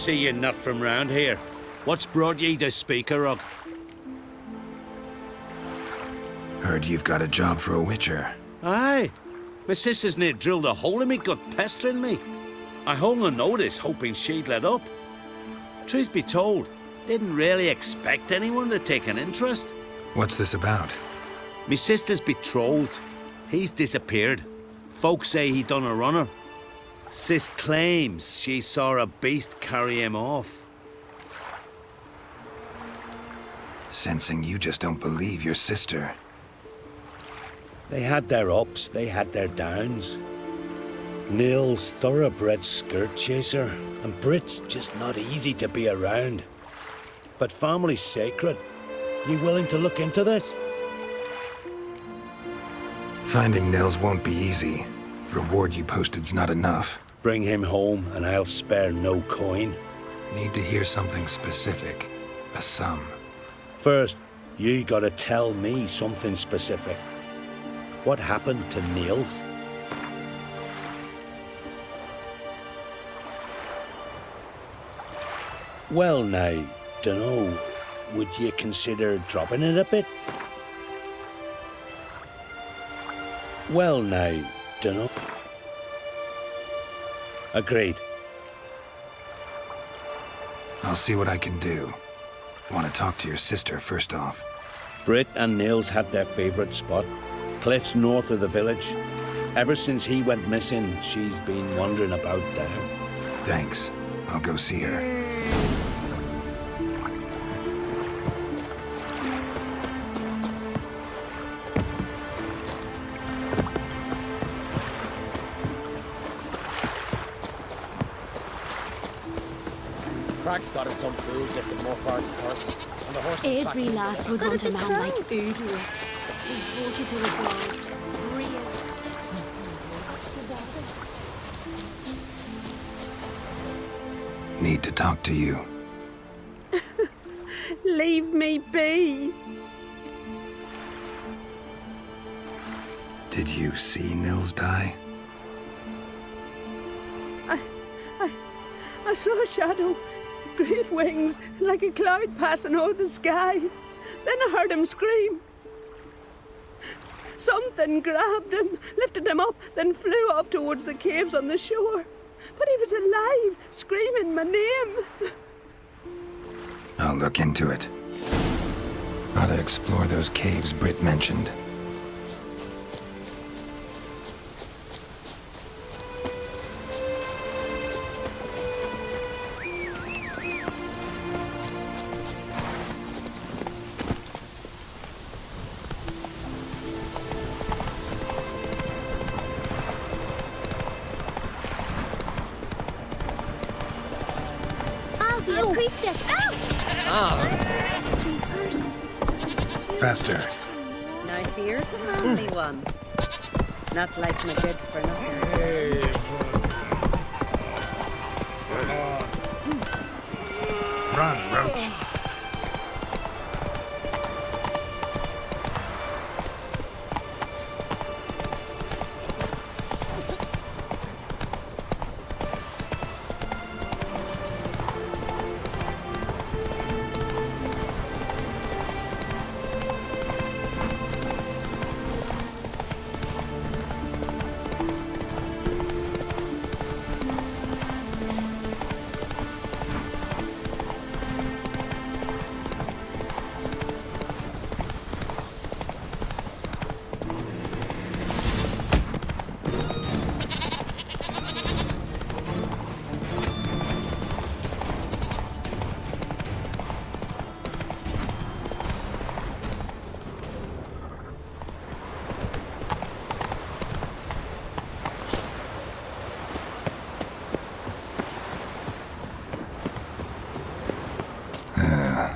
see you not from round here. What's brought ye to Speakerrug? Heard you've got a job for a witcher. Aye. My sister's near drilled a hole in me gut, pestering me. I hung a notice, hoping she'd let up. Truth be told, didn't really expect anyone to take an interest. What's this about? Me sister's betrothed. He's disappeared. Folks say he done a runner. Sis claims she saw a beast carry him off. Sensing you just don't believe your sister. They had their ups, they had their downs. Neil's thoroughbred skirt chaser, and Brit's just not easy to be around. But family's sacred. You willing to look into this? Finding Nils won't be easy. Reward you posted's not enough. Bring him home, and I'll spare no coin. Need to hear something specific. A sum. First, you gotta tell me something specific. What happened to Niels? Well now, dunno, would you consider dropping it a bit? Well now, dunno. Agreed. I'll see what I can do. Want to talk to your sister first off. Brit and Niels had their favourite spot. Cliffs north of the village. Ever since he went missing, she's been wandering about there. Thanks. I'll go see her. Crack's got him some fools lifting more Clark's corpse. And the horse Every lass would want a man like Udo. Devoted to the cause. Real. It's not Need to talk to you. Leave me be. Did you see Nils die? I saw a shadow. Great wings, like a cloud passing over the sky. Then I heard him scream. Something grabbed him, lifted him up, then flew off towards the caves on the shore. But he was alive, screaming my name. I'll look into it. Ought to explore those caves Britt mentioned. a priestess. Ouch! Ah. Jeepers. Faster. Now here's a manly one. Not like my good for nothing. Hey. Run, Roach.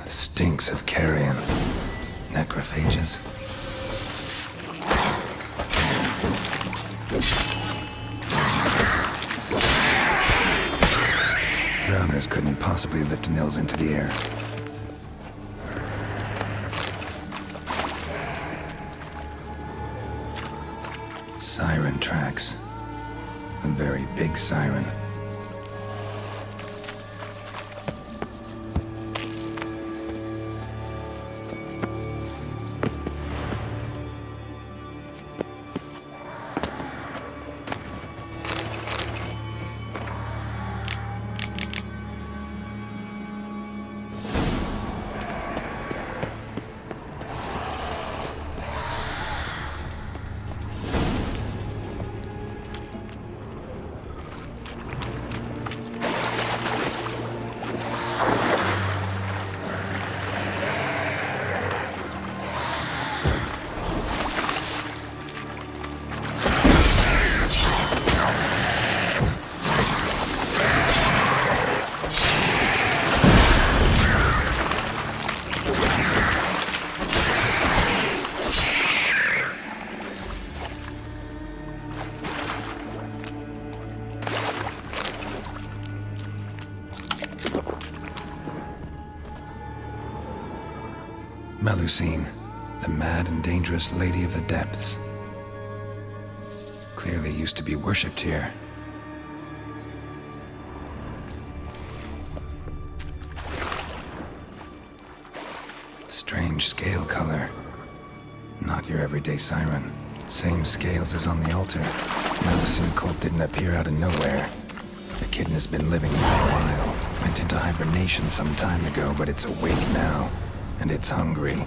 Stinks of carrion. Necrophages. Drowners couldn't possibly lift Nils into the air. Siren tracks. A very big siren. Lucine, the mad and dangerous Lady of the Depths. Clearly used to be worshipped here. Strange scale color. Not your everyday siren. Same scales as on the altar. The Lucine cult didn't appear out of nowhere. The kitten has been living for a while. Went into hibernation some time ago, but it's awake now. And it's hungry.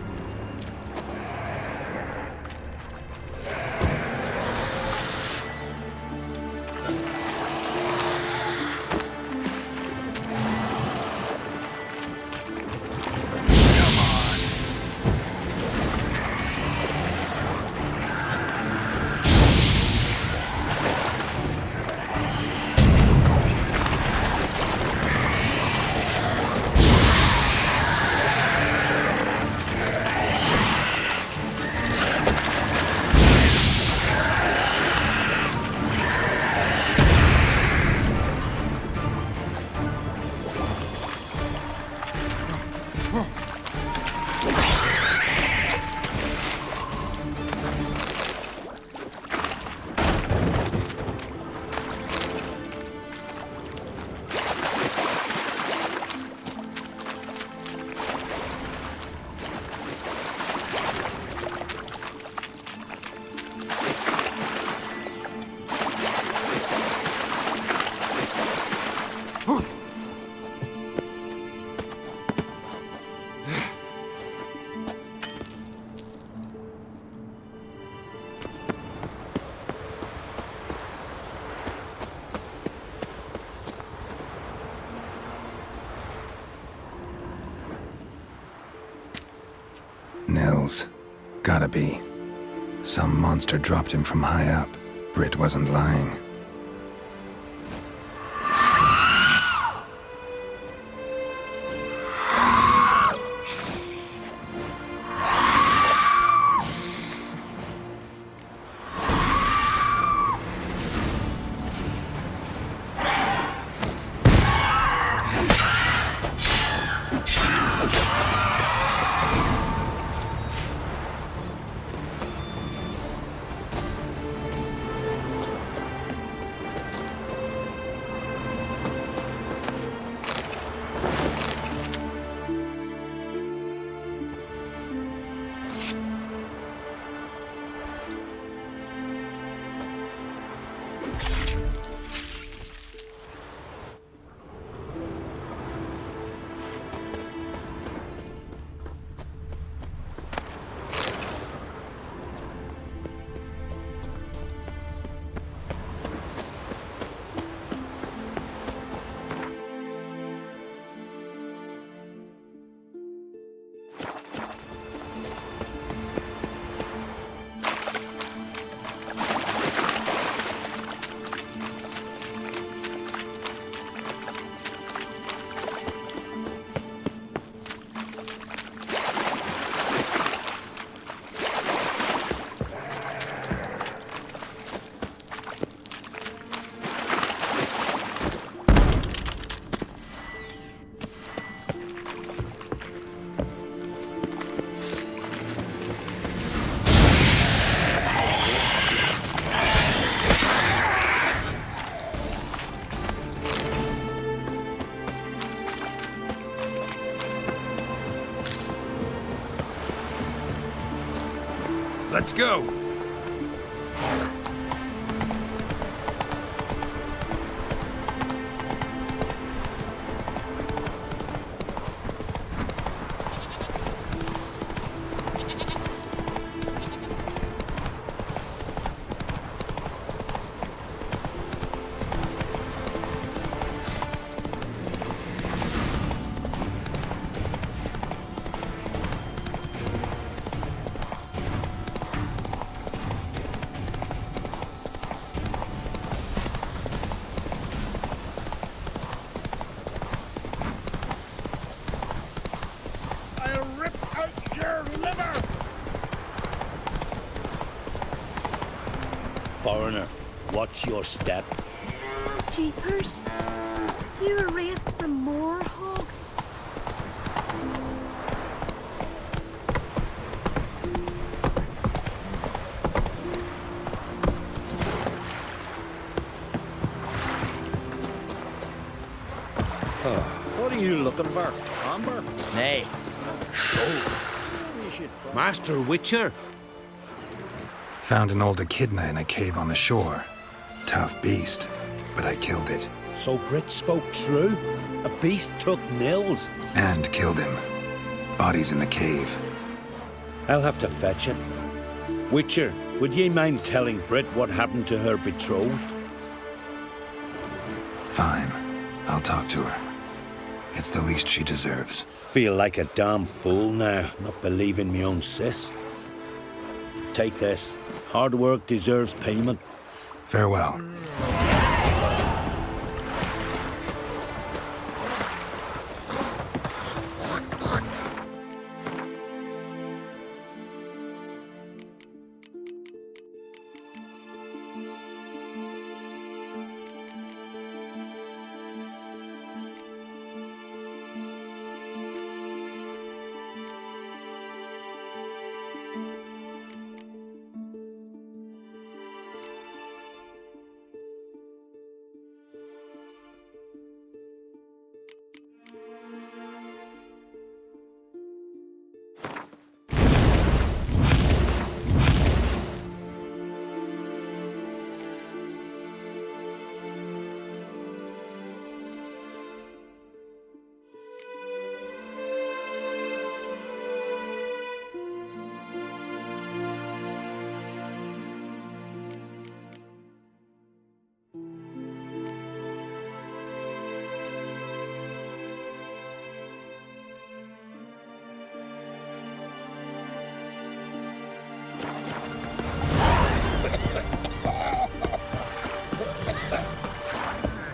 Nils. Gotta be. Some monster dropped him from high up. Britt wasn't lying. Let's go! Foreigner, watch your step. Jeepers. You're a wraith from Moorhog. you looking for? Amber? Nay, You should Master Witcher. Found an old echidna in a cave on the shore. Tough beast, but I killed it. So Brit spoke true? A beast took Nils? And killed him. Body's in the cave. I'll have to fetch it. Witcher, would ye mind telling Brit what happened to her betrothed? Fine. I'll talk to her. It's the least she deserves. Feel like a damn fool now, not believing me own sis. Take this. Hard work deserves payment. Farewell.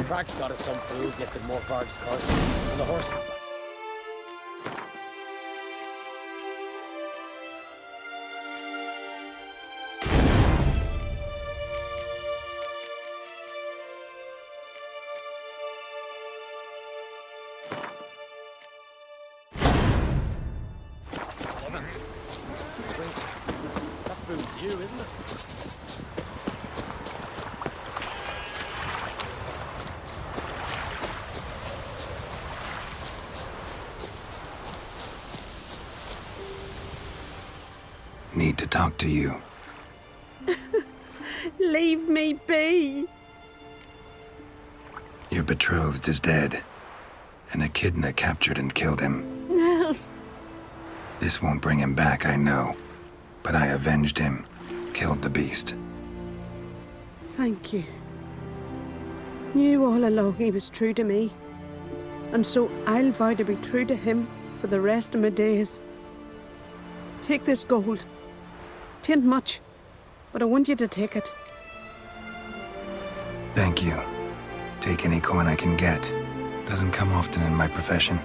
Crack's got it, some fools lifted more carts and the horses. That food's you, isn't it? Need to talk to you. Leave me be. Your betrothed is dead. An echidna captured and killed him. Nils. This won't bring him back, I know. But I avenged him. Killed the beast. Thank you. Knew all along he was true to me. And so I'll vow to be true to him for the rest of my days. Take this gold. 'Tain't much, but I want you to take it. Thank you. Take any coin I can get. Doesn't come often in my profession.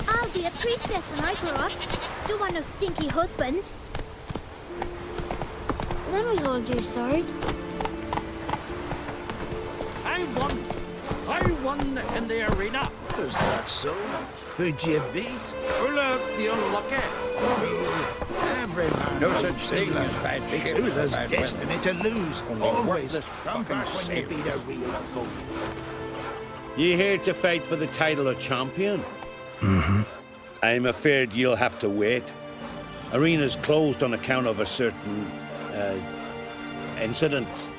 I'll be a priestess when I grow up. Don't want no stinky husband. Let me hold your sword. I won in the arena. Was that so? Who'd you beat? Ula the unlucky. Every man No knows such thing Ula. as bad It's shit Ula's or bad destiny to lose. Only Always. worthless Come fucking back when you sailors. beat a real fool. Ye here to fight for the title of champion? I'm afraid you'll have to wait. Arena's closed on account of a certain incident.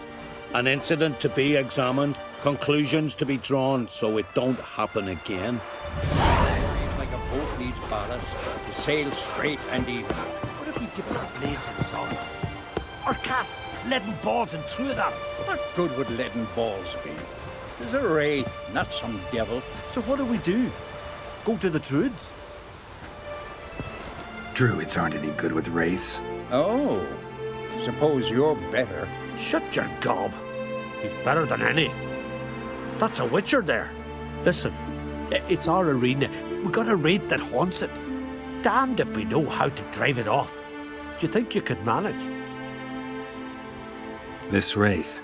An incident to be examined, conclusions to be drawn so it don't happen again. Like a boat needs ballast to sail straight and even. What if we dipped our blades in salt? Or cast leaden balls and threw them? What good would leaden balls be? It's a wraith, not some devil. So what do we do? Go to the druids? Druids aren't any good with wraiths. Oh, suppose you're better. Shut your gob. He's better than any. That's a witcher there. Listen, it's our arena. We got a wraith that haunts it. Damned if we know how to drive it off. Do you think you could manage? This wraith,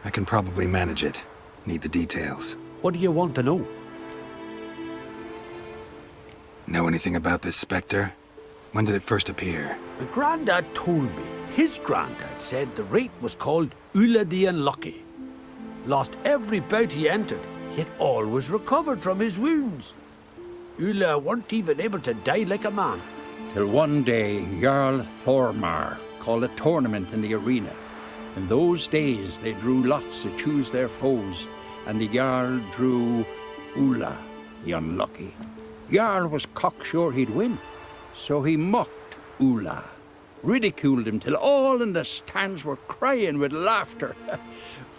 I can probably manage it. Need the details. What do you want to know? Know anything about this specter? When did it first appear? My granddad told me. His granddad said the wraith was called Ulla the Unlucky. Lost every bout he entered, yet always recovered from his wounds. Ulla weren't even able to die like a man. Till one day, Jarl Thormar called a tournament in the arena. In those days, they drew lots to choose their foes, and the Jarl drew Ulla the Unlucky. Jarl was cocksure he'd win, so he mocked Ulla, ridiculed him till all in the stands were crying with laughter.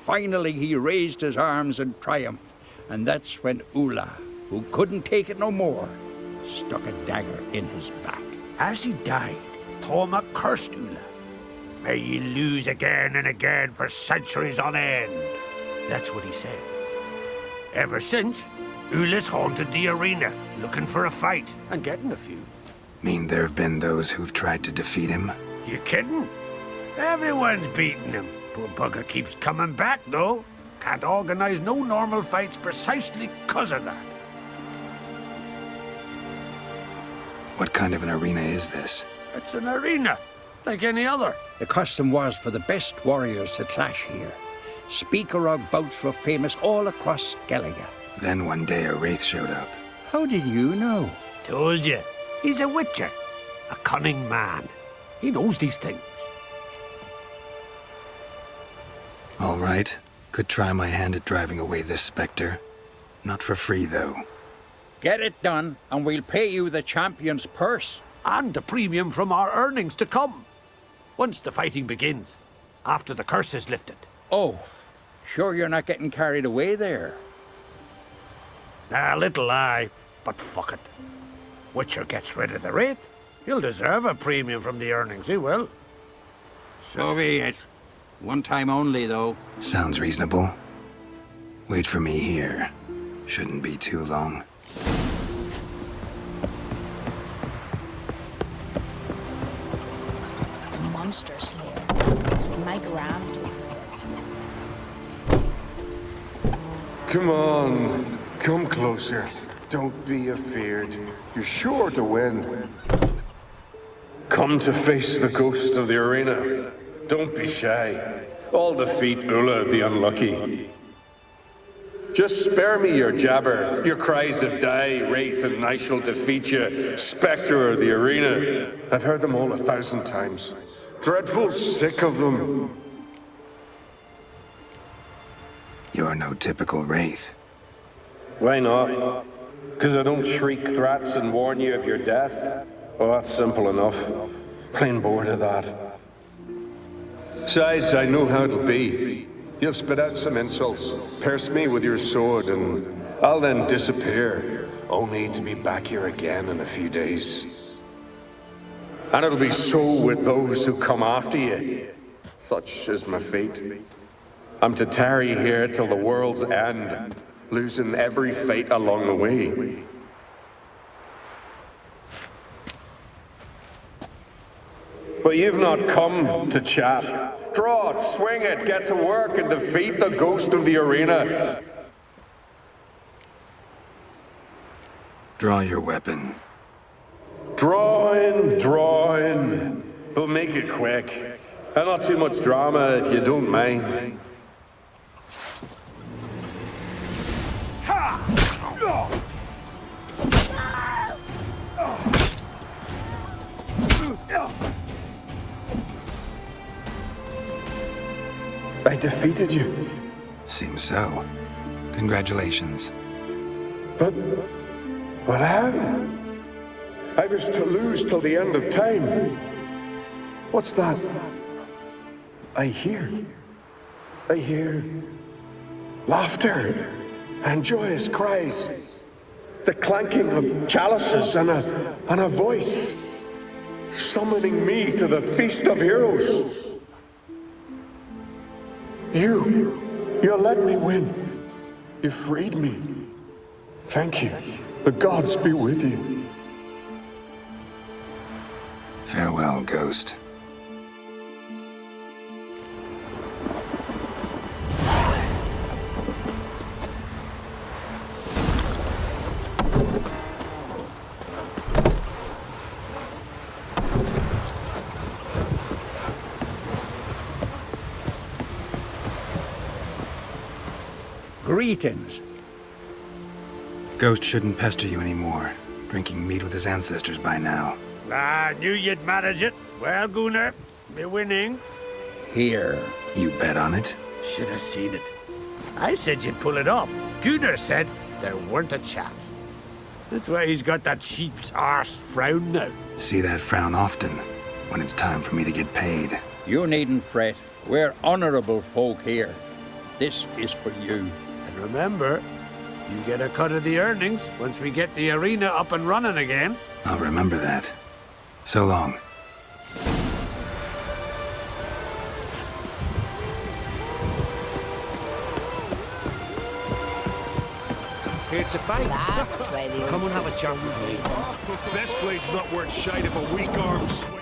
Finally, he raised his arms in triumph, and that's when Ulla, who couldn't take it no more, stuck a dagger in his back. As he died, Thorma cursed Ulla. May ye lose again and again for centuries on end. That's what he said. Ever since, Ulla's haunted the arena, looking for a fight, and getting a few. Mean there have been those who've tried to defeat him? You kidding? Everyone's beating him. Poor bugger keeps coming back, though. Can't organize no normal fights precisely 'cause of that. What kind of an arena is this? It's an arena, like any other. The custom was for the best warriors to clash here. Speaker-og bouts were famous all across Skellige. Then one day a wraith showed up. How did you know? Told you. He's a witcher. A cunning man. He knows these things. All right. Could try my hand at driving away this specter. Not for free, though. Get it done, and we'll pay you the champion's purse. And a premium from our earnings to come. Once the fighting begins. After the curse is lifted. Oh, sure you're not getting carried away there? A little lie, but fuck it. Witcher gets rid of the wraith. He'll deserve a premium from the earnings, he will. So be it. One time only, though. Sounds reasonable. Wait for me here. Shouldn't be too long. Monsters here. My grand. Come on. Come closer. Don't be afeard. You're sure to win. Come to face the ghost of the arena. Don't be shy. I'll defeat Ulla the Unlucky. Just spare me your jabber, your cries of die, wraith, and I shall defeat you, spectre of the arena. I've heard them all 1,000 times. Dreadful sick of them. You're no typical wraith. Why not? Because I don't shriek threats and warn you of your death? Well, that's simple enough. Plain bored of that. Besides, I know how it'll be. You'll spit out some insults, pierce me with your sword, and I'll then disappear, only to be back here again in a few days. And it'll be so with those who come after you. Such is my fate. I'm to tarry here till the world's end, losing every fate along the way. But you've not come to chat. Draw it, swing it, get to work, and defeat the ghost of the arena. Draw your weapon. Drawing. But make it quick. And not too much drama if you don't mind. I defeated you. Seems so. Congratulations. But how? I was to lose till the end of time. What's that? I hear laughter and joyous cries. The clanking of chalices and a voice summoning me to the feast of heroes. You let me win. You freed me. Thank you. The gods be with you. Farewell, Ghost. Greetings. Ghost shouldn't pester you anymore. Drinking meat with his ancestors by now. I knew you'd manage it. Well, Gunnar, we're winning. Here. You bet on it? Should have seen it. I said you'd pull it off. Gunnar said there weren't a chance. That's why he's got that sheep's arse frown now. See that frown often, when it's time for me to get paid. You needn't fret. We're honorable folk here. This is for you. And remember, you get a cut of the earnings once we get the arena up and running again. I'll remember that. So long. Here to fight. That's why the Come and have a chat with me. Best blade's not worth shite if a weak arm swing.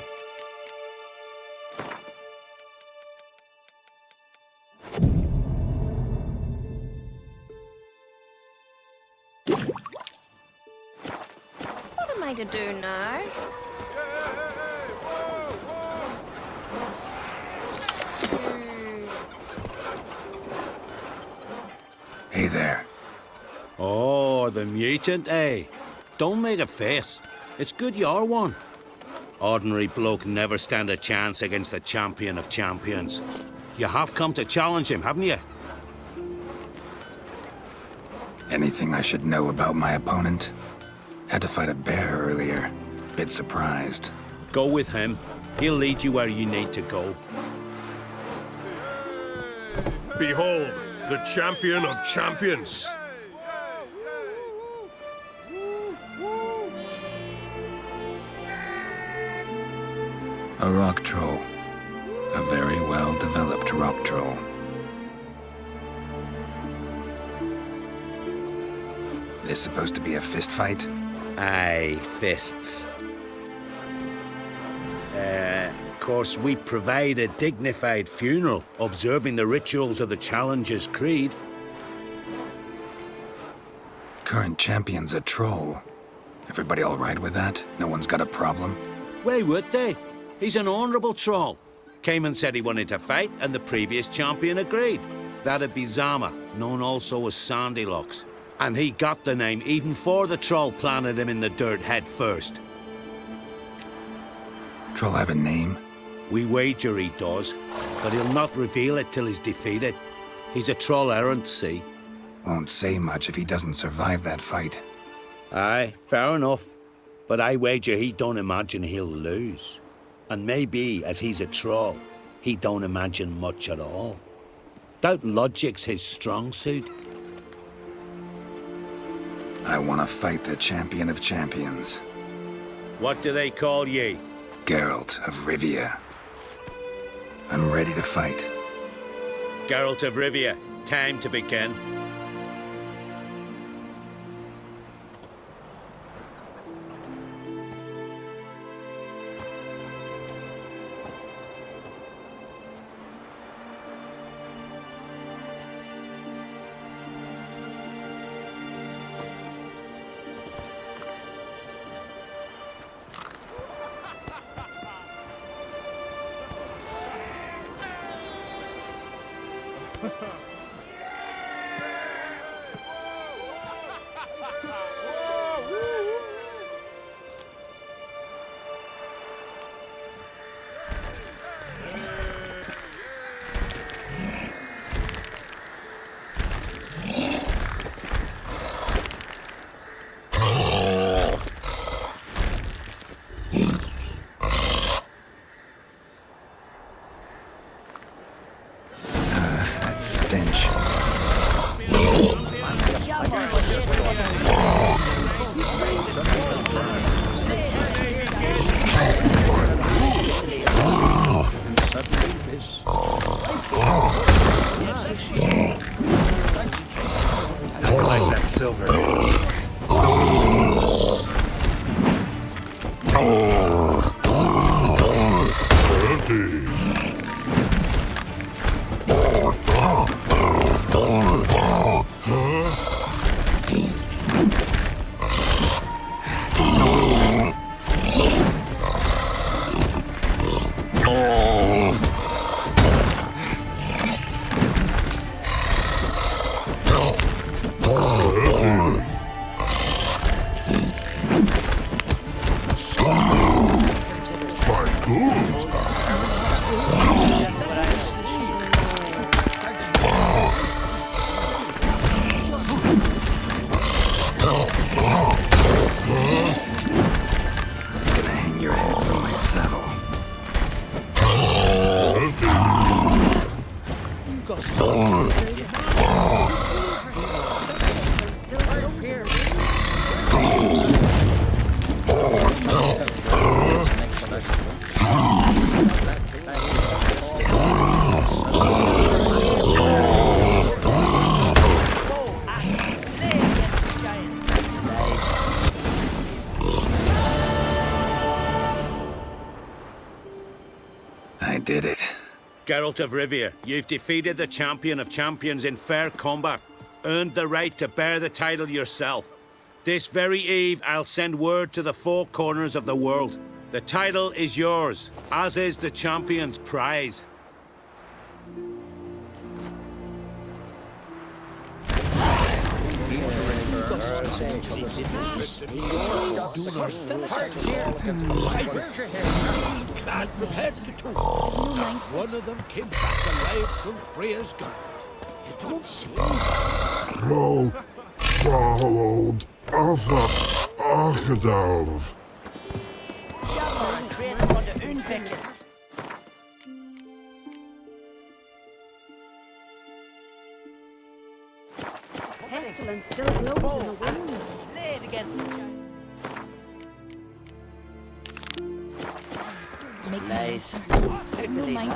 What am I to do now? Hey there. Oh, the mutant, eh? Don't make a face. It's good you're one. Ordinary bloke never stand a chance against the champion of champions. You have come to challenge him, haven't you? Anything I should know about my opponent? Had to fight a bear earlier. Bit surprised. Go with him. He'll lead you where you need to go. Behold, the champion of champions. A rock troll. A very well-developed rock troll. This supposed to be a fist fight? Aye, fists. Of course, we provide a dignified funeral, observing the rituals of the Challenger's Creed. Current champion's a troll. Everybody all right with that? No one's got a problem? Why would they? He's an honourable troll. Came and said he wanted to fight, and the previous champion agreed. That'd be Zama, known also as Sandylocks. And he got the name even before the troll planted him in the dirt head first. Troll have a name? We wager he does, but he'll not reveal it till he's defeated. He's a troll errant, see? Won't say much if he doesn't survive that fight. Aye, fair enough. But I wager he don't imagine he'll lose. And maybe, as he's a troll, he don't imagine much at all. Doubt logic's his strong suit. I want to fight the champion of champions. What do they call ye? Geralt of Rivia. I'm ready to fight. Geralt of Rivia, time to begin. stench. And suddenly this. I like that silver. I did it. Geralt of Rivia, you've defeated the champion of champions in fair combat. Earned the right to bear the title yourself. This very eve, I'll send word to the four corners of the world. The title is yours, as is the champion's prize. Prepared to talk. One of them came back alive from Freya's guns. You don't say. Roll, old Arthur Archidalv. Lord of Undvik. Pestilence still blows in the winds. Laid against the giant. Make Nice. no mind.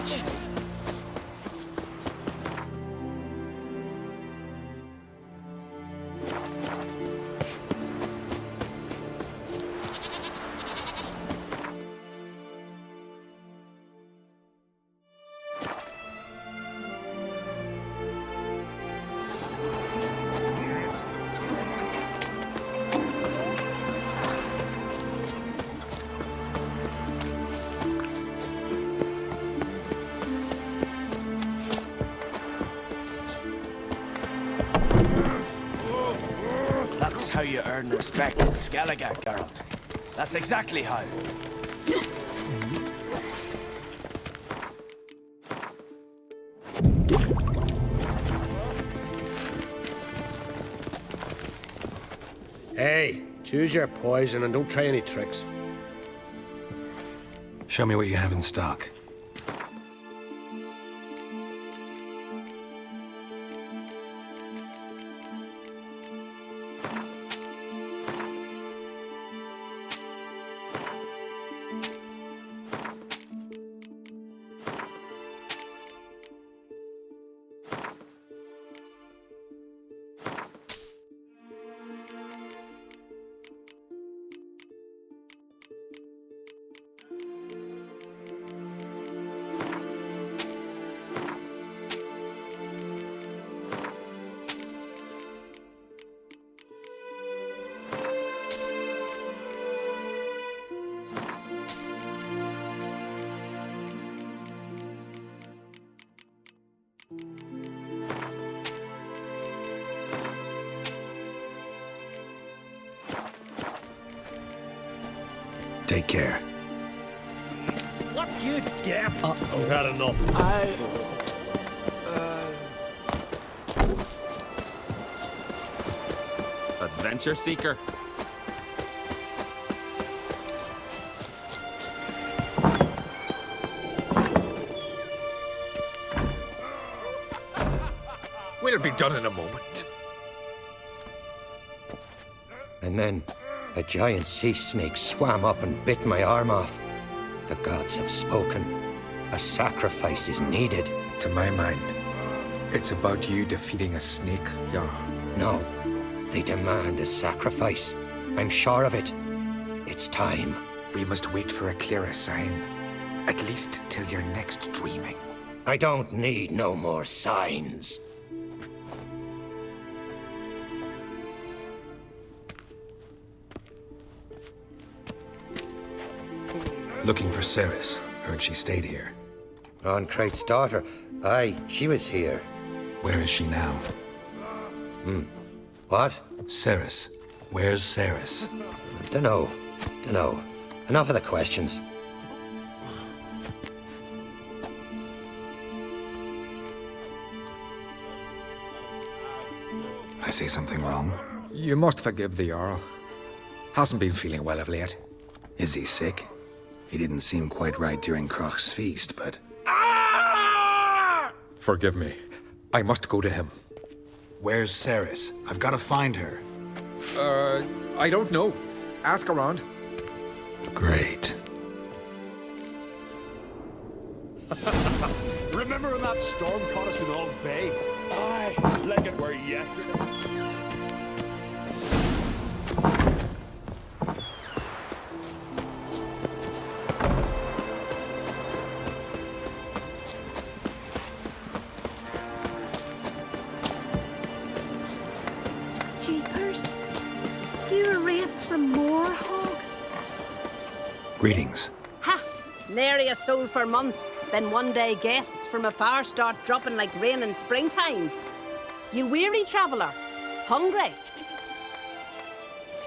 That's how you earn respect in Skellige, Geralt. That's exactly how. Hey, choose your poison and don't try any tricks. Show me what you have in stock. Take care. What, you deaf? I've had enough. Adventure seeker. We'll be done in a moment. And then a giant sea snake swam up and bit my arm off. The gods have spoken. A sacrifice is needed. To my mind, it's about you defeating a snake, Jarl. No, they demand a sacrifice. I'm sure of it. It's time. We must wait for a clearer sign. At least till your next dreaming. I don't need no more signs. Looking for Ceres. Heard she stayed here. Crate's daughter. Aye, she was here. Where is she now? What? Ceres. Where's Ceres? Dunno. Enough of the questions. I say something wrong? You must forgive the Jarl. Hasn't been feeling well of late. Is he sick? He didn't seem quite right during Crach's feast, but... Forgive me. I must go to him. Where's Ceres? I've got to find her. I don't know. Ask around. Great. Remember when that storm caught us in Ald's Bay? Aye, like it were yesterday. Jeepers. You a wraith from Moorhog? Greetings. Ha! Nary a soul for months. Then one day guests from afar start dropping like rain in springtime. You weary traveller? Hungry?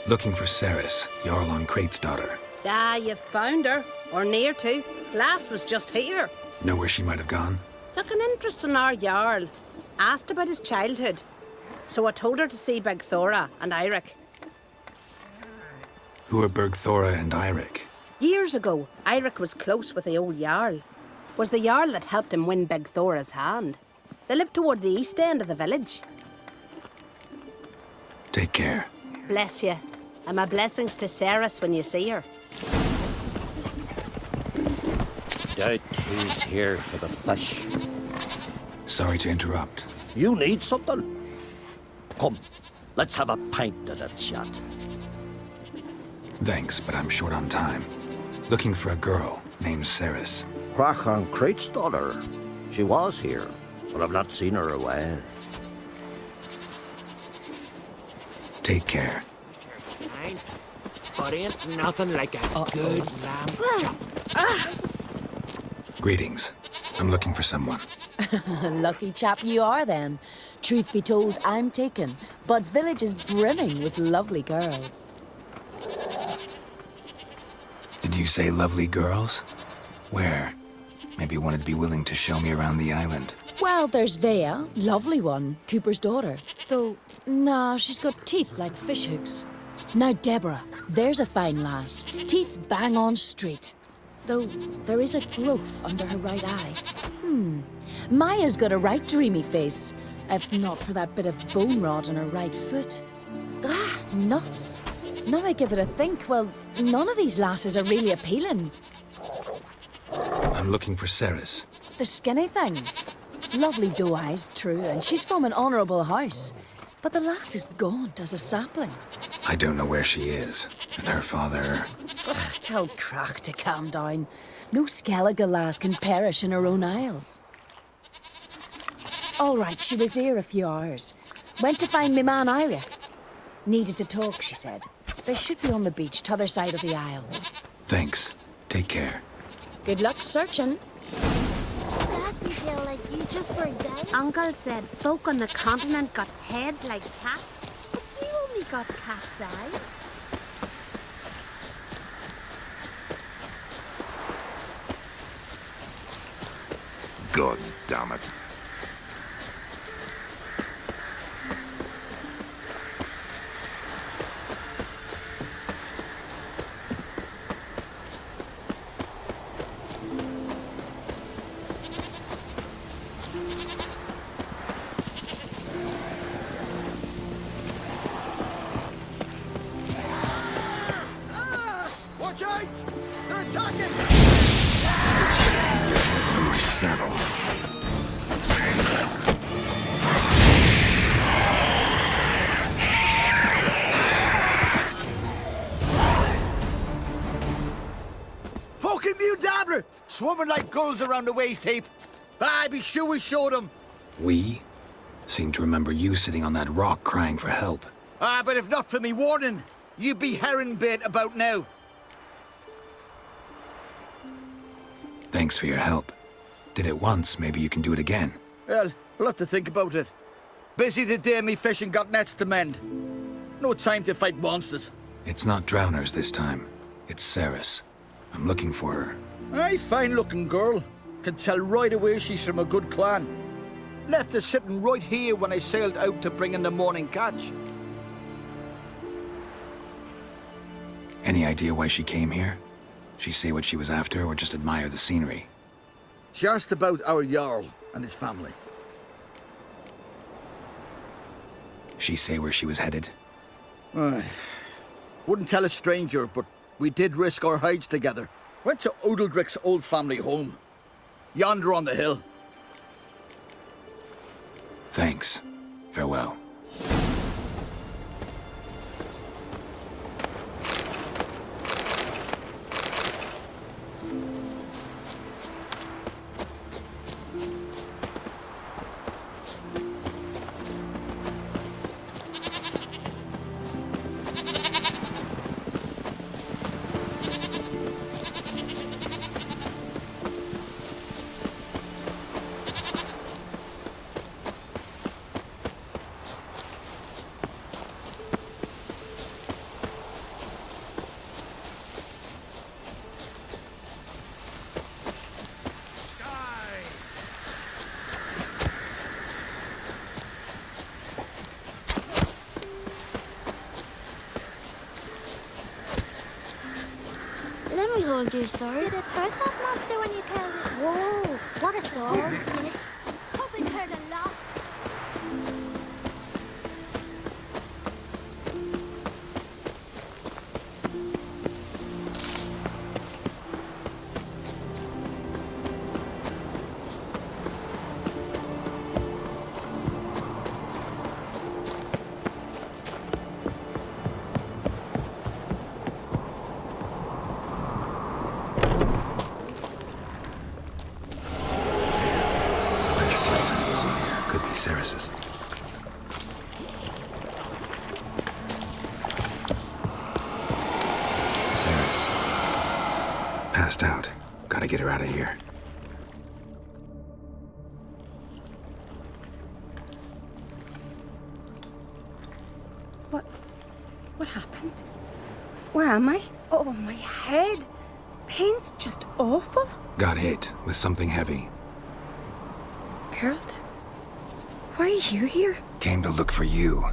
Looking for Ceres, Jarl on Crate's daughter. Ah, you found her. Or near to. Lass was just here. Know where she might have gone? Took an interest in our Jarl. Asked about his childhood. So I told her to see Bergthora and Eirik. Who are Bergthora and Eirik? Years ago, Eirik was close with the old Jarl. Was the Jarl that helped him win Bergthora's hand. They lived toward the east end of the village. Take care. Bless you. And my blessings to Ceres when you see her. Doubt he's here for the fish. Sorry to interrupt. You need something? Come, let's have a pint of that chat. Thanks, but I'm short on time. Looking for a girl named Ceres. Crach on Crate's daughter. She was here, but I've not seen her a while. Take care. But ain't nothing like a good lamb chop. Greetings. I'm looking for someone. Lucky chap you are then. Truth be told, I'm taken, but village is brimming with lovely girls. Did you say lovely girls? Where? Maybe one would be willing to show me around the island. Well, there's Vea, lovely one, Cooper's daughter. Though, nah, she's got teeth like fish hooks. Now Deborah, there's a fine lass. Teeth bang on straight. Though there is a growth under her right eye. Maya's got a right dreamy face. If not for that bit of bone rot on her right foot. Ah, nuts. Now I give it a think, well, none of these lasses are really appealing. I'm looking for Ceres. The skinny thing. Lovely doe eyes, true, and she's from an honourable house. But the lass is gaunt as a sapling. I don't know where she is, and her father... Ugh, tell Crach to calm down. No Skellige lass can perish in her own isles. All right, she was here a few hours. Went to find me man Eirik. Needed to talk, she said. They should be on the beach, t'other side of the isle. Thanks. Take care. Good luck searching. That you feel like you just for a day? Uncle said folk on the continent got heads like cats. But you only got cat's eyes. Gods damn it. Swimming like gulls around the waist heap. I'd be sure we showed them. We? Seem to remember you sitting on that rock crying for help. But if not for me warning, you'd be herring bait about now. Thanks for your help. Did it once, maybe you can do it again. Well, we'll have to think about it. Busy the day me fishing got nets to mend. No time to fight monsters. It's not drowners this time. It's Ceres. I'm looking for her. Aye, fine-looking girl. Can tell right away she's from a good clan. Left her sitting right here when I sailed out to bring in the morning catch. Any idea why she came here? She say what she was after, or just admire the scenery? She asked about our Jarl and his family. She say where she was headed? Wouldn't tell a stranger, but we did risk our hides together. Went to Undvik's old family home. Yonder on the hill. Thanks. Farewell. Let me hold your sword. Did it hurt that monster when you killed it? Whoa, what a sword. Did it? Hope it hurt a lot. Could be Ceres's. Ceres. Passed out. Gotta get her out of here. What happened? Where am I? Oh, my head. Pain's just awful. Got hit with something heavy. Geralt? Why are you here? Came to look for you.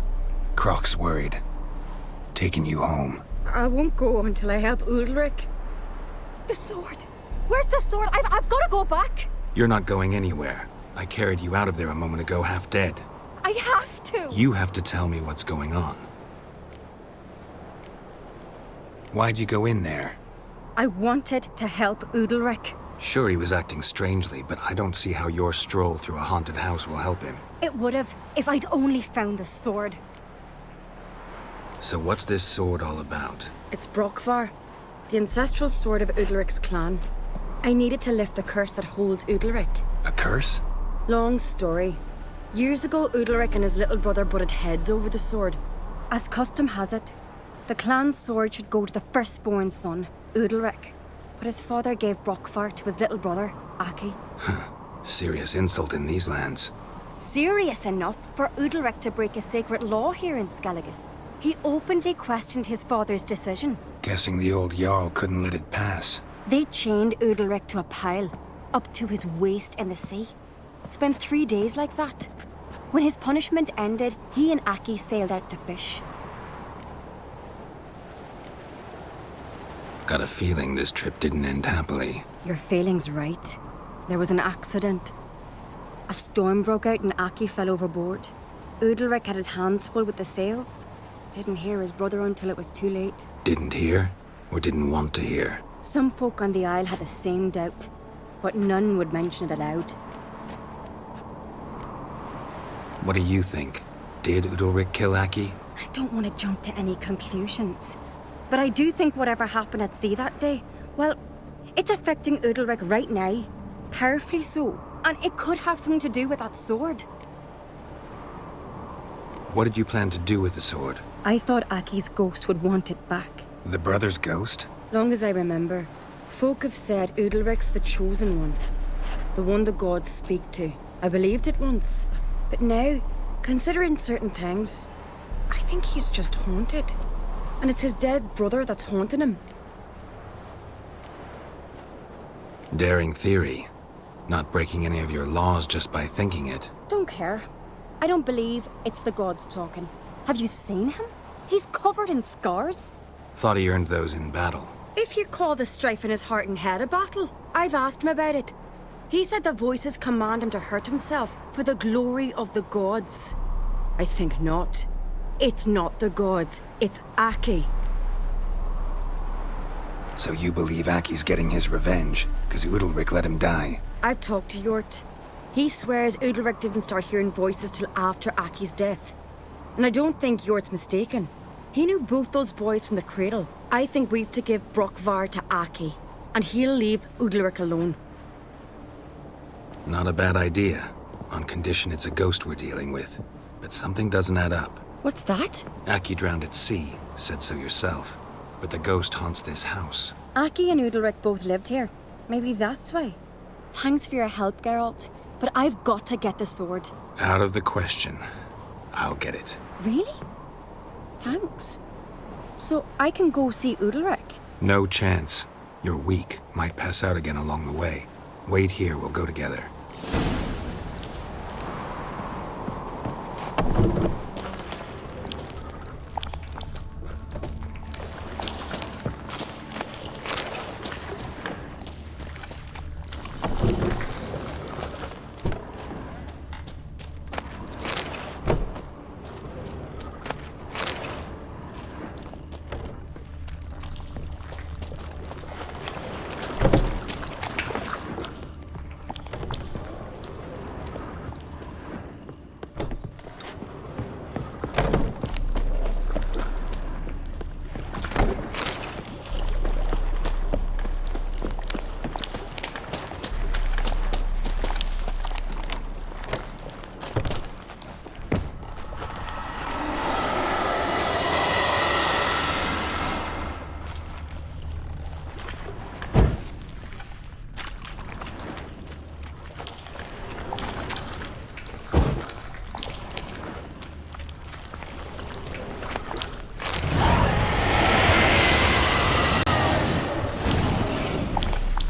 Croc's worried. Taking you home. I won't go until I help Undvik. The sword! Where's the sword? I've got to go back! You're not going anywhere. I carried you out of there a moment ago, half dead. I have to! You have to tell me what's going on. Why'd you go in there? I wanted to help Undvik. Sure, he was acting strangely, but I don't see how your stroll through a haunted house will help him. It would have, if I'd only found the sword. So what's this sword all about? It's Brokvar, the ancestral sword of Undvik's clan. I needed to lift the curse that holds Undvik. A curse? Long story. Years ago, Undvik and his little brother butted heads over the sword. As custom has it, the clan's sword should go to the firstborn son, Undvik. But his father gave Brokvar to his little brother, Aki. Serious insult in these lands. Serious enough for Undvik to break a sacred law here in Skellige. He openly questioned his father's decision. Guessing the old Jarl couldn't let it pass. They chained Undvik to a pile, up to his waist in the sea. Spent 3 days like that. When his punishment ended, he and Aki sailed out to fish. Got a feeling this trip didn't end happily. Your feeling's right. There was an accident. A storm broke out and Aki fell overboard. Undvik had his hands full with the sails. Didn't hear his brother until it was too late. Didn't hear? Or didn't want to hear? Some folk on the Isle had the same doubt, but none would mention it aloud. What do you think? Did Undvik kill Aki? I don't want to jump to any conclusions. But I do think whatever happened at sea that day, well, It's affecting Udalric right now. Powerfully so. And it could have something to do with that sword. What did you plan to do with the sword? I thought Aki's ghost would want it back. The brother's ghost? Long as I remember, folk have said Udalric's the chosen one. The one the gods speak to. I believed it once. But now, considering certain things, I think he's just haunted. And it's his dead brother that's haunting him. Daring theory. Not breaking any of your laws just by thinking it. Don't care. I don't believe it's the gods talking. Have you seen him? He's covered in scars. Thought he earned those in battle. If you call the strife in his heart and head a battle, I've asked him about it. He said the voices command him to hurt himself for the glory of the gods. I think not. It's not the gods, it's Aki. So you believe Aki's getting his revenge, because Udalric let him die? I've talked to Yort. He swears Udalric didn't start hearing voices till after Aki's death. And I don't think Yort's mistaken. He knew both those boys from the cradle. I think we've to give Brokvar to Aki, and he'll leave Udalric alone. Not a bad idea, on condition it's a ghost we're dealing with. But something doesn't add up. What's that? Aki drowned at sea, said so yourself. But the ghost haunts this house. Aki and Udalric both lived here. Maybe that's why. Thanks for your help, Geralt. But I've got to get the sword. Out of the question. I'll get it. Really? Thanks. So I can go see Udalric? No chance. You're weak. Might pass out again along the way. Wait here, we'll go together.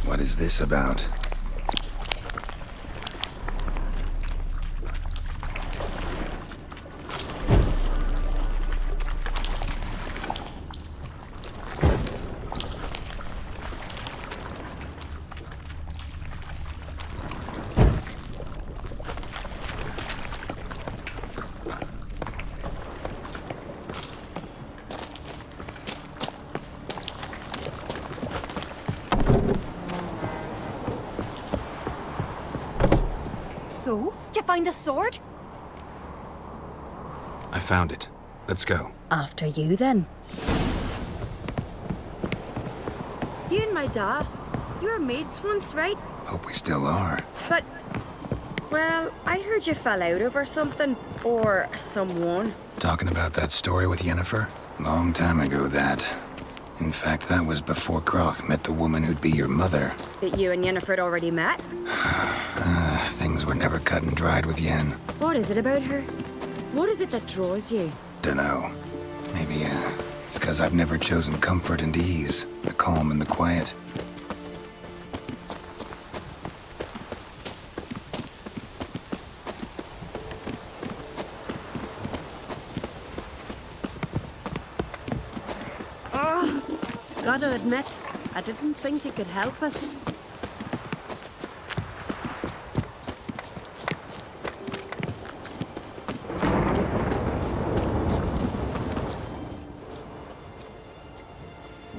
What is this about? So? Did you find the sword? I found it. Let's go. After you, then. You and my dad, you were mates once, right? Hope we still are. But, well, I heard you fell out over something. Or someone. Talking about that story with Yennefer? Long time ago, that. In fact, that was before Croc met the woman who'd be your mother. But you and Yennefer had already met? Things were never cut and dried with Yen. What is it about her? What is it that draws you? Dunno. Maybe, it's 'cause I've never chosen comfort and ease. The calm and the quiet. Gotta admit, I didn't think you could help us.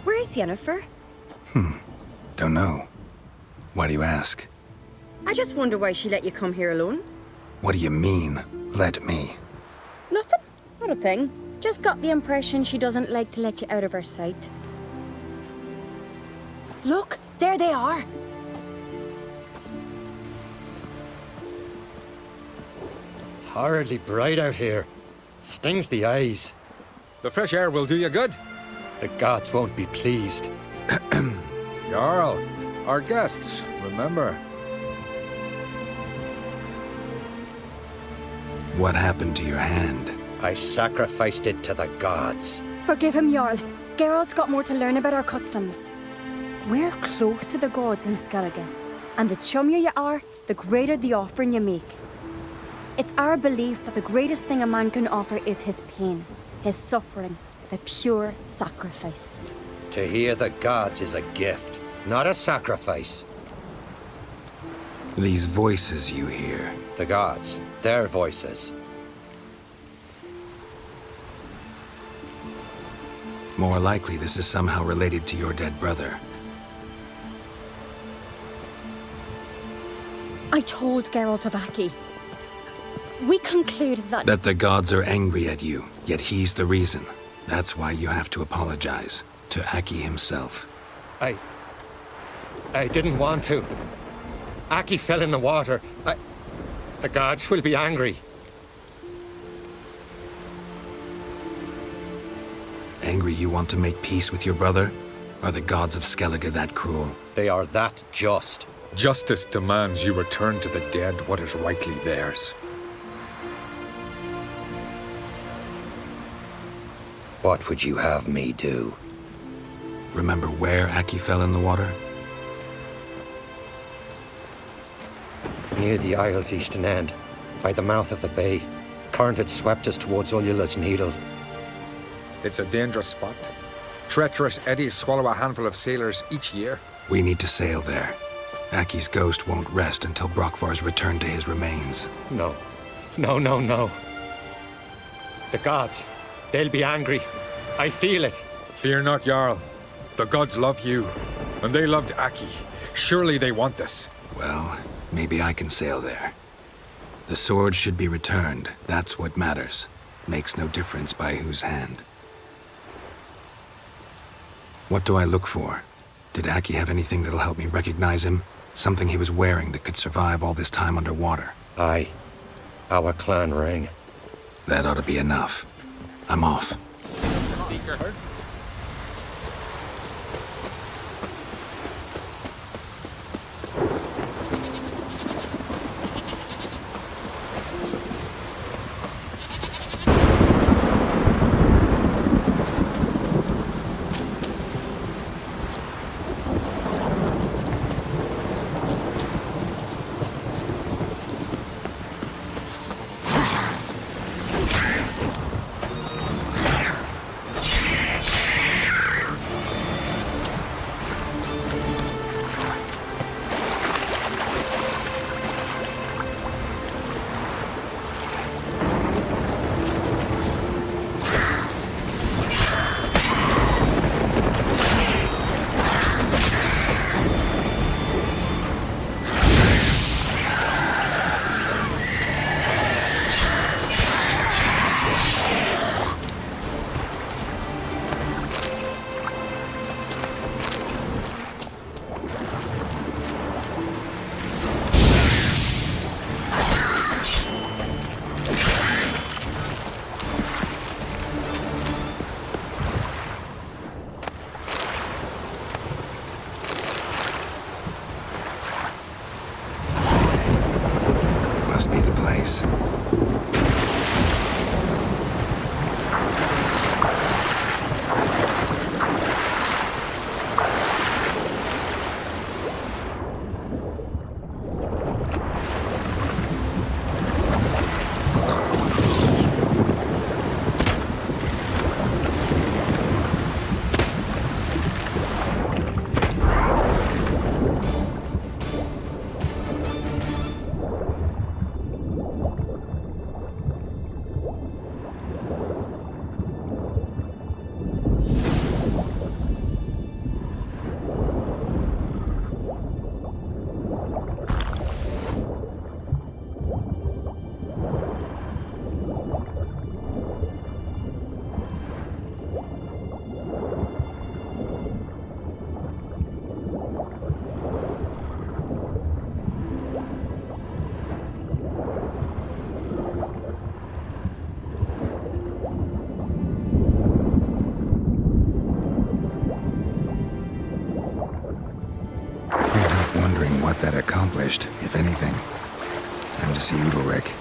Where's Yennefer? Don't know. Why do you ask? I just wonder why she let you come here alone. What do you mean, let me? Nothing. Not a thing. Just got the impression she doesn't like to let you out of her sight. Look, There they are. Horridly bright out here. Stings the eyes. The fresh air will do you good. The gods won't be pleased. Jarl, our guests, remember. What happened to your hand? I sacrificed it to the gods. Forgive him, Jarl. Geralt's got more to learn about our customs. We're close to the gods in Skellige, and the chummier you are, the greater the offering you make. It's our belief that the greatest thing a man can offer is his pain, his suffering, the pure sacrifice. To hear the gods is a gift, not a sacrifice. These voices you hear. The gods, their voices. More likely this is somehow related to your dead brother. I told Geralt of Aki. We concluded that... That the gods are angry at you, yet he's the reason. That's why you have to apologize. To Aki himself. I didn't want to. Aki fell in the water. The gods will be angry. Angry you want to make peace with your brother? Are the gods of Skellige that cruel? They are that just. Justice demands you return to the dead what is rightly theirs. What would you have me do? Remember where Aki fell in the water? Near the isle's eastern end, by the mouth of the bay. Current had swept us towards Ullula's Needle. It's a dangerous spot. Treacherous eddies swallow a handful of sailors each year. We need to sail there. Aki's ghost won't rest until Brokvar's returned to his remains. No. No. The gods, they'll be angry. I feel it. Fear not, Jarl. The gods love you, and they loved Aki. Surely they want this. Well, maybe I can sail there. The sword should be returned. That's what matters. Makes no difference by whose hand. What do I look for? Did Aki have anything that'll help me recognize him? Something he was wearing that could survive all this time underwater? Aye. Our clan ring. That ought to be enough. I'm off. Must be the place. accomplished, if anything. Time to see Udalric.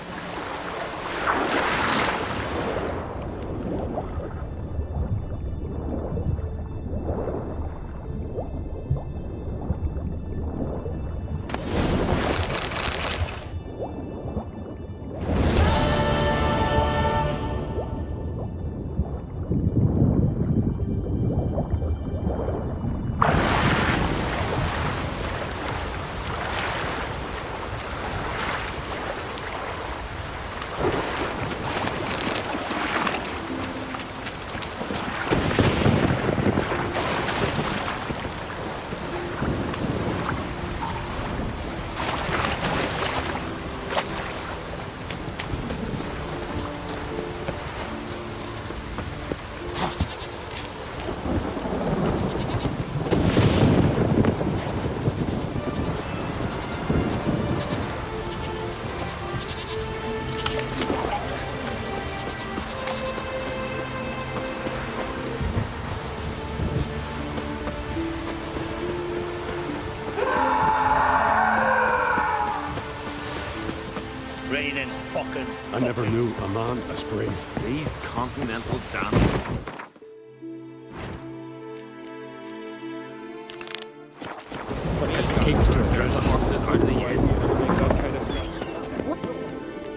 I never knew a man as brave. These continental damned.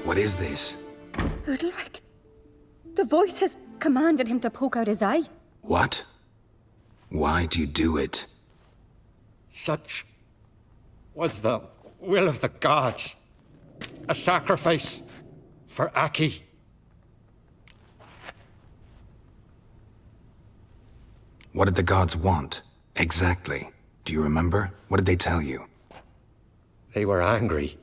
What is this? Udalric. The voice has commanded him to poke out his eye. What? Why do you do it? Such was the will of the gods. A sacrifice for Aki. What did the gods want? Exactly. Do you remember? What did they tell you? They were angry.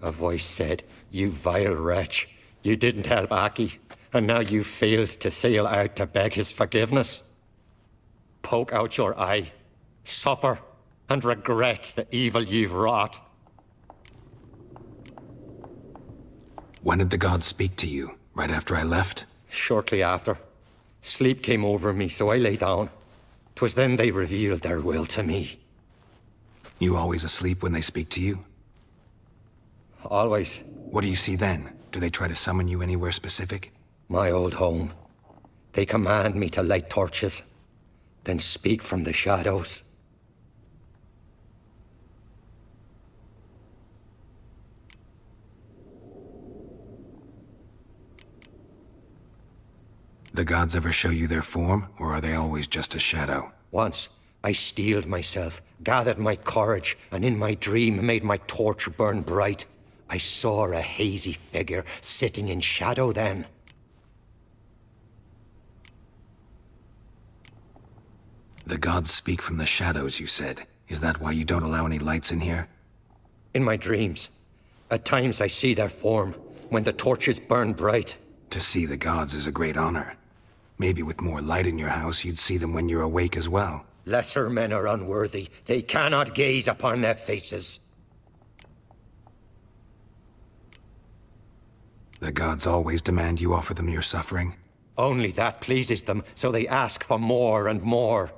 A voice said, "You vile wretch, you didn't help Aki, and now you failed to sail out to beg his forgiveness. Poke out your eye, suffer, and regret the evil you've wrought." When did the gods speak to you? Right after I left? Shortly after. Sleep came over me, so I lay down. 'Twas then they revealed their will to me. You always asleep when they speak to you? Always. What do you see then? Do they try to summon you anywhere specific? My old home. They command me to light torches, then speak from the shadows. The gods ever show you their form, or are they always just a shadow? Once, I steeled myself, gathered my courage, and in my dream made my torch burn bright. I saw a hazy figure sitting in shadow then. The gods speak from the shadows, you said. Is that why you don't allow any lights in here? In my dreams. At times I see their form, when the torches burn bright. To see the gods is a great honor. Maybe with more light in your house, you'd see them when you're awake as well. Lesser men are unworthy. They cannot gaze upon their faces. The gods always demand you offer them your suffering? Only that pleases them, so they ask for more and more.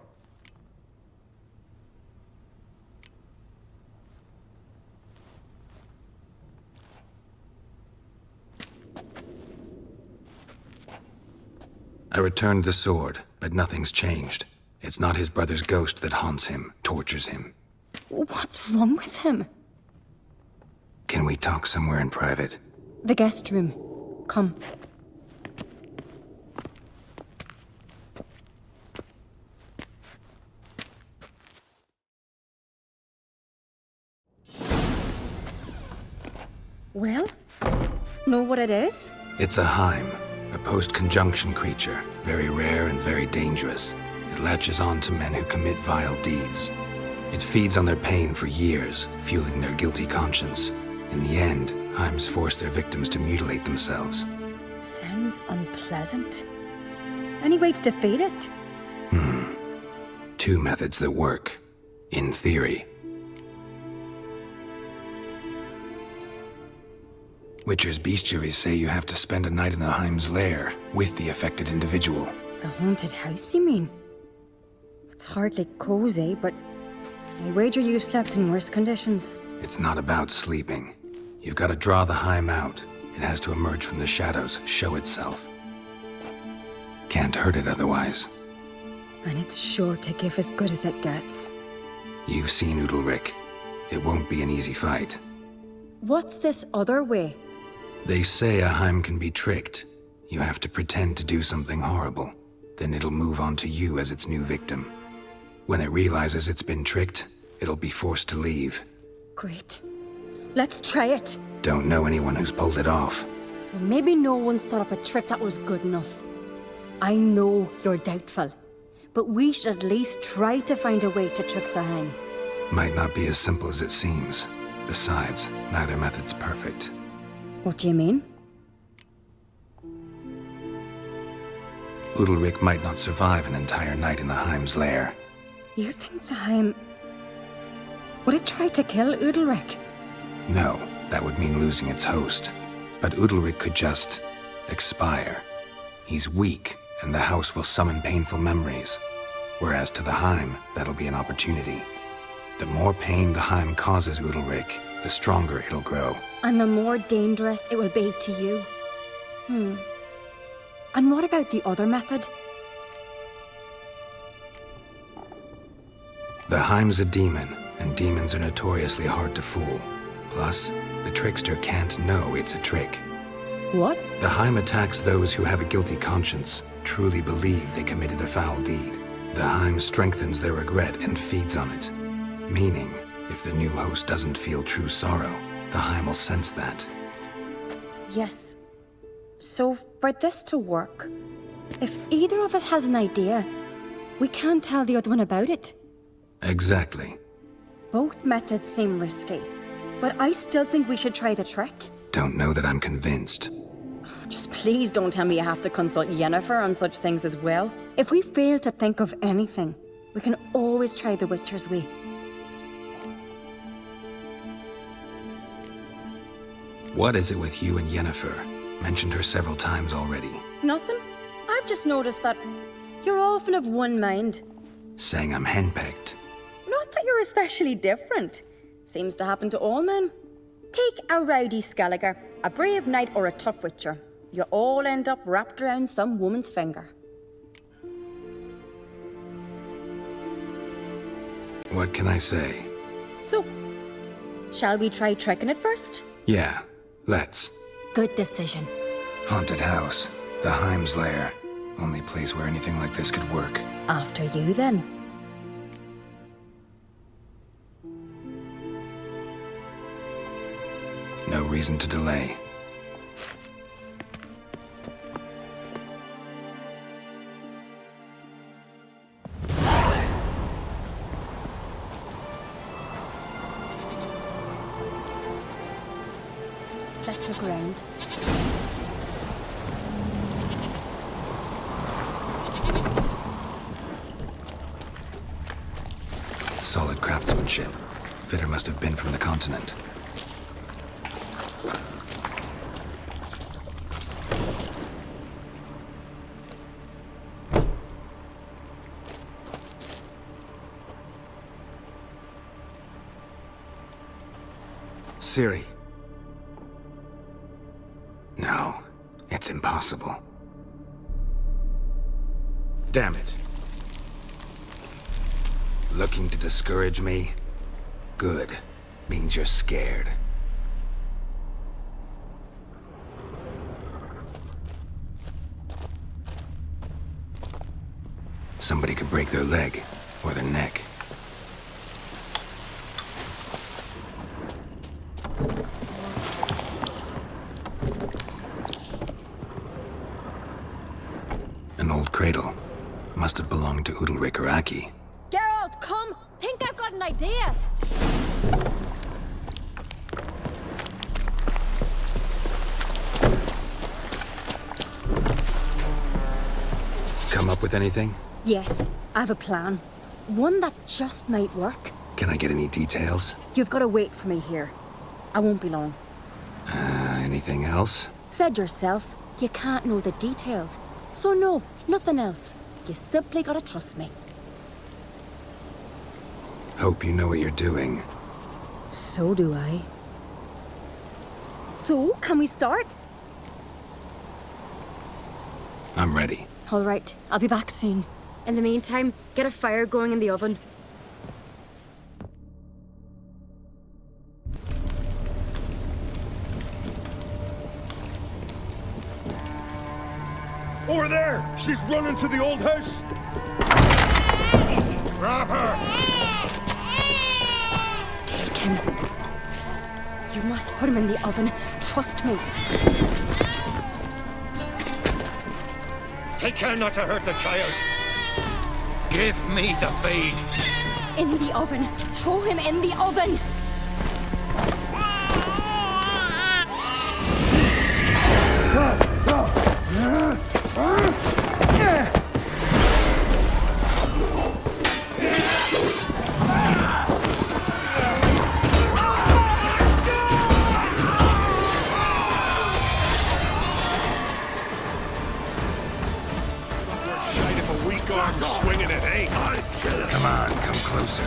I returned the sword, but nothing's changed. It's not his brother's ghost that haunts him, tortures him. What's wrong with him? Can we talk somewhere in private? The guest room. Come. Well? Know what it is? It's a Heim, a post-conjunction creature, very rare and very dangerous. It latches on to men who commit vile deeds. It feeds on their pain for years, fueling their guilty conscience. In the end, Heims force their victims to mutilate themselves. Sounds unpleasant. Any way to defeat it? Two methods that work. In theory. Witcher's bestiaries say you have to spend a night in the Heim's lair with the affected individual. The haunted house, you mean? It's hardly cozy, but I wager you've slept in worse conditions. It's not about sleeping. You've got to draw the Heim out. It has to emerge from the shadows, show itself. Can't hurt it otherwise. And it's sure to give as good as it gets. You've seen Udalric. It won't be an easy fight. What's this other way? They say a Heim can be tricked. You have to pretend to do something horrible. Then it'll move on to you as its new victim. When it realizes it's been tricked, it'll be forced to leave. Great. Let's try it. Don't know anyone who's pulled it off. Well, maybe no one's thought up a trick that was good enough. I know you're doubtful, but we should at least try to find a way to trick the Heim. Might not be as simple as it seems. Besides, neither method's perfect. What do you mean? Udalric might not survive an entire night in the Heim's lair. You think the Heim... Would it try to kill Udalric? No, that would mean losing its host. But Udalric could just... expire. He's weak, and the house will summon painful memories. Whereas to the Heim, that'll be an opportunity. The more pain the Heim causes Udalric, the stronger it'll grow. And the more dangerous it will be to you. And what about the other method? The Heim's a demon, and demons are notoriously hard to fool. Plus, the trickster can't know it's a trick. What? The Heim attacks those who have a guilty conscience, truly believe they committed a foul deed. The Heim strengthens their regret and feeds on it. Meaning, if the new host doesn't feel true sorrow, the Heim will sense that. Yes. So, for this to work, if either of us has an idea, we can't tell the other one about it. Exactly. Both methods seem risky, but I still think we should try the trick. Don't know that I'm convinced. Just please don't tell me you have to consult Yennefer on such things as well. If we fail to think of anything, we can always try the Witcher's way. What is it with you and Yennefer? Mentioned her several times already. Nothing. I've just noticed that you're often of one mind. Saying I'm henpecked. Not that you're especially different. Seems to happen to all men. Take a rowdy Skellige, a brave knight or a tough witcher. You all end up wrapped around some woman's finger. What can I say? So, shall we try tricking it first? Yeah, let's. Good decision. Haunted house. The Heim's lair. Only place where anything like this could work. After you, then. No reason to delay. Let's look around. Solid craftsmanship. Fitter must have been from the continent. Ciri. No, it's impossible. Damn it. Looking to discourage me? Good. Means you're scared. Somebody could break their leg, or their neck. An old cradle. Must have belonged to Udalric or Aki. Geralt, come! Think I've got an idea! Come up with anything? Yes, I have a plan. One that just might work. Can I get any details? You've got to wait for me here. I won't be long. Anything else? Said yourself, you can't know the details. So no, nothing else. You simply gotta trust me. Hope you know what you're doing. So do I. So, can we start? I'm ready. All right, I'll be back soon. In the meantime, get a fire going in the oven. Over there! She's running to the old house! Grab her! Take him. You must put him in the oven. Trust me. Take care not to hurt the child. Give me the babe. In the oven. Throw him in the oven. Swinging it, eh? Come on, come closer.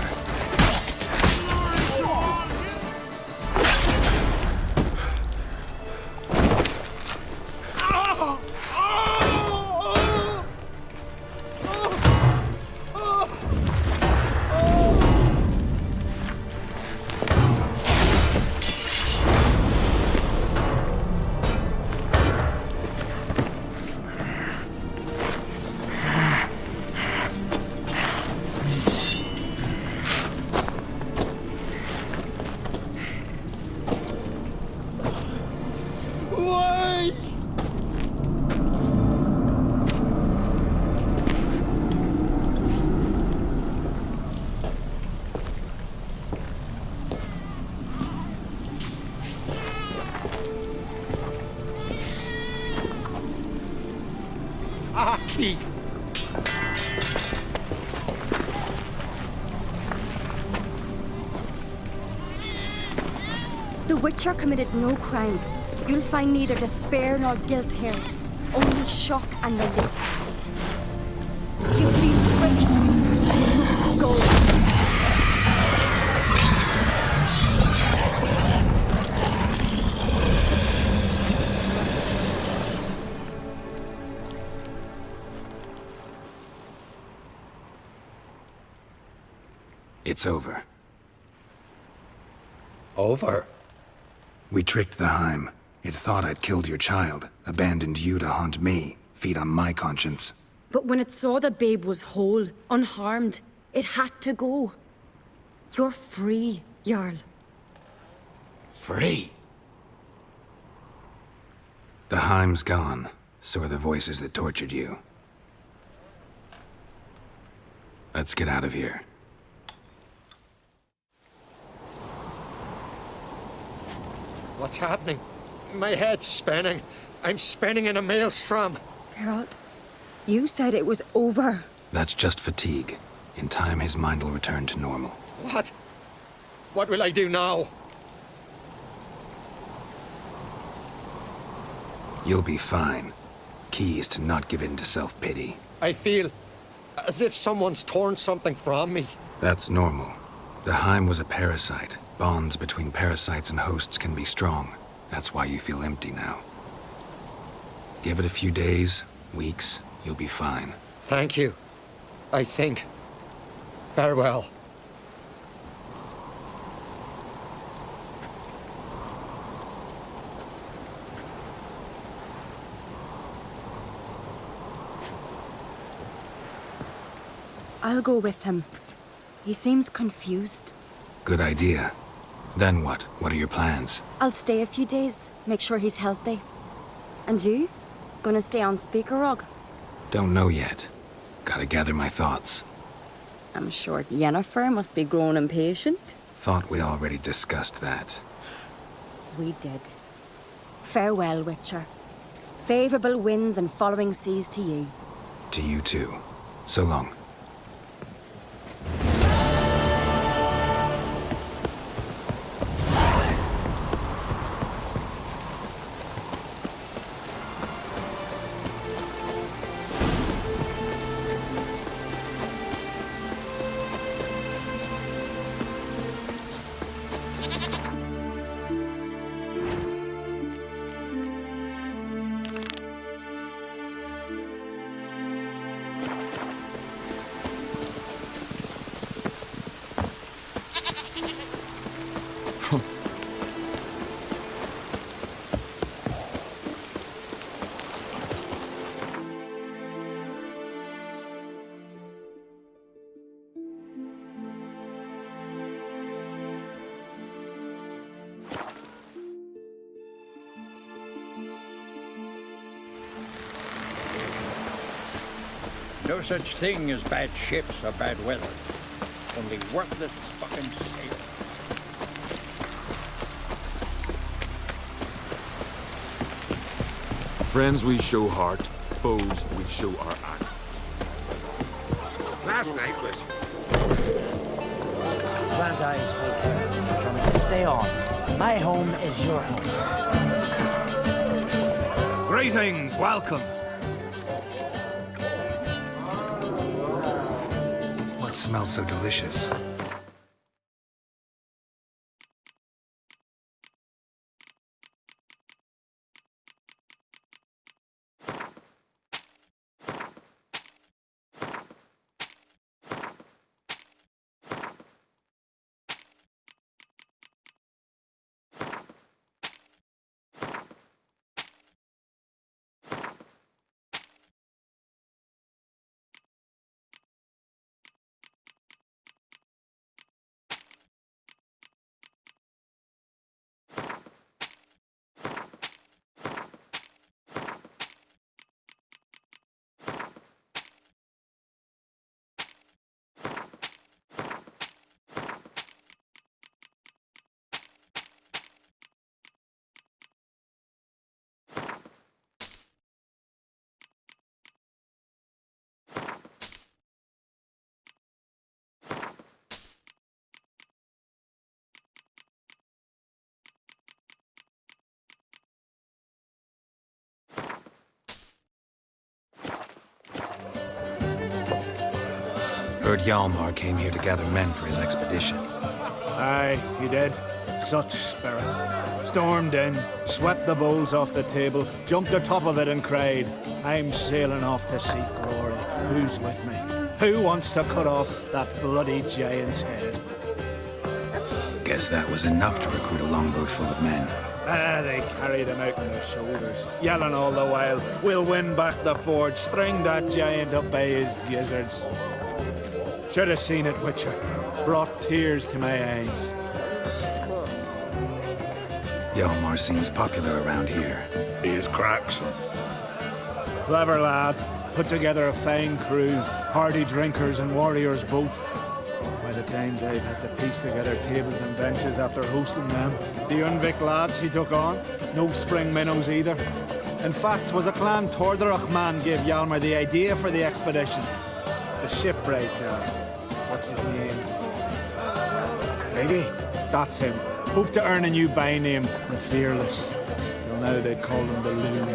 Aki! The Witcher committed no crime. You'll find neither despair nor guilt here. Only shock and relief. You've been tricked. You must go. It's over. Over? We tricked the Heim. It thought I'd killed your child, abandoned you to haunt me, feed on my conscience. But when it saw the babe was whole, unharmed, it had to go. You're free, Jarl. Free? The Heim's gone, so are the voices that tortured you. Let's get out of here. What's happening? My head's spinning. I'm spinning in a maelstrom. Geralt, you said it was over. That's just fatigue. In time, his mind will return to normal. What? What will I do now? You'll be fine. Key is to not give in to self-pity. I feel as if someone's torn something from me. That's normal. The Heim was a parasite. Bonds between parasites and hosts can be strong. That's why you feel empty now. Give it a few days, weeks, you'll be fine. Thank you. I think. Farewell. I'll go with him. He seems confused. Good idea. Then what? What are your plans? I'll stay a few days, make sure he's healthy. And you? Gonna stay on Speaker Rog? Don't know yet. Gotta gather my thoughts. I'm sure Yennefer must be growing impatient. Thought we already discussed that. We did. Farewell, Witcher. Favorable winds and following seas to you. To you too. So long. No such thing as bad ships or bad weather. Only worthless fucking sail. Friends, we show heart. Foes, we show our axe. Last night was... Plant eyes wait there. From this day on, my home is your home. Greetings, welcome. What smells so delicious? Heard Hjalmar came here to gather men for his expedition. Aye, he did. Such spirit. Stormed in, swept the bowls off the table, jumped atop of it and cried, I'm sailing off to seek glory. Who's with me? Who wants to cut off that bloody giant's head? Guess that was enough to recruit a longboat full of men. They carried him out on their shoulders, yelling all the while, we'll win back the forge, string that giant up by his gizzards. Should have seen it, Witcher. Brought tears to my eyes. Hjalmar seems popular around here. He is cracks. Clever lad. Put together a fine crew. Hardy drinkers and warriors both. By the times I've had to piece together tables and benches after hosting them. The Undvik lads he took on. No spring minnows either. In fact, was a clan Tordarach man gave Hjalmar the idea for the expedition. The shipwright, what's his name? Viggy? That's him. Hoped to earn a new by name, the Fearless. Till now they'd call him the Loon.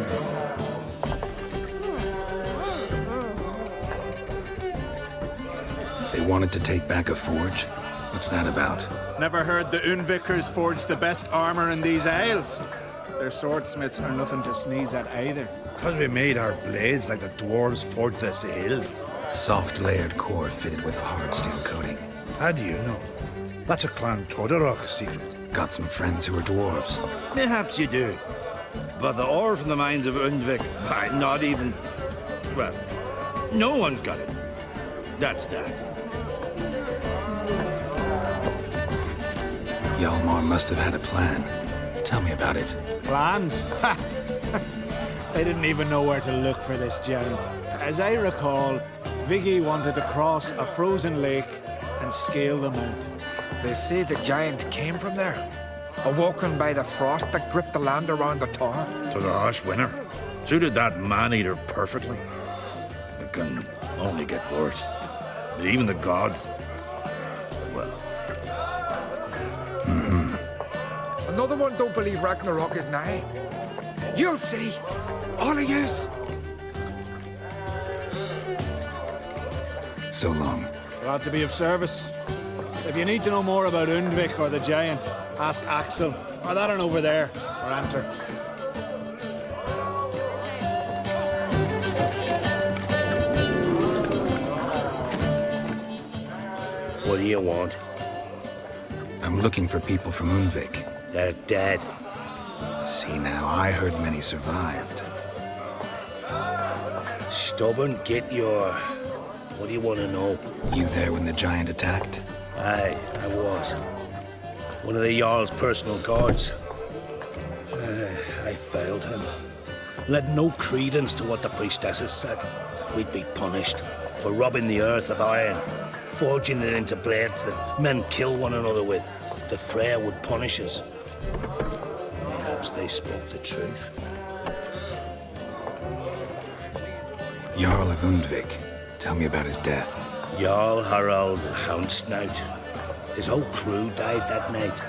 They wanted to take back a forge? What's that about? Never heard the Undvikers forged the best armor in these isles? Their swordsmiths are nothing to sneeze at either. Because we made our blades like the dwarves forged their sails. Soft layered core fitted with a hard steel coating. How do you know? That's a Clan Tordarach secret. Got some friends who are dwarves. Perhaps you do. But the ore from the mines of Undvik, not even... Well, no one's got it. That's that. Hjalmar must have had a plan. Tell me about it. Plans? Ha! They didn't even know where to look for this giant. As I recall, Viggy wanted to cross a frozen lake and scale the mountain. They say the giant came from there, awoken by the frost that gripped the land around the tower. To the harsh winter. Suited that man-eater perfectly. It can only get worse. But even the gods... well... Another one don't believe Ragnarok is nigh. You'll see. All of yous. So long. Glad to be of service. If you need to know more about Undvik or the giant, ask Axel, or that one over there, or Enter. What do you want? I'm looking for people from Undvik. They're dead. See now, I heard many survived. Stubborn, get your... What do you want to know? You there when the giant attacked? Aye, I was. One of the Jarl's personal guards. I failed him. Led no credence to what the priestesses said. That we'd be punished. for robbing the earth of iron, forging it into blades that men kill one another with, that Freya would punish us. Perhaps they spoke the truth. Jarl of Undvik. Tell me about his death. Jarl Harald Houndsnout. His whole crew died that night.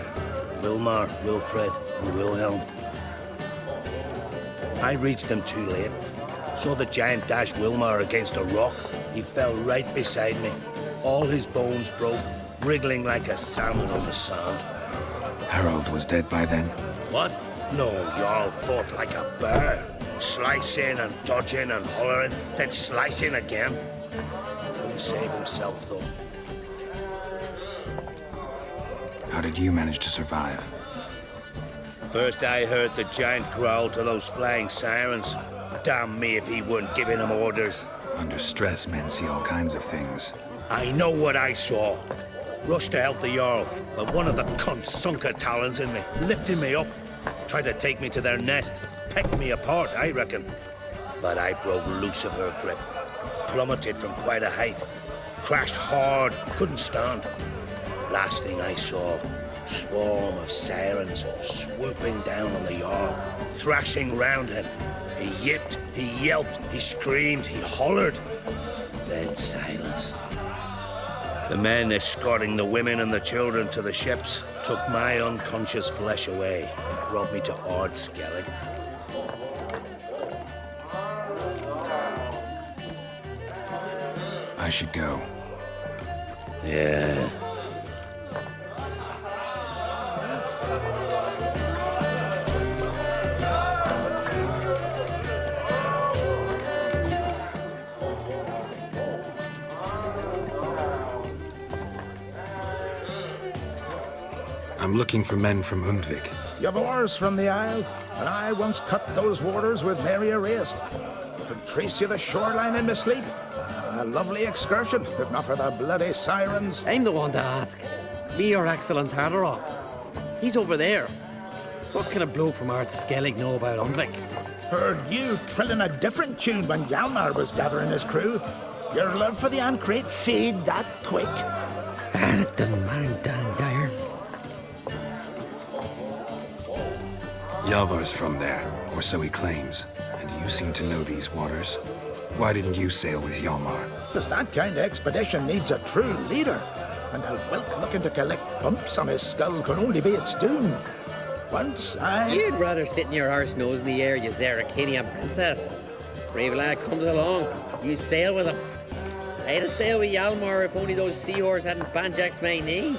Wilmar, Wilfred, and Wilhelm. I reached them too late. Saw the giant dash Wilmar against a rock. He fell right beside me. All his bones broke, wriggling like a salmon on the sand. Harold was dead by then? What? No, Jarl fought like a bear. Slicing and dodging and hollering, then slicing again. Couldn't save himself, though. How did you manage to survive? First I heard the giant growl to those flying sirens. Damn me if he weren't giving them orders. Under stress, men see all kinds of things. I know what I saw. Rushed to help the Jarl, but one of the cunts sunk her talons in me, lifting me up. Tried to take me to their nest. Pecked me apart, I reckon. But I broke loose of her grip. Plummeted from quite a height. Crashed hard, couldn't stand. Last thing I saw, swarm of sirens swooping down on the Jarl, thrashing round him. He yipped, he yelped, he screamed, he hollered. Then silence. The men escorting the women and the children to the ships took my unconscious flesh away and brought me to Ord Skellige. I should go. Yeah. I'm looking for men from Undvik. You've oars from the Isle, and I once cut those waters with nary a raist. Could trace you the shoreline in my sleep. A lovely excursion, if not for the bloody sirens. I'm the one to ask. Me, your excellent Tardarok. He's over there. What can a bloke from Ard Skellige know about Undvik? Heard you trilling a different tune when Hjalmar was gathering his crew. Your love for the Ancrate fade that quick. That doesn't matter, Dan Dyer. Yavar's from there, or so he claims. And you seem to know these waters. Why didn't you sail with Hjalmar? Because that kind of expedition needs a true leader. And a whelp looking to collect bumps on his skull could only be its doom. Once I... You'd rather sit in your arse nose in the air, you Zarakanian princess. Brave lad comes along, you sail with him. I'd have sailed with Hjalmar if only those seahorses hadn't banjaxed my knee.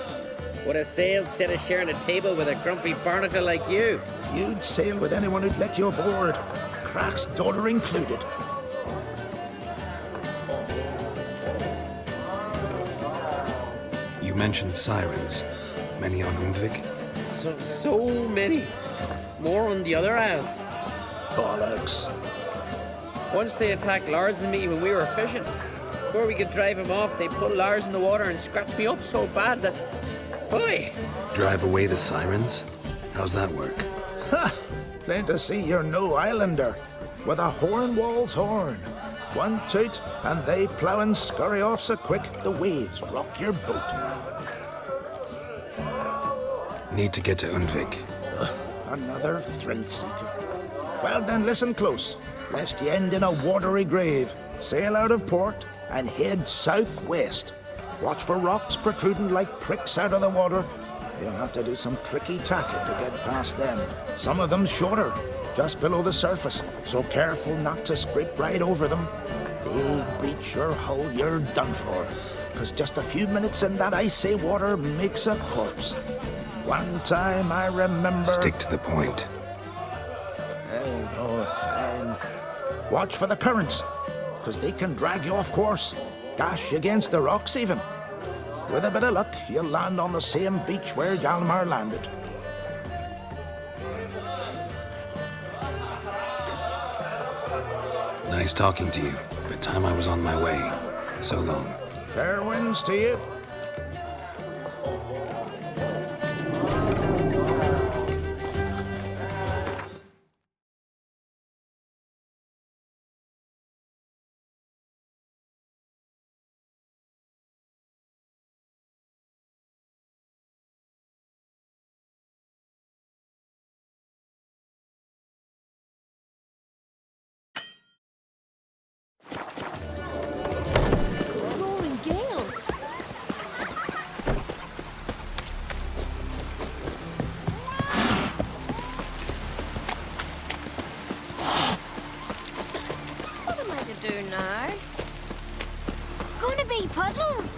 Would have sailed instead of sharing a table with a grumpy barnacle like you. You'd sail with anyone who'd let you aboard. Crack's daughter included. You mentioned sirens. Many on Undvik? So many. More on the other isles. Bollocks. Once they attacked Lars and me when we were fishing. Before we could drive him off, they put Lars in the water and scratched me up so bad that... Boy! Drive away the sirens? How's that work? Ha! Plain to see you're no islander. With a horn wall's horn. One toot, and they plough and scurry off so quick the waves rock your boat. Need to get to Undvik. Another thrill seeker. Well then, listen close, lest you end in a watery grave. Sail out of port and head southwest. Watch for rocks protruding like pricks out of the water. You'll have to do some tricky tacking to get past them. Some of them shorter, just below the surface, so careful not to scrape right over them. They breach your hull, you're done for. 'Cause just a few minutes in that icy water makes a corpse. One time I remember... Stick to the point. Oh, fine. Watch for the currents, 'cause they can drag you off course. Dash against the rocks even. With a bit of luck, you'll land on the same beach where Hjalmar landed. Nice talking to you, but time I was on my way. So long. Fair winds to you. now. Gonna be puddles.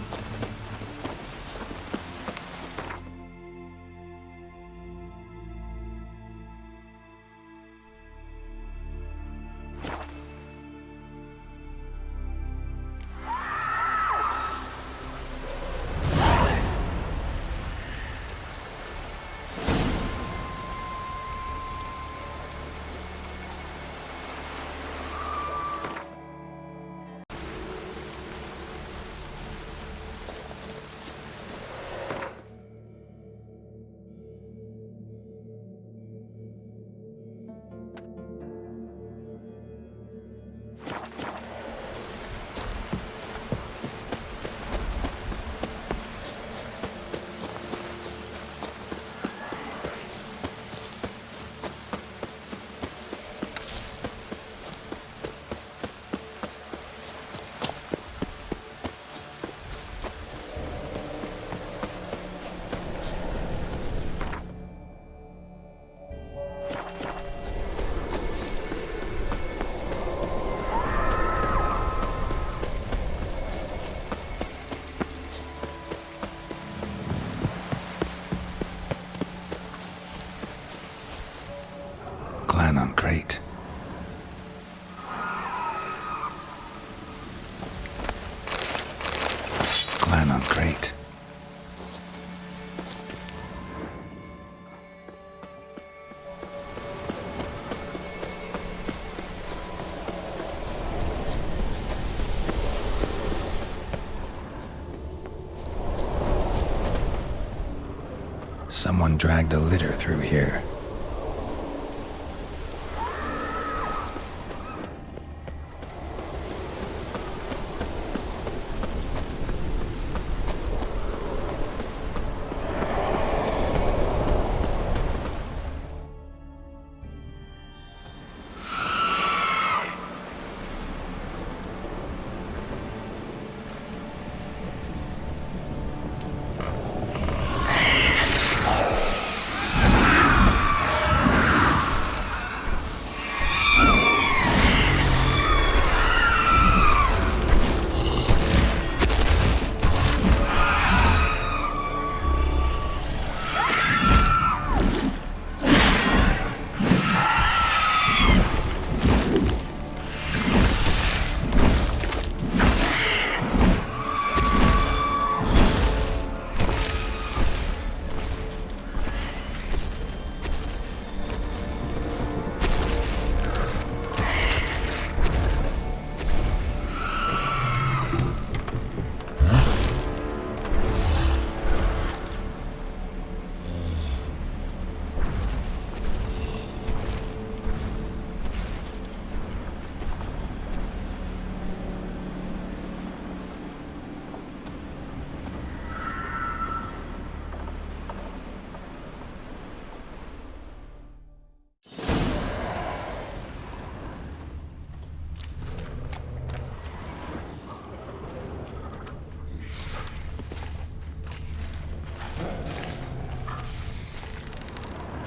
Clan on crate. Clan on crate. Someone dragged a litter through here.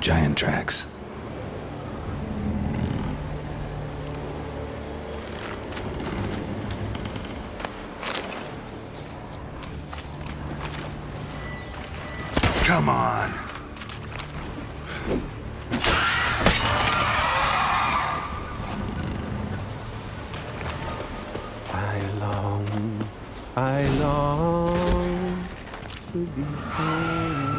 Giant tracks. Come on. I long to be home.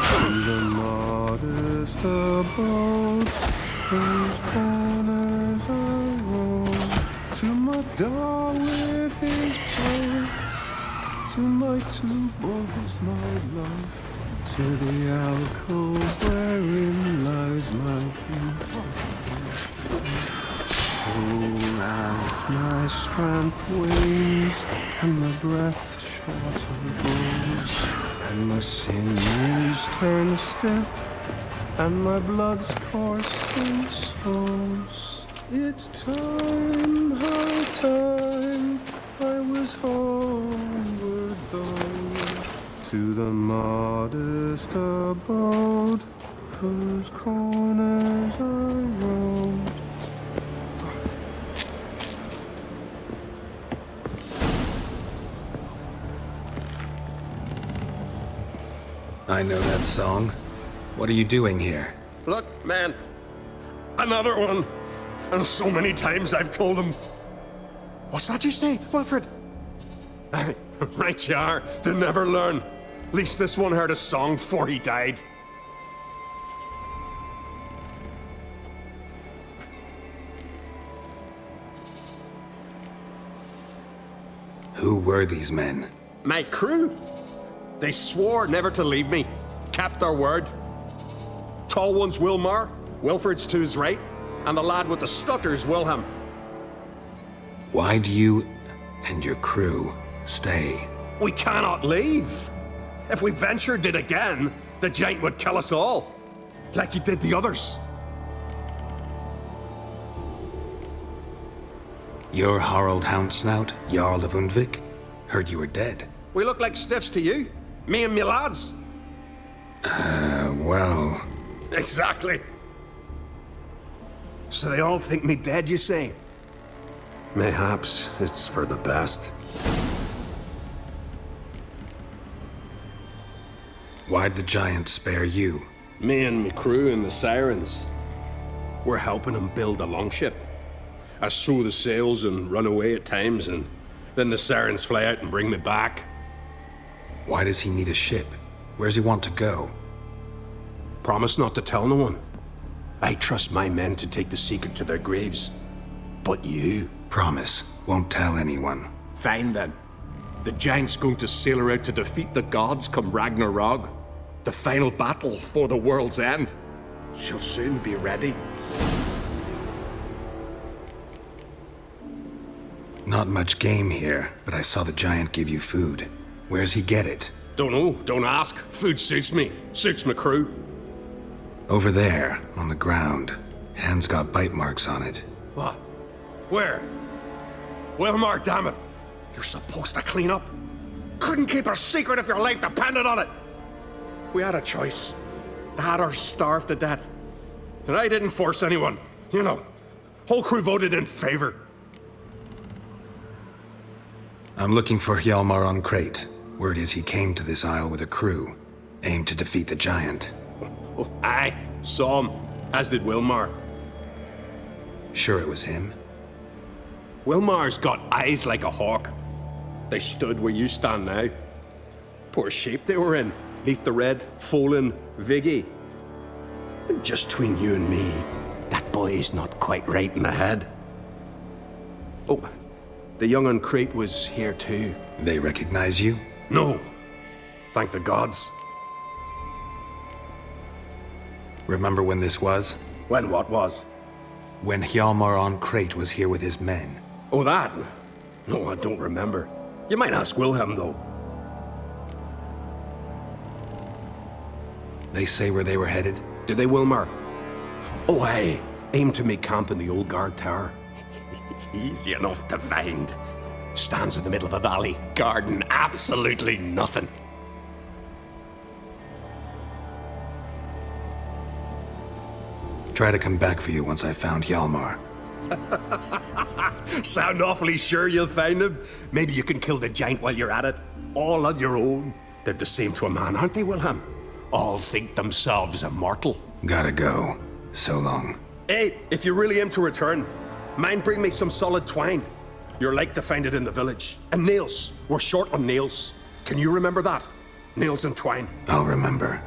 To the modest abode, whose corners I roam. To my doll with his play, to my two boys, my love, to the alcove wherein lies my beauty. Oh, as my strength wanes and my breath shorter grows, and my sinews turn stiff, and my blood's coursing slows. It's time, high time, I was homeward bound, to the modest abode, whose corners I roamed. I know that song. What are you doing here? Look, man. Another one. And so many times I've told him. What's that you say, Wilfred? Right you are. They never learn. At least this one heard a song before he died. Who were these men? My crew. They swore never to leave me. Kept their word. Tall one's Wilmar, Wilfred's to his right, and the lad with the stutter's Wilhelm. Why do you and your crew stay? We cannot leave. If we ventured it again, the giant would kill us all, like he did the others. You're Harald Houndsnout, Jarl of Undvik? Heard you were dead. We look like stiffs to you. Me and me lads. Well... Exactly. So they all think me dead, you say? Mayhaps it's for the best. Why'd the giant spare you? Me and me crew and the sirens. We're helping him build a longship. I sew the sails and run away at times, and then the sirens fly out and bring me back. Why does he need a ship? Where's he want to go? Promise not to tell no one. I trust my men to take the secret to their graves. But you? Promise. Won't tell anyone. Fine then. The giant's going to sail her out to defeat the gods come Ragnarok. The final battle for the world's end. She'll soon be ready. Not much game here, but I saw the giant give you food. Where's he get it? Don't know, don't ask. Food suits me, suits my crew. Over there, on the ground. Hand's got bite marks on it. What? Where? Wilmar, damn it. You're supposed to clean up. Couldn't keep a secret if your life depended on it. We had a choice. The Hatters starved to death. And I didn't force anyone. You know, whole crew voted in favor. I'm looking for Hjalmar on Crate. Word is he came to this isle with a crew. Aimed to defeat the giant. Oh, aye, saw him. As did Wilmar. Sure it was him? Wilmar's got eyes like a hawk. They stood where you stand now. Poor shape they were in. Neath the red, Folin, Viggy. And just between you and me, that boy's not quite right in the head. Oh, the young on Crate was here too. They recognize you? No. Thank the gods. Remember when this was? When what was? When Hjalmar on Crate was here with his men. Oh, that? No, I don't remember. You might ask Wilhelm, though. They say where they were headed? Did they, Wilmar? Oh, aye. Aim to make camp in the old guard tower. Easy enough to find. Stands in the middle of a valley, garden absolutely nothing. Try to come back for you once I've found Hjalmar. Sound awfully sure you'll find him? Maybe you can kill the giant while you're at it. All on your own. They're the same to a man, aren't they, Wilhelm? All think themselves immortal. Gotta go. So long. Hey, if you really aim to return, mind bring me some solid twine. You're like to find it in the village. And nails. We're short on nails. Can you remember that? Nails and twine. I'll remember.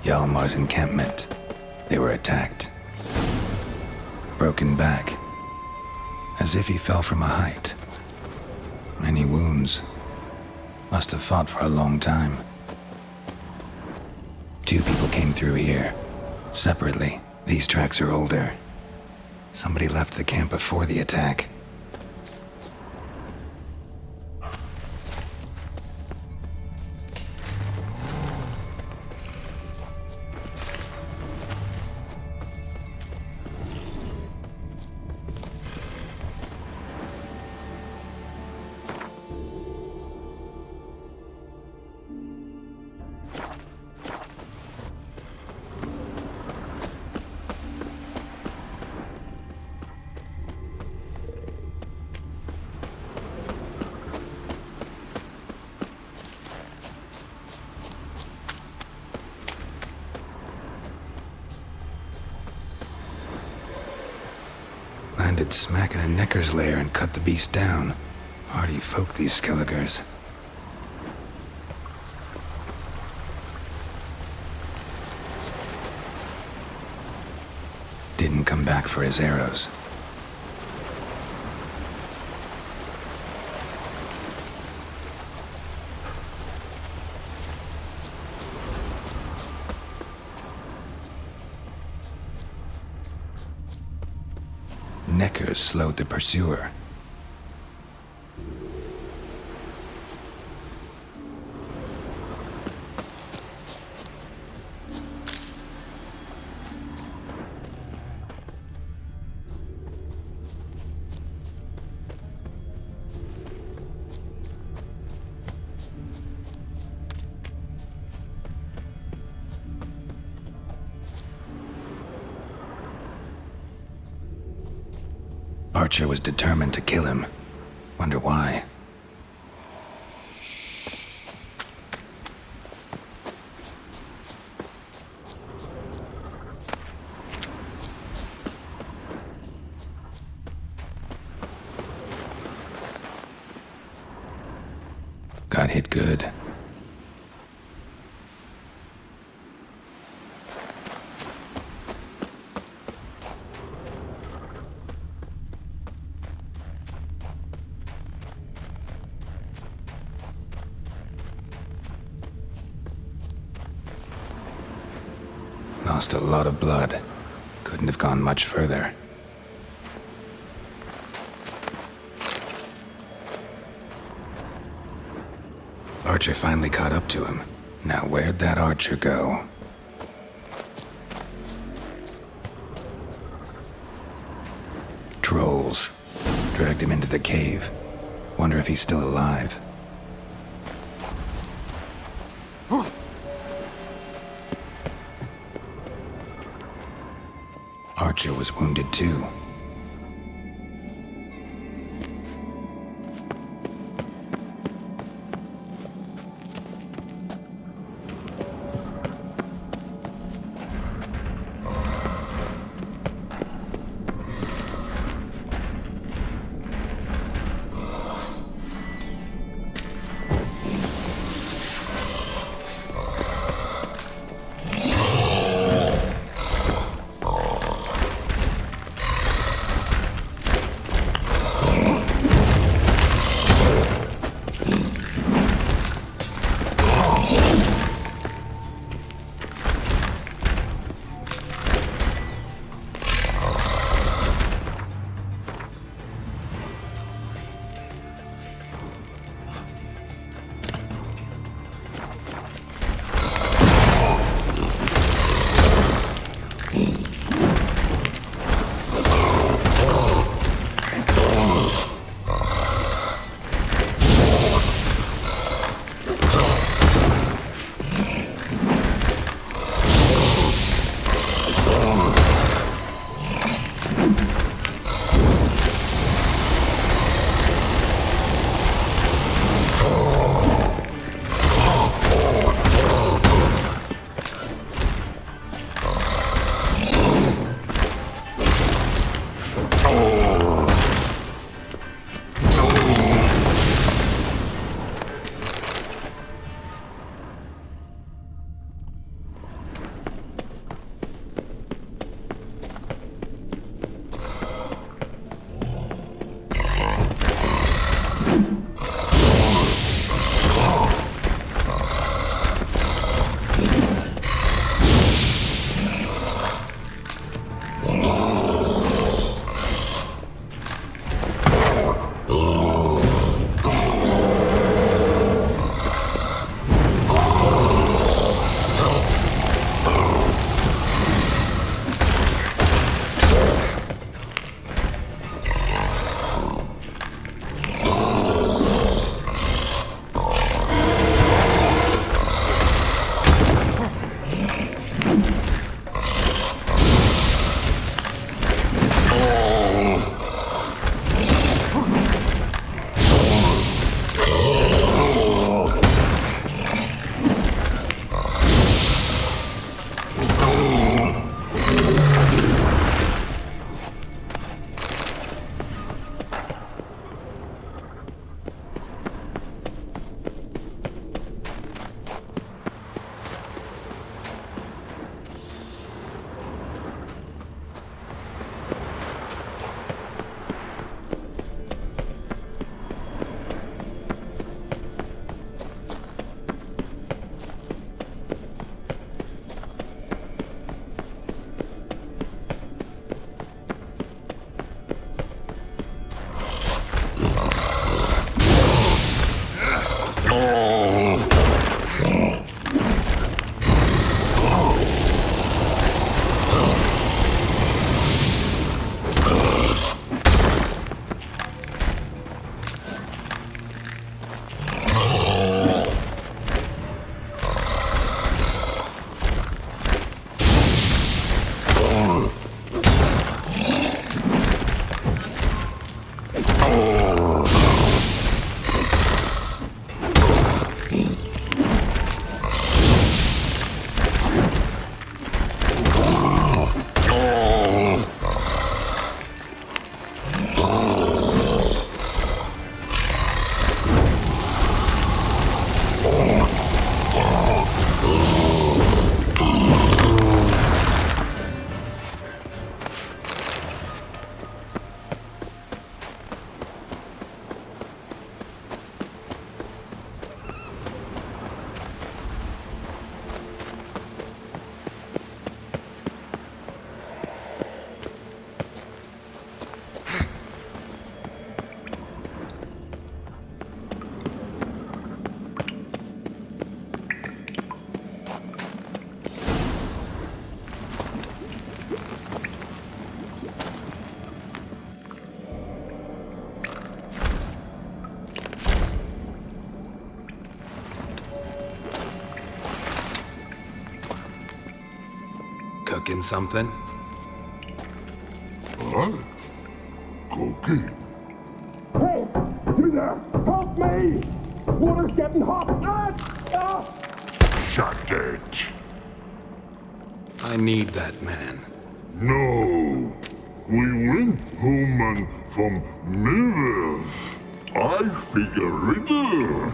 Hjalmar's encampment. They were attacked. Broken back. As if he fell from a height. Many wounds. Must have fought for a long time. 2 people came through here. Separately. These tracks are older. Somebody left the camp before the attack. Landed smack in a necker's lair and cut the beast down. Hardy folk, these Skelligers. Didn't come back for his arrows. Neckers slowed the pursuer. Archer was determined to kill him. Wonder why. Got hit good. Lost a lot of blood. Couldn't have gone much further. Archer finally caught up to him. Now where'd that archer go? Trolls. Dragged him into the cave. Wonder if he's still alive. Archer was wounded too. cooking something? Huh? Cooking? Hey! You there! Help me! Water's getting hot! Shut it. I need that man. No. We went home and from mirrors. I figure riddle.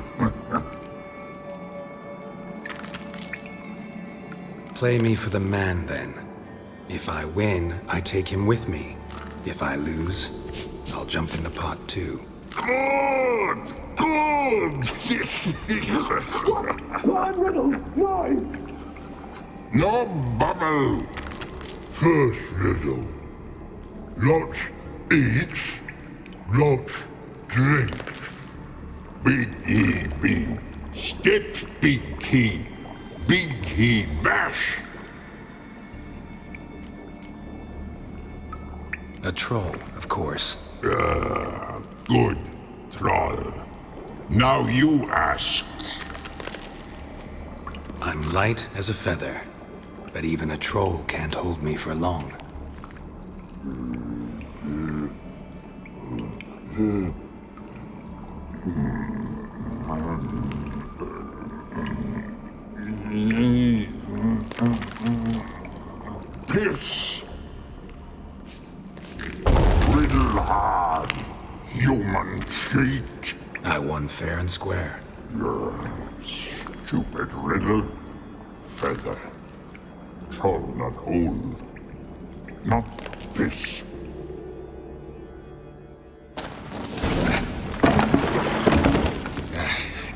Play me for the man, then. If I win, I take him with me. If I lose, I'll jump in the pot too. Good! Good! Blind riddles! No! No bubble! First riddle. Lots eats, lots drinks. Big E B. Steps big key. Big key bash. A troll, of course. Good, troll. Now you ask. I'm light as a feather, but even a troll can't hold me for long. Piss. Riddle hard, human cheat. I won fair and square. Stupid riddle. Feather. Troll not hold. Not piss.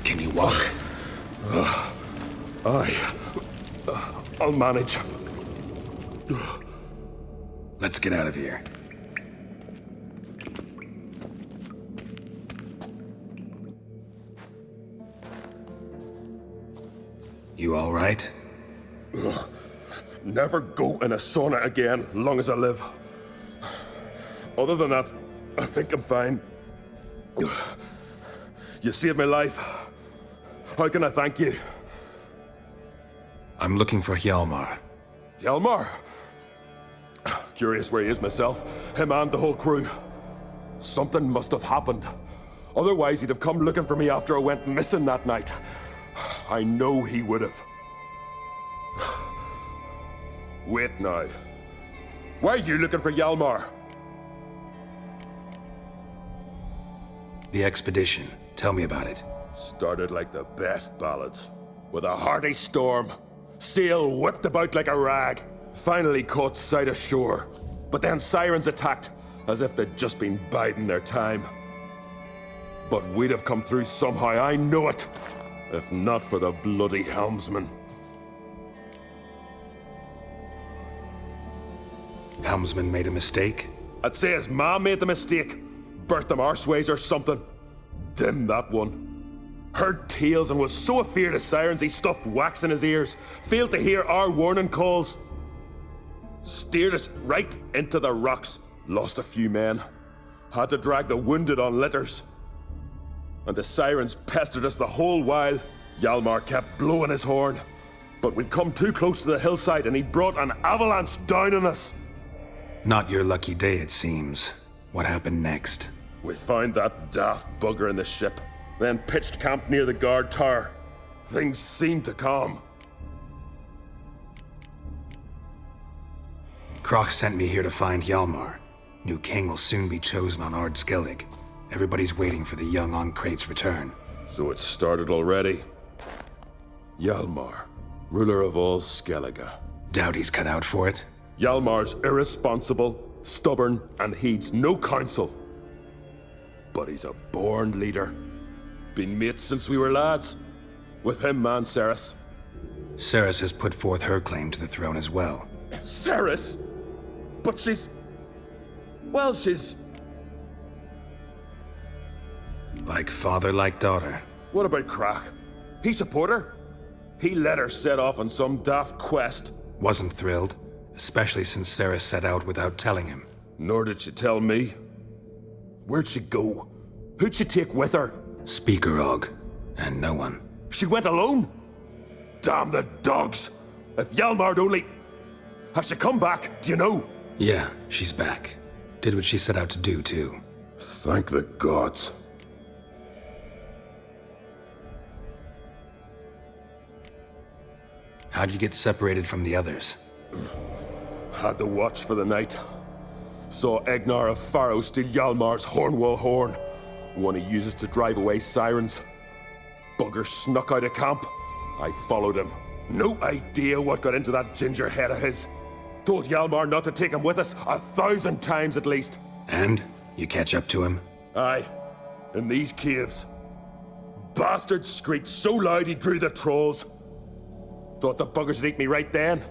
Can you walk? I'll manage. Let's get out of here. You all right? Never go in a sauna again, long as I live. Other than that, I think I'm fine. You saved my life. How can I thank you? I'm looking for Hjalmar. Hjalmar? Curious where he is myself. Him and the whole crew. Something must have happened. Otherwise, he'd have come looking for me after I went missing that night. I know he would have. Wait now. Why are you looking for Hjalmar? The expedition. Tell me about it. Started like the best ballads. With a hearty storm. Sail whipped about like a rag. Finally caught sight of shore. But then sirens attacked, as if they'd just been biding their time. But we'd have come through somehow, I know it. If not for the bloody helmsman. Helmsman made a mistake? I'd say his ma made the mistake. Birthed them arseways or something. Dim that one. Heard tales and was so afeard of sirens he stuffed wax in his ears. Failed to hear our warning calls. Steered us right into the rocks. Lost a few men. Had to drag the wounded on litters. And the sirens pestered us the whole while. Hjalmar kept blowing his horn. But we'd come too close to the hillside and he brought an avalanche down on us. Not your lucky day, it seems. What happened next? We found that daft bugger in the ship, then pitched camp near the guard tower. Things seemed to calm. Kroch sent me here to find Hjalmar. New king will soon be chosen on Ard Skellige. Everybody's waiting for the young Ancrate's return. So it started already. Hjalmar, ruler of all Skellige. Doubt he's cut out for it. Hjalmar's irresponsible, stubborn, and heeds no counsel. But he's a born leader. Been mates since we were lads. With him and Ceres. Ceres has put forth her claim to the throne as well. Ceres? But she's... well, she's... Like father, like daughter. What about Crach? He support her? He let her set off on some daft quest. Wasn't thrilled, especially since Ceres set out without telling him. Nor did she tell me. Where'd she go? Who'd she take with her? Speakerog, and no one. She went alone? Damn the dogs! If Hjalmar'd only... Has she come back? Do you know? Yeah, she's back. Did what she set out to do, too. Thank the gods. How'd you get separated from the others? Had the watch for the night. Saw Egnar of Pharaoh steal Hjalmar's Hornwall horn, one he uses to drive away sirens. Bugger snuck out of camp. I followed him. No idea what got into that ginger head of his. Told Hjalmar not to take him with us 1,000 times at least. And? You catch up to him? Aye. In these caves. Bastard screeched so loud he drew the trolls. Thought the buggers would eat me right then.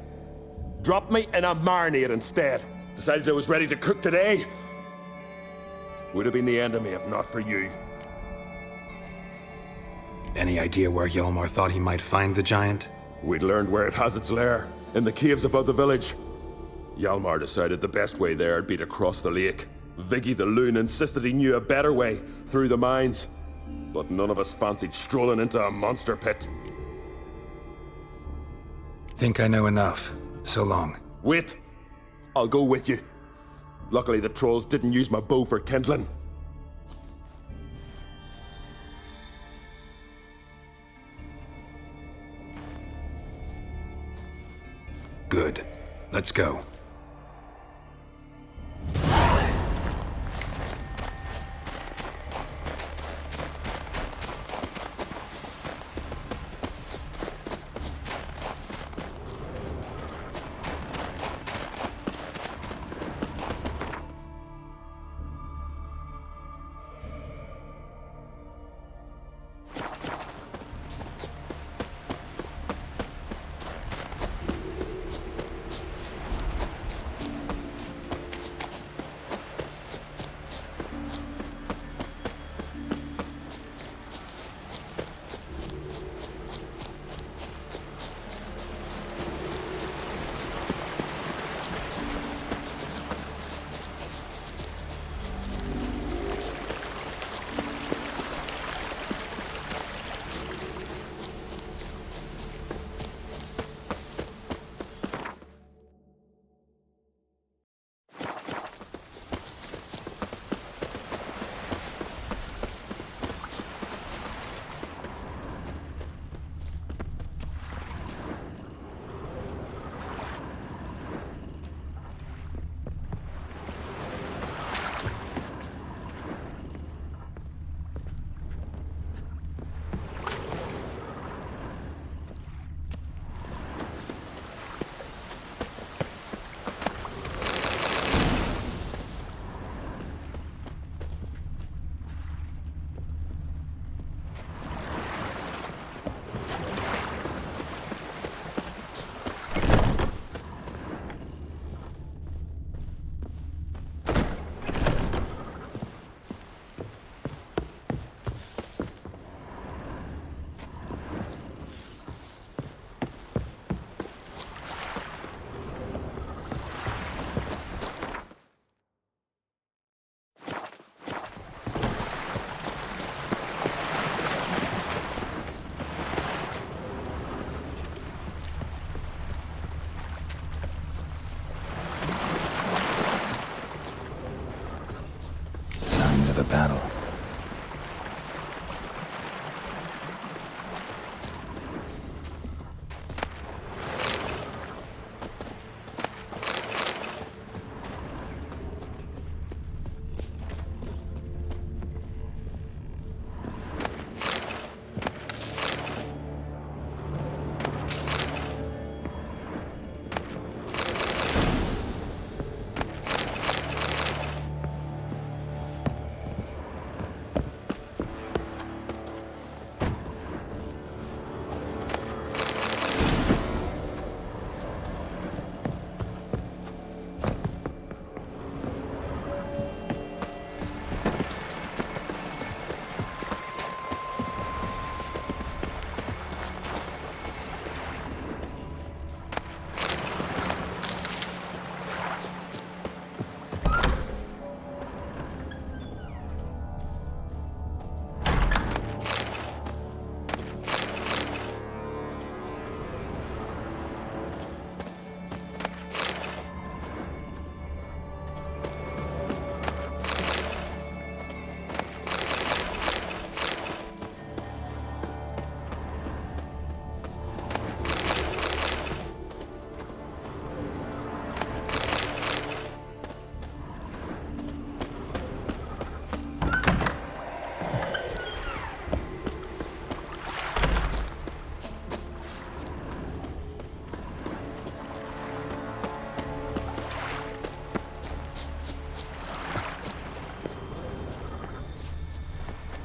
Dropped me in a marinade instead. Decided I was ready to cook today. Would have been the end of me if not for you. Any idea where Hjalmar thought he might find the giant? We'd learned where it has its lair, in the caves above the village. Hjalmar decided the best way there would be to cross the lake. Viggy the loon insisted he knew a better way, through the mines. But none of us fancied strolling into a monster pit. Think I know enough. So long. Wait! I'll go with you. Luckily the trolls didn't use my bow for kindling. Good. Let's go.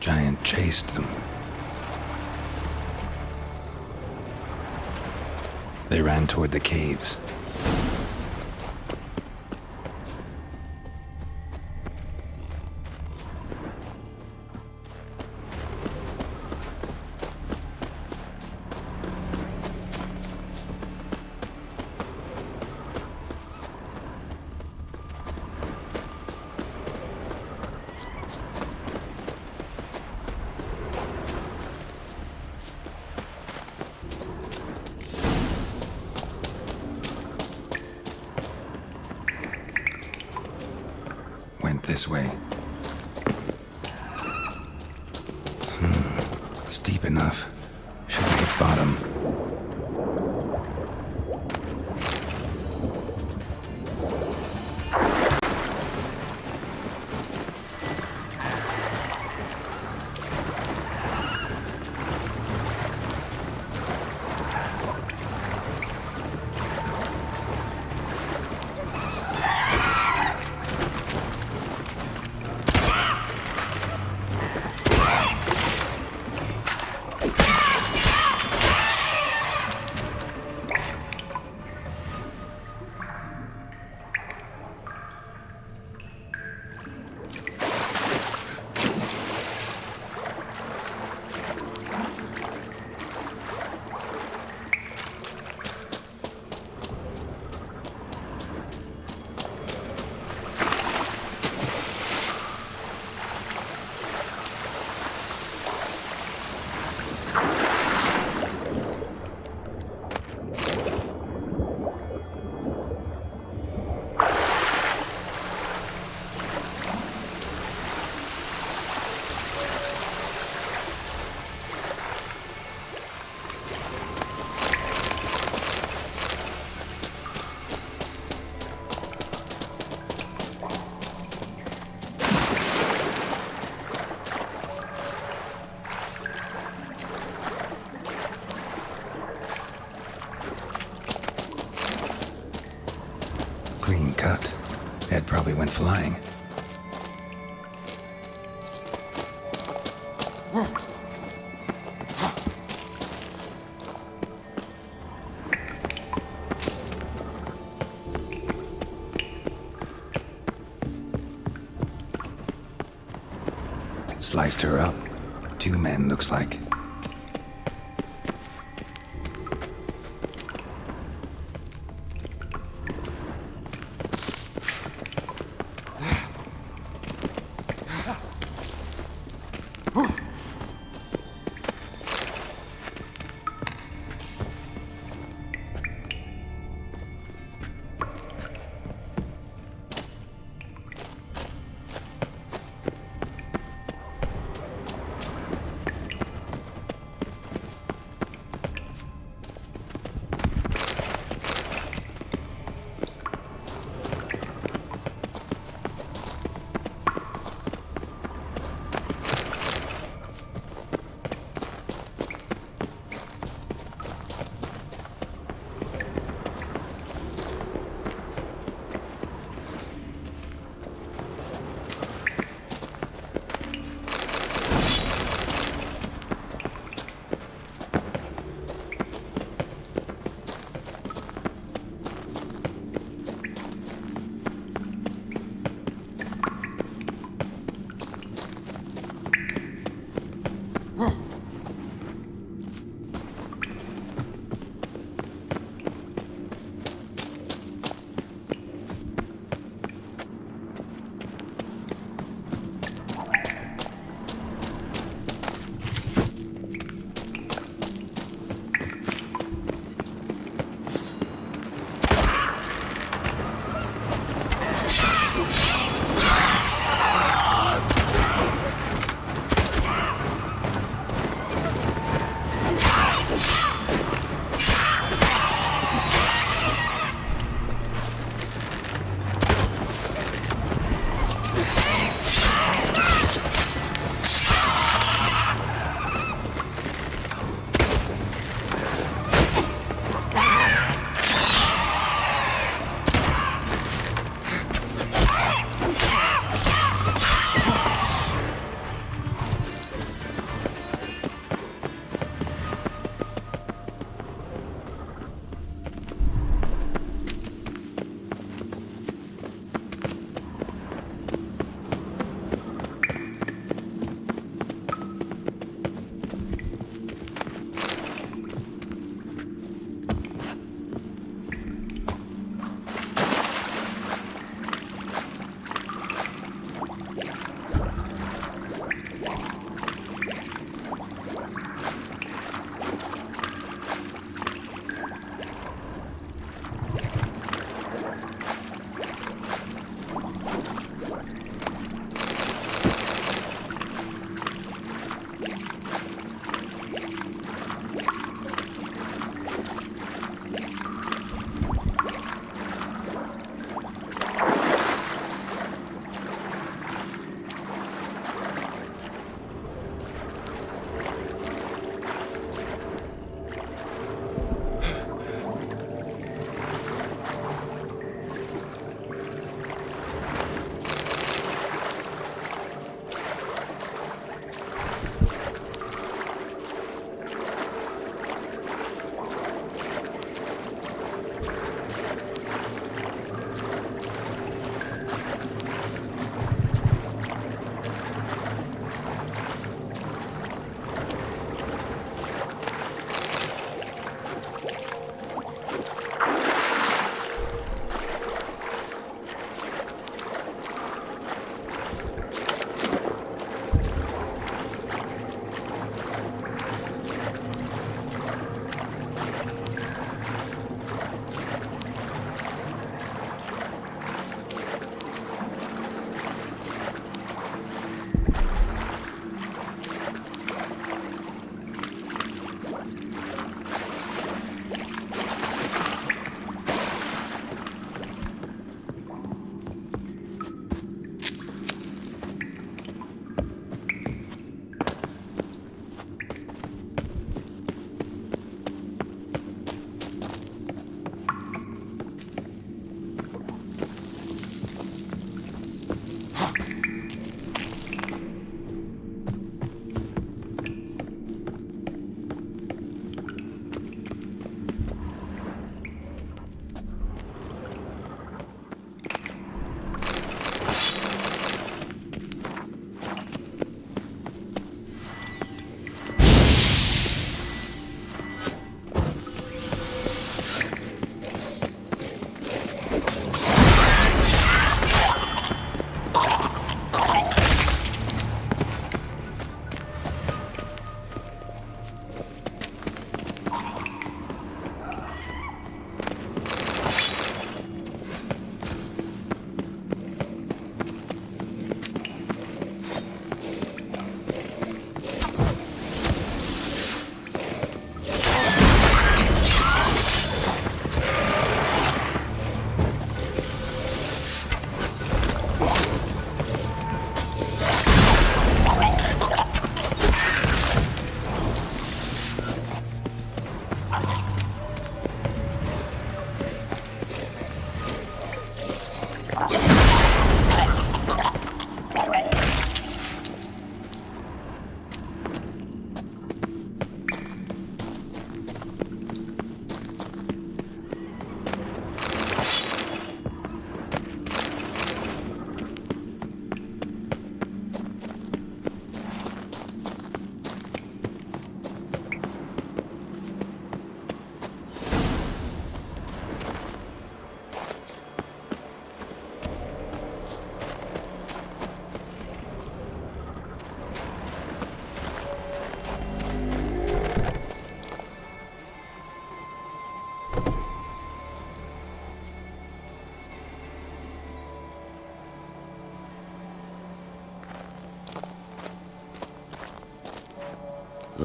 giant chased them. They ran toward the caves. This way. It's deep enough. Should be at bottom. Clean cut. Head probably went flying. Sliced her up. 2 men, looks like.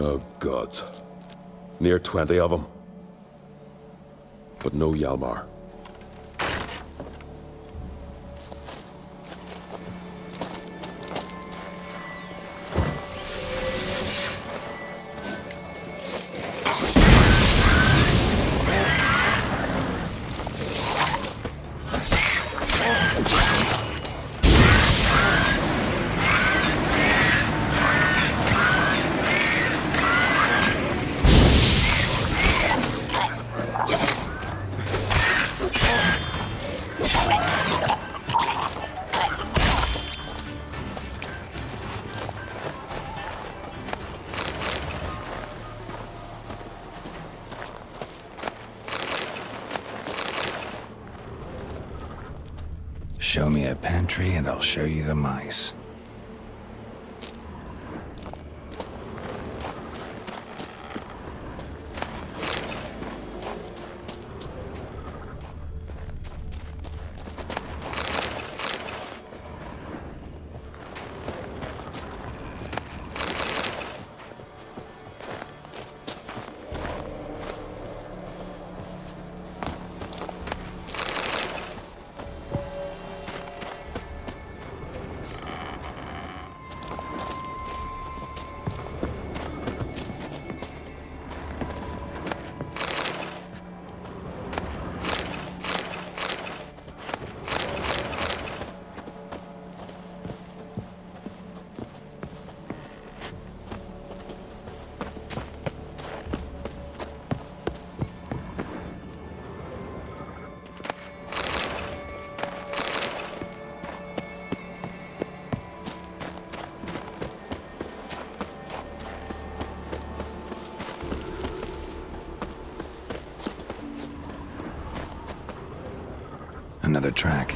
Oh, gods. Near 20 of them. But no Hjalmar. Show me a pantry and I'll show you the mice. Another track.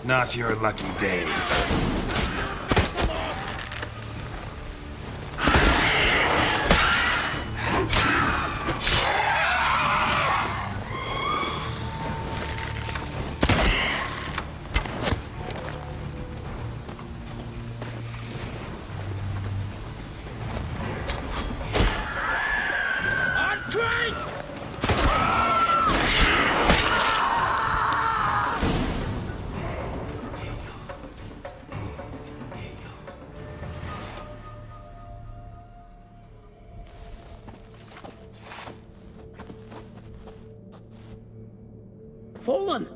Not your lucky day. Fallen!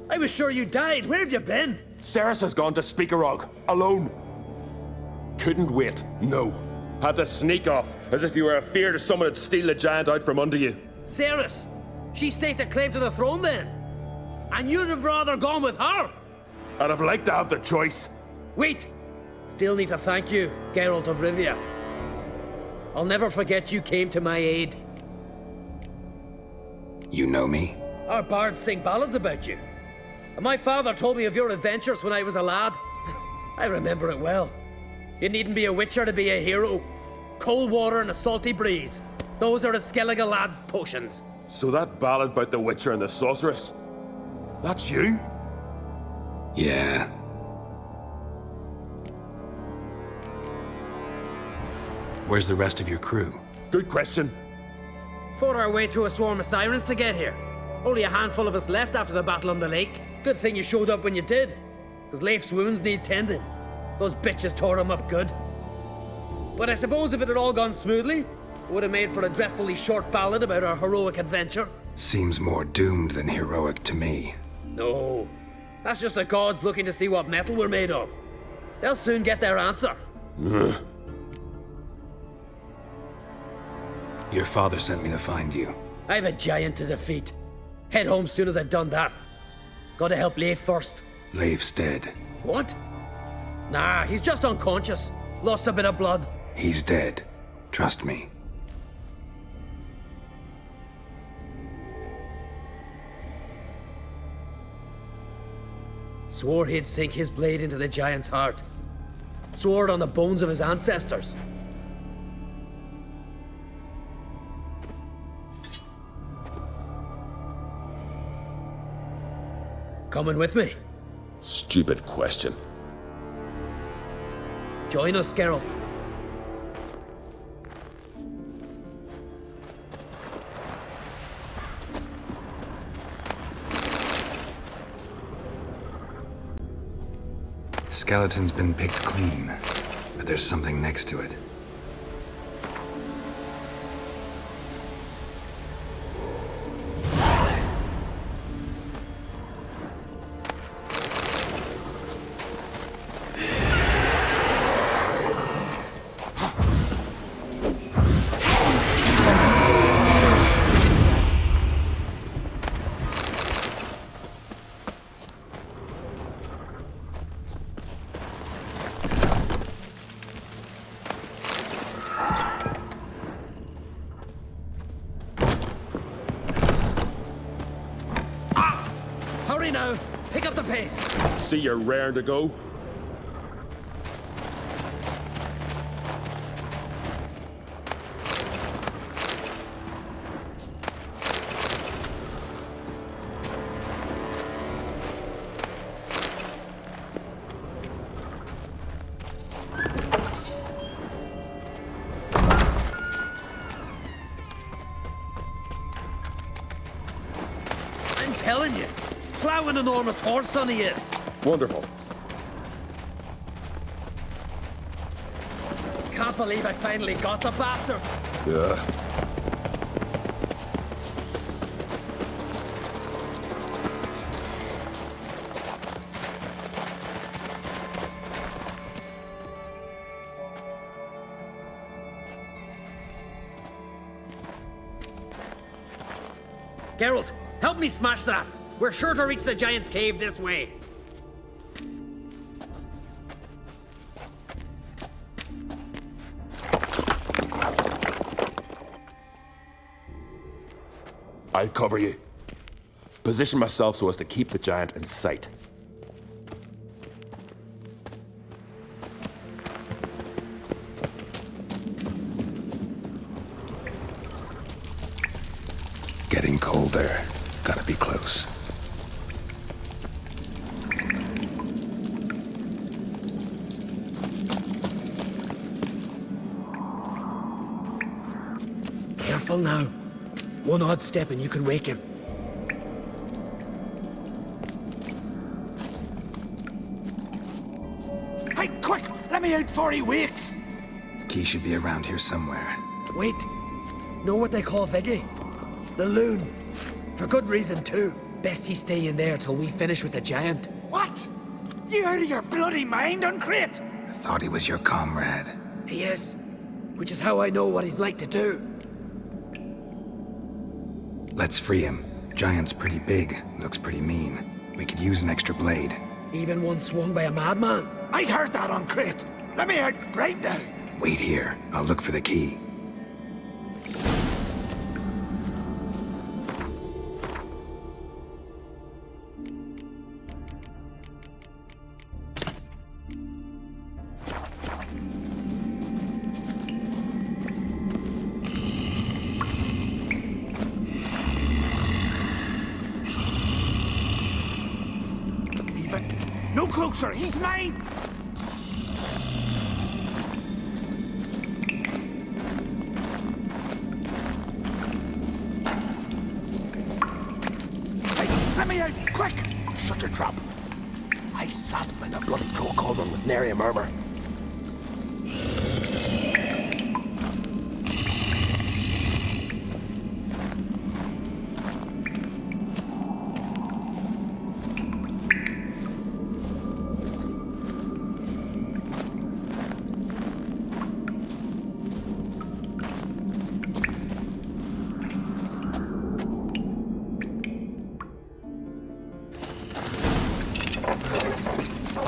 I was sure you died. Where have you been? Ceres has gone to Speakerog, alone. Couldn't wait, no. Had to sneak off, as if you were afeard of someone would steal the giant out from under you. Ceres! She staked a claim to the throne then? And you'd have rather gone with her? I'd have liked to have the choice. Wait! Still need to thank you, Geralt of Rivia. I'll never forget you came to my aid. You know me? Our bards sing ballads about you. And my father told me of your adventures when I was a lad. I remember it well. You needn't be a witcher to be a hero. Cold water and a salty breeze. Those are the Skellige lads' potions. So that ballad about the witcher and the sorceress, that's you? Yeah. Where's the rest of your crew? Good question. Fought our way through a swarm of sirens to get here. Only a handful of us left after the battle on the lake. Good thing you showed up when you did. Because Leif's wounds need tending. Those bitches tore him up good. But I suppose if it had all gone smoothly, it would have made for a dreadfully short ballad about our heroic adventure. Seems more doomed than heroic to me. No. That's just the gods looking to see what metal we're made of. They'll soon get their answer. Your father sent me to find you. I have a giant to defeat. Head home soon as I've done that. Gotta help Leif first. Leif's dead. What? Nah, he's just unconscious. Lost a bit of blood. He's dead. Trust me. Swore he'd sink his blade into the giant's heart. Swore it on the bones of his ancestors. Coming with me? Stupid question. Join us, Geralt. Skeleton's been picked clean, but there's something next to it. Now, pick up the pace. See you're raring to go. I'm telling you. Plow an enormous horse, son he is. Wonderful. Can't believe I finally got the bastard. Yeah. Geralt, help me smash that. We're sure to reach the giant's cave this way. I'll cover you. Position myself so as to keep the giant in sight. Getting colder. Gotta be close. Careful now. One odd step and you could wake him. Hey, quick! Let me out before he wakes! Key should be around here somewhere. Wait. Know what they call Viggy? The loon. For good reason, too. Best he stay in there till we finish with the giant. What? You out of your bloody mind, Uncrate? I thought he was your comrade. He is. Which is how I know what he's like to do. Let's free him. Giant's pretty big, looks pretty mean. We could use an extra blade. Even one swung by a madman. I heard that, Uncrate. Let me out right now. Wait here. I'll look for the key. No closer, he's mine! Let me out, quick! Shut your trap. I sat by the bloody troll cauldron with nary a murmur.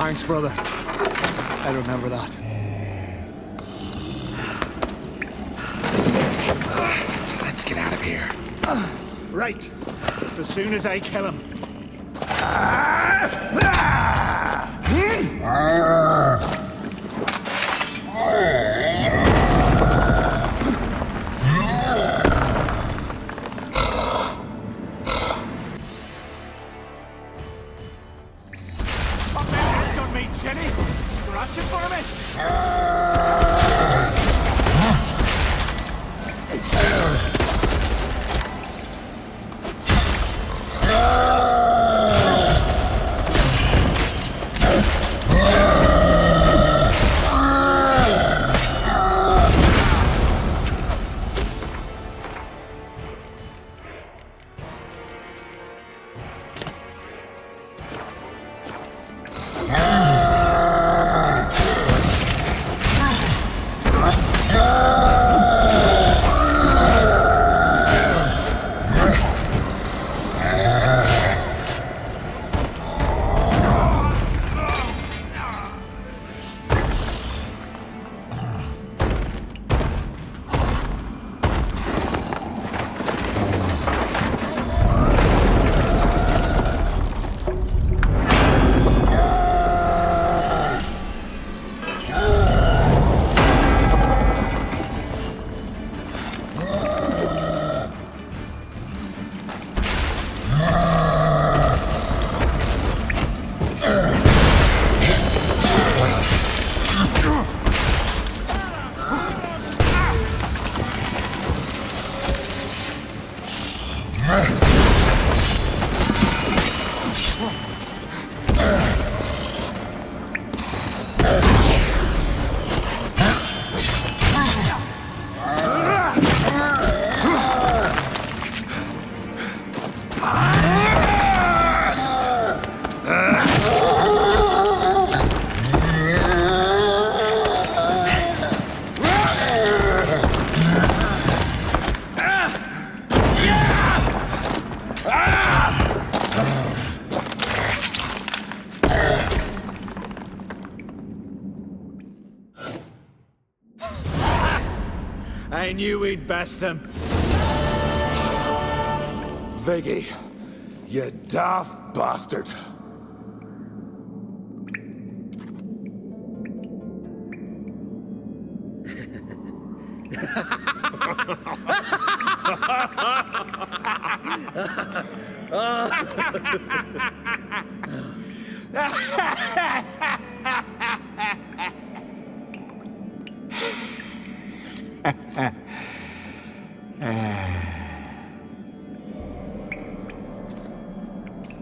Thanks, brother. I remember that. Let's get out of here. Right. Just as soon as I kill him. Jenny, scratch it for me! I knew we'd best him. Viggy, you daft bastard.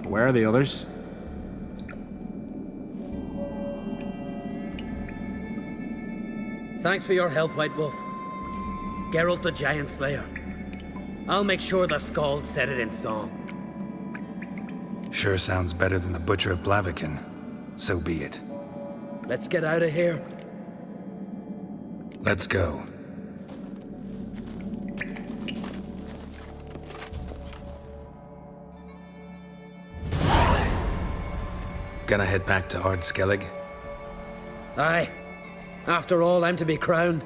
Where are the others? Thanks for your help, White Wolf. Geralt the Giant Slayer. I'll make sure the Skald said it in song. Sure sounds better than the Butcher of Blaviken. So be it. Let's get out of here. Let's go. Gonna head back to Ard Skellige? Aye. After all, I'm to be crowned.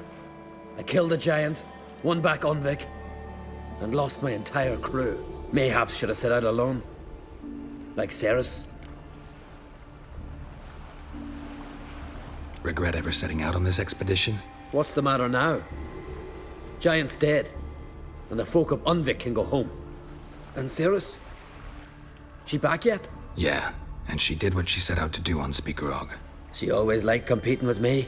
I killed a giant, won back Undvik, and lost my entire crew. Mayhaps should have set out alone. Like Ceres. Regret ever setting out on this expedition? What's the matter now? Giant's dead, and the folk of Undvik can go home. And Ceres? She back yet? Yeah, and she did what she set out to do on Speakerog. She always liked competing with me.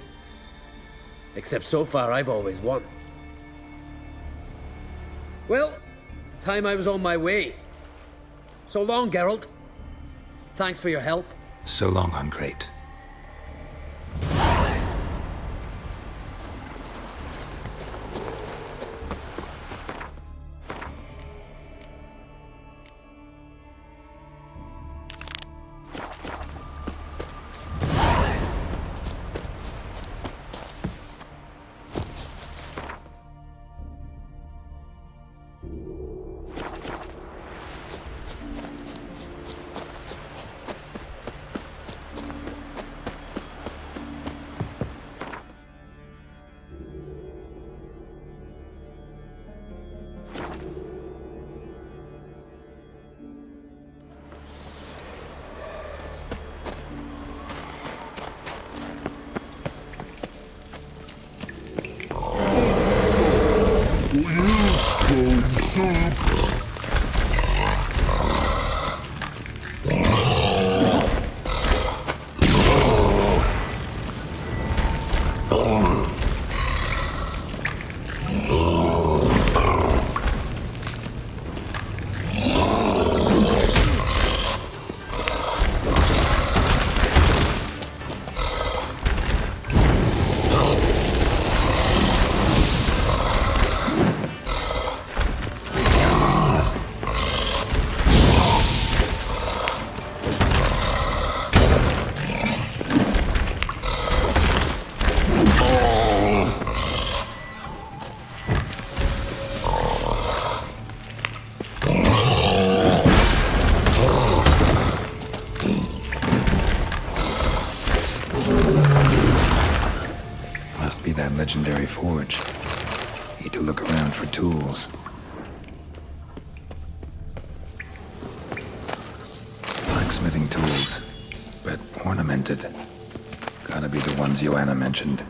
Except so far, I've always won. Well, time I was on my way. So long, Geralt. Thanks for your help. So long, Ungreat. Must be that legendary forge. Need to look around for tools. Blacksmithing tools, but ornamented. Gotta be the ones Joanna mentioned.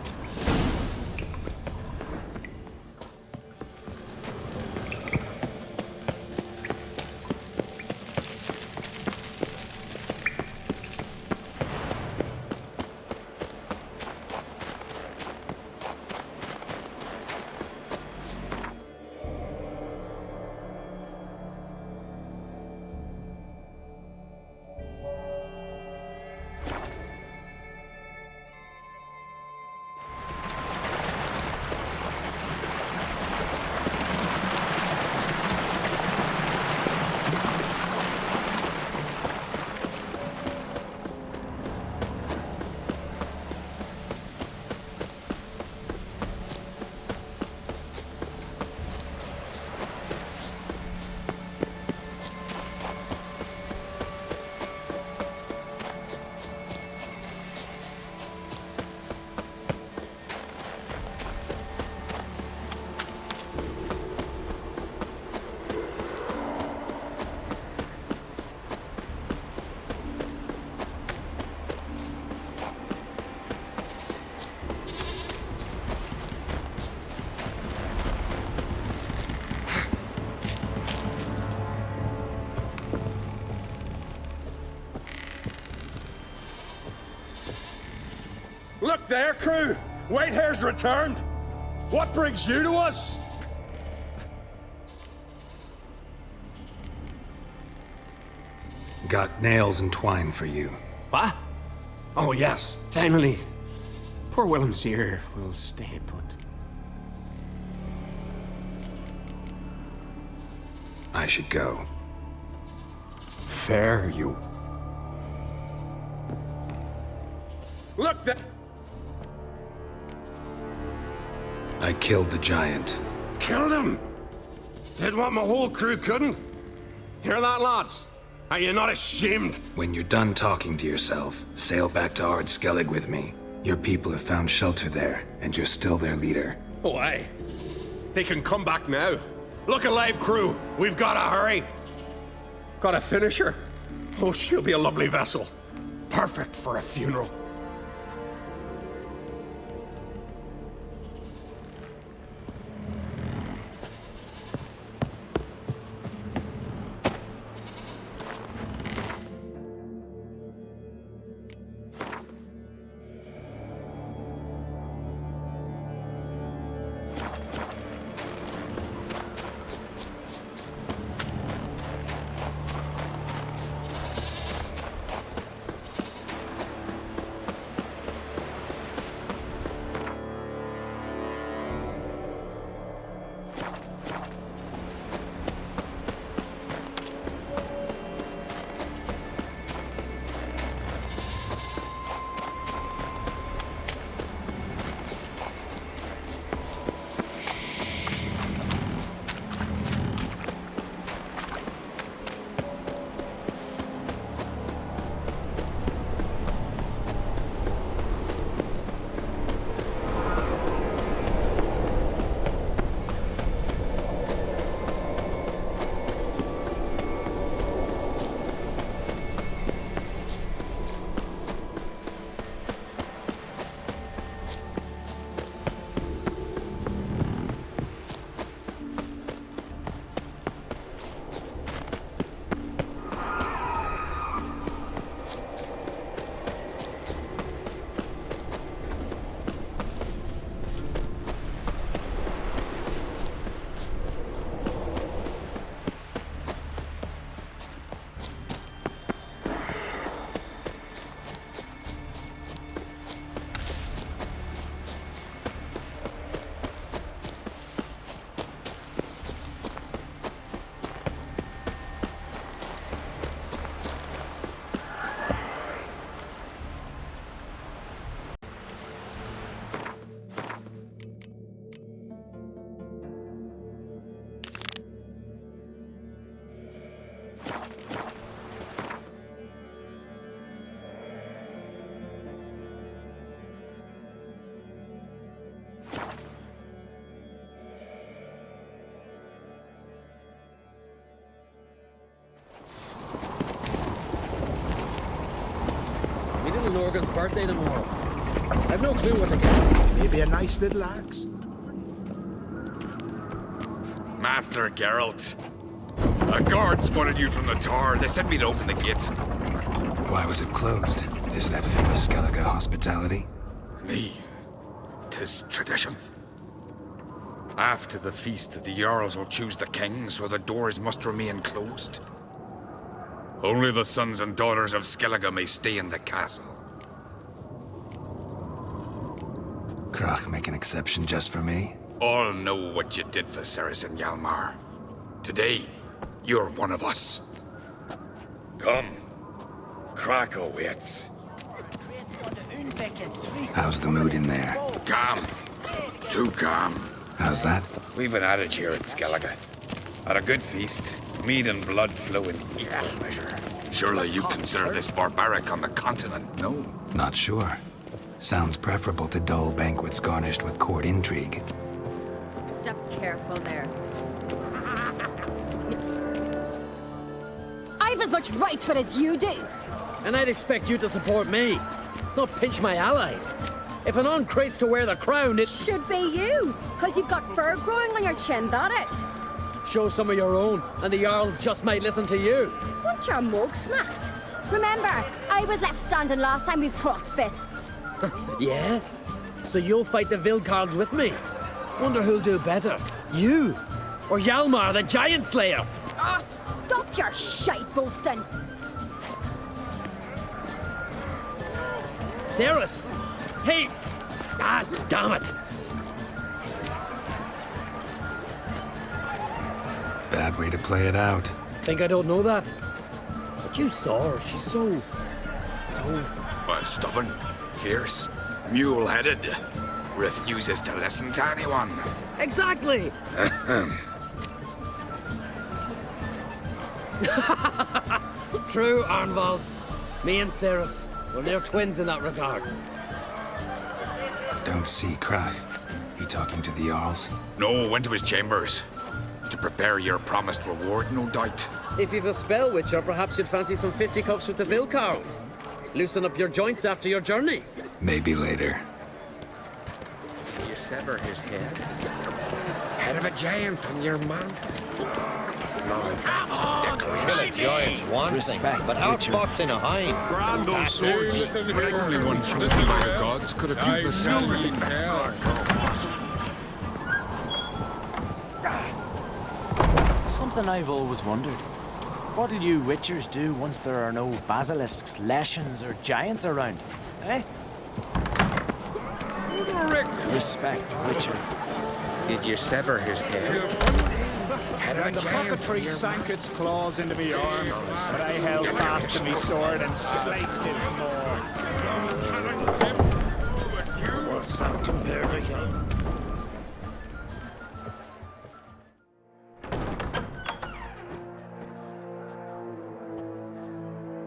Look there, crew! Whitehair's returned! What brings you to us? Got nails and twine for you. What? Oh, yes, finally. Poor Willem's here will stay put. I should go. Fair you. Look there! I killed the giant. Killed him! Did what my whole crew couldn't? Hear that, lads? Are you not ashamed? When you're done talking to yourself, sail back to Skellige with me. Your people have found shelter there, and you're still their leader. Oh, aye. They can come back now. Look alive, crew. We've got to hurry. Got a finisher? Oh, she'll be a lovely vessel. Perfect for a funeral. Norgan's birthday tomorrow. I've no clue what to get. Maybe a nice little axe. Master Geralt. A guard spotted you from the tower. They said we'd open the gates. Why was it closed? Is that famous Skellige hospitality? Me. 'Tis tradition. After the feast, the Jarls will choose the king, so the doors must remain closed. Only the sons and daughters of Skellige may stay in the castle. Krach make an exception just for me? All know what you did for Ceres and Hjalmar. Today, you're one of us. Come. Krach awaits. How's the mood in there? Calm. Too calm. How's that? We've an adage here at Skellige. At a good feast, mead and blood flow in equal measure. Surely you consider this barbaric on the continent, no? Not sure. Sounds preferable to dull banquets garnished with court intrigue. Step careful there. I've as much right to it as you do. And I'd expect you to support me, not pinch my allies. If an on crates to wear the crown, it should be you, because you've got fur growing on your chin, that it? Show some of your own, and the Jarls just might listen to you. Want your mug smacked? Remember, I was left standing last time we crossed fists. Yeah? So you'll fight the Vilcards with me? Wonder who'll do better, you or Hjalmar, the Giant Slayer? Ah, stop your shite boasting! Ceres! Hey! Ah, damn it! Bad way to play it out. Think I don't know that? But you saw her, she's so... Stubborn, fierce, mule-headed. Refuses to listen to anyone. Exactly! True, Arnvald. Me and Ceres, we're near twins in that regard. Don't see Krach. He talking to the Jarls? No, went to his chambers. To prepare your promised reward, no doubt. If you've a spell witcher, perhaps you'd fancy some fisticuffs with the Vilcards. Loosen up your joints after your journey. Maybe later. You sever his head. Head of a giant on your mount. No, that's a decoration. Kill a giant's one thing, but outfox in a hind. Grand old swords. But only one chosen by the gods could have beat the silver. Something I've always wondered. What'll you witchers do once there are no basilisks, leshens, or giants around? Eh? Respect, witcher. Did you sever his head? Head of a The giant. cockatrice sank its claws into me arm, but I held fast to me sword and sliced its maw. What's that compared to you?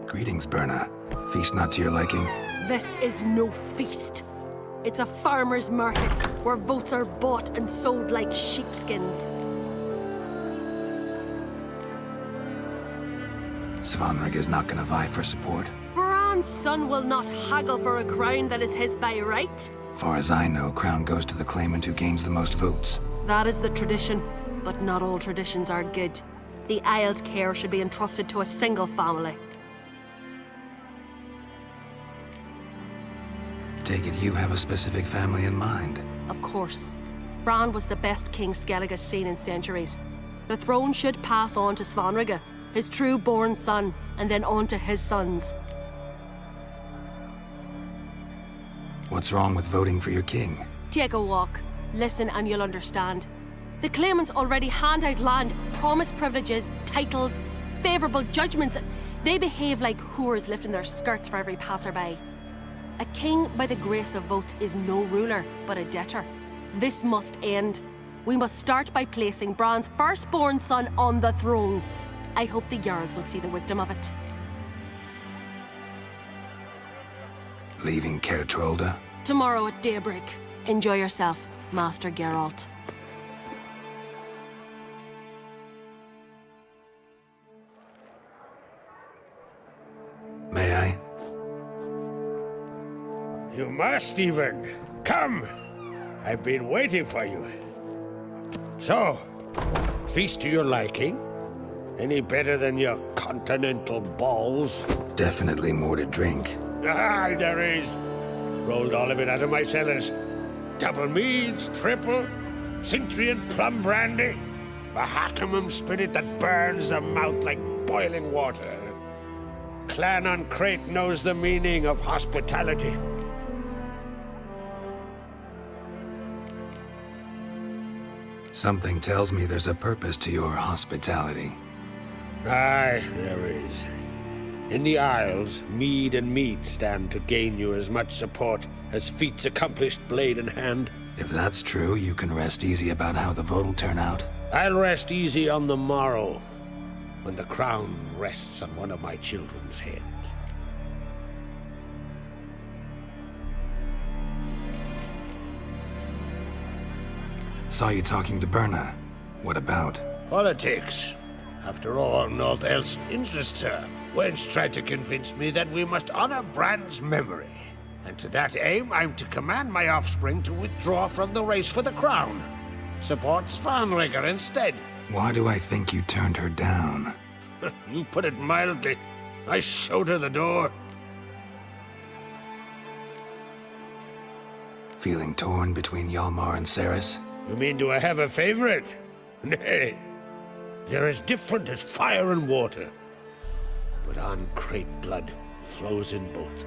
Greetings, Berna. Feast not to your liking? This is no feast. It's a farmer's market where votes are bought and sold like sheepskins. Svanrig is not gonna vie for support. Bran's son will not haggle for a crown that is his by right. Far as I know, crown goes to the claimant who gains the most votes. That is the tradition, but not all traditions are good. The Isle's care should be entrusted to a single family. Take it you have a specific family in mind. Of course. Bran was the best king Skellige's seen in centuries. The throne should pass on to Svanrige, his true-born son, and then on to his sons. What's wrong with voting for your king? Take a walk. Listen and you'll understand. The claimants already hand out land, promise privileges, titles, favourable judgments. They behave like whores lifting their skirts for every passerby. A king by the grace of votes is no ruler, but a debtor. This must end. We must start by placing Bran's firstborn son on the throne. I hope the Jarls will see the wisdom of it. Leaving Caer Trolda? Tomorrow at daybreak. Enjoy yourself, Master Geralt. May I? You must even. Come! I've been waiting for you. So, feast to your liking? Any better than your continental balls? Definitely more to drink. Aye, there is. Rolled all of it out of my cellars. Double meads, triple, Cintrian plum brandy, a Hackamum spirit that burns the mouth like boiling water. Clan on Crate knows the meaning of hospitality. Something tells me there's a purpose to your hospitality. Aye, there is. In the Isles, mead and meat stand to gain you as much support as feats accomplished blade in hand. If that's true, you can rest easy about how the vote'll turn out. I'll rest easy on the morrow, when the crown rests on one of my children's heads. Saw you talking to Berna. What about? Politics. After all, naught else interests her. Wench tried to convince me that we must honor Bran's memory. And to that aim, I'm to command my offspring to withdraw from the race for the crown. Support Svanrigger instead. Why do I think you turned her down? You put it mildly. I showed her the door. Feeling torn between Hjalmar and Ceres? You mean, do I have a favorite? Nay. They're as different as fire and water. But on Crate blood flows in both.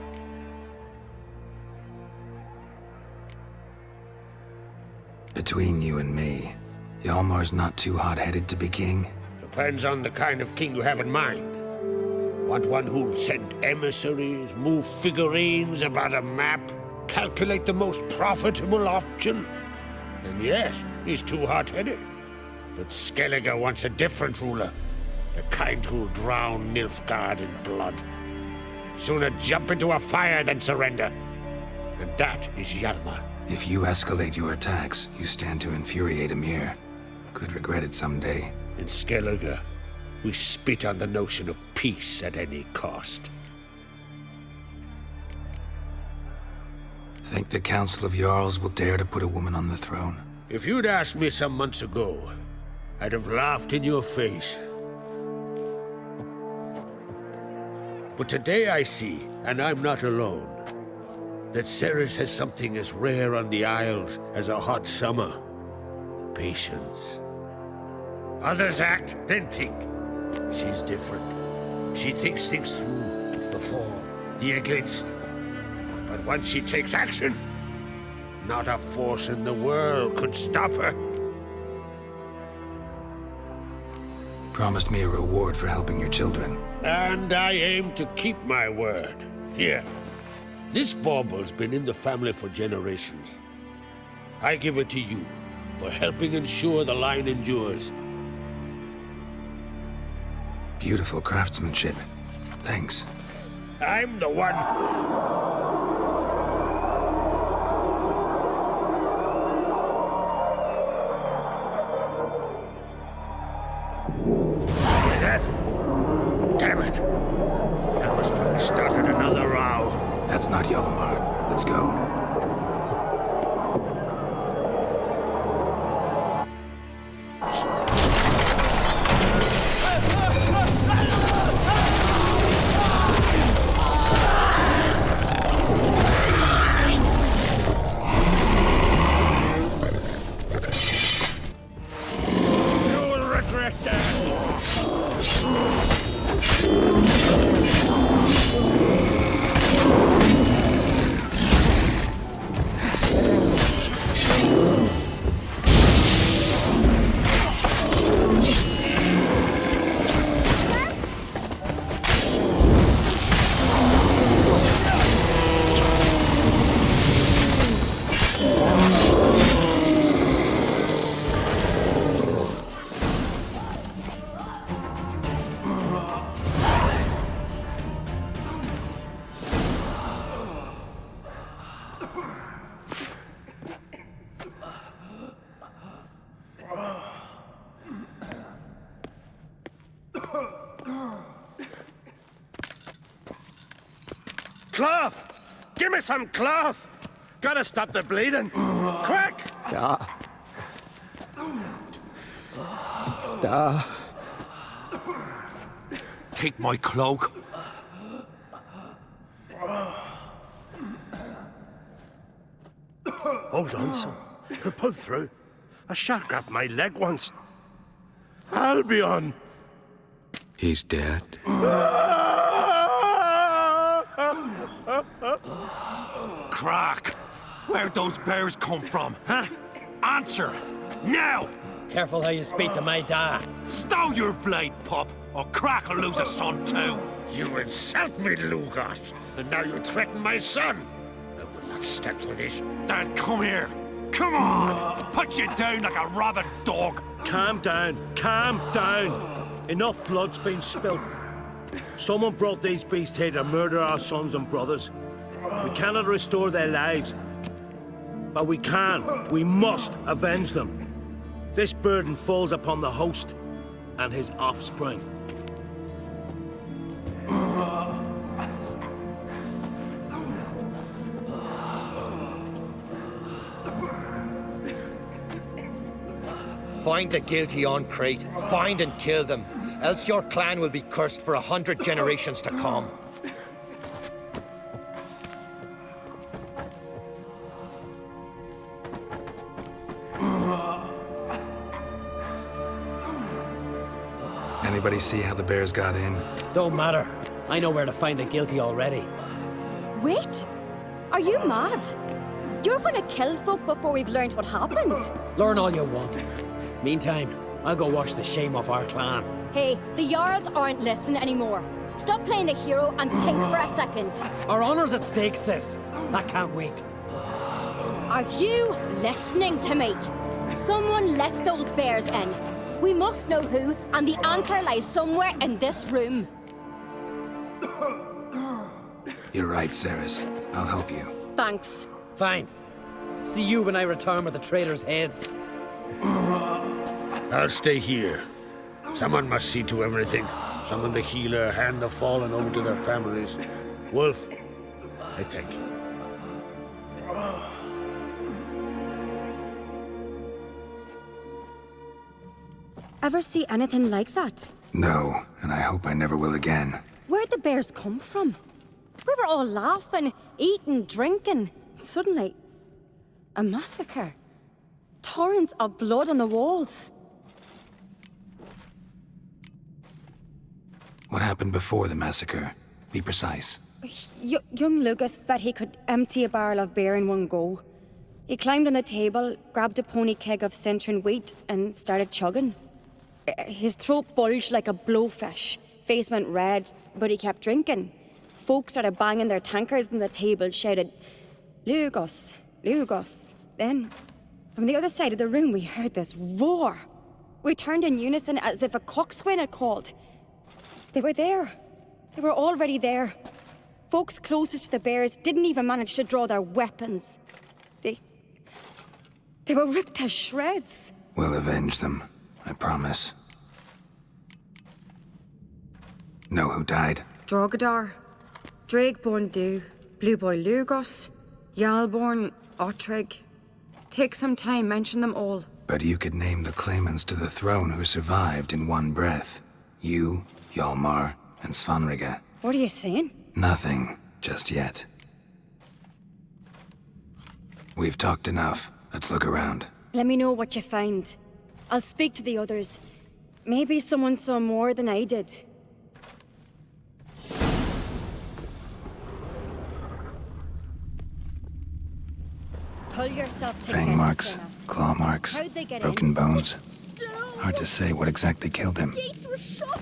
Between you and me, Hjalmar's not too hot-headed to be king? Depends on the kind of king you have in mind. Want one who'll send emissaries, move figurines about a map, calculate the most profitable option? And yes, he's too hot-headed. But Skellige wants a different ruler. The kind who'll drown Nilfgaard in blood. Sooner jump into a fire than surrender. And that is Hjalmar. If you escalate your attacks, you stand to infuriate Emir. Could regret it someday. In Skellige, we spit on the notion of peace at any cost. Think the Council of Jarls will dare to put a woman on the throne? If you'd asked me some months ago, I'd have laughed in your face. But today I see, and I'm not alone, that Ceres has something as rare on the Isles as a hot summer. Patience. Others act, then think. She's different. She thinks things through, the for, the against. But once she takes action, not a force in the world could stop her. Promised me a reward for helping your children. And I aim to keep my word. Here. This bauble's been in the family for generations. I give it to you for helping ensure the line endures. Beautiful craftsmanship. Thanks. I'm the one. Hear that? Damn it. That must have started another row. That's not Hjalmar. Let's go. Cloth! Give me some cloth! Gotta stop the bleeding! Quick! Take my cloak. Hold on, son. You'll pull through. A shark grabbed my leg once. Albion! He's dead. Crack! Where'd those bears come from, huh? Answer! Now! Careful how you speak to my dad. Stow your blade, pup, or Crack will lose a son too. You insult me, Lugas, and now you threaten my son. I will not stand for this. Dad, come here. Come on! Put you down like a rabid dog. Calm down. Calm down. Enough blood's been spilled. Someone brought these beasts here to murder our sons and brothers. We cannot restore their lives. But we can. We must avenge them. This burden falls upon the host and his offspring. Find the guilty on Crete. Find and kill them. Else your clan will be cursed for 100 generations to come. Anybody see how the bears got in? Don't matter. I know where to find the guilty already. Wait! Are you mad? You're gonna kill folk before we've learned what happened? Learn all you want. Meantime, I'll go wash the shame off our clan. Hey, the Jarls aren't listening anymore. Stop playing the hero and think for a second. Our honor's at stake, sis. I can't wait. Are you listening to me? Someone let those bears in. We must know who, and the answer lies somewhere in this room. You're right, Ceres. I'll help you. Thanks. Fine. See you when I return with the traitors' heads. I'll stay here. Someone must see to everything. Summon the healer, hand the fallen over to their families. Wolf, I thank you. Ever see anything like that? No, and I hope I never will again. Where'd the bears come from? We were all laughing, eating, drinking. Suddenly, a massacre. Torrents of blood on the walls. What happened before the massacre? Be precise. Young Lucas bet he could empty a barrel of beer in one go. He climbed on the table, grabbed a pony keg of Centron wheat, and started chugging. His throat bulged like a blowfish. Face went red, but he kept drinking. Folks started banging their tankards on the table, shouted, "Lugos, Lugos." Then, from the other side of the room, we heard this roar. We turned in unison as if a coxswain had called. They were there. They were already there. Folks closest to the bears didn't even manage to draw their weapons. They were ripped to shreds. We'll avenge them, I promise. Know who died? Drogadar, Drakeborn Du, Blue Boy Lugos, Jarlborn, Ottrig. Take some time, mention them all. But you could name the claimants to the throne who survived in one breath. You, Hjalmar, and Svanrige. What are you saying? Nothing, just yet. We've talked enough. Let's look around. Let me know what you find. I'll speak to the others. Maybe someone saw more than I did. Pull yourself together. Fang marks, Senna. claw marks, How'd they get broken in? bones. Hard to say what exactly killed him. Gates were shut.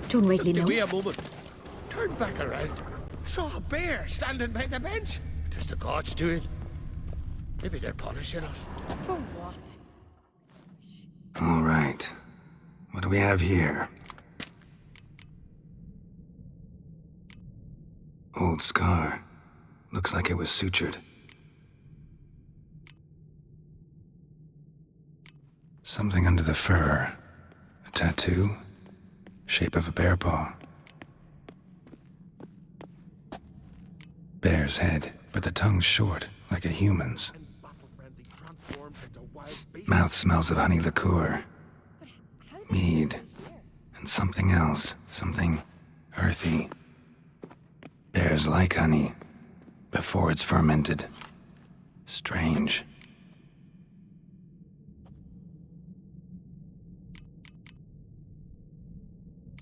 Don't really know. Give me a moment. Turn back around. Saw a bear standing by the bench. Does the gods do it? Maybe they're punishing us. For what? All right. What do we have here? Old scar. Looks like it was sutured. Something under the fur. tattoo. Shape of a bear paw. Bear's head, but the tongue's short, like a human's. Mouth smells of honey liqueur. Mead. And something else. Something earthy. Bears like honey. Before it's fermented. Strange.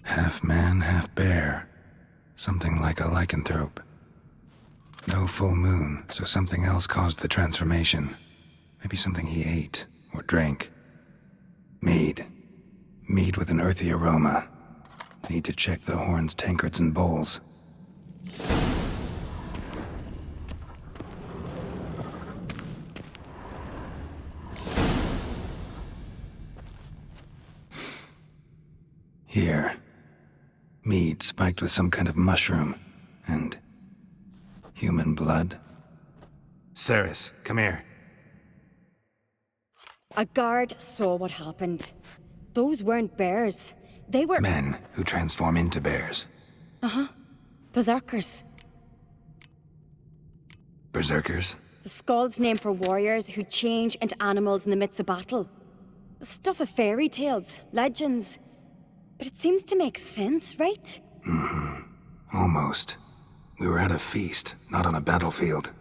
Half man, half bear. Something like a lycanthrope. No full moon, so something else caused the transformation. Maybe something he ate or drank. Mead. Mead with an earthy aroma. Need to check the horns, tankards, and bowls. Here. Mead spiked with some kind of mushroom. And human blood. Ceres, come here. A guard saw what happened. Those weren't bears. They were... Men who transform into bears. Uh-huh. Berserkers. Berserkers? The Skald's name for warriors who change into animals in the midst of battle. The stuff of fairy tales, legends. But it seems to make sense, right? Mm-hmm. Almost. We were at a feast, not on a battlefield.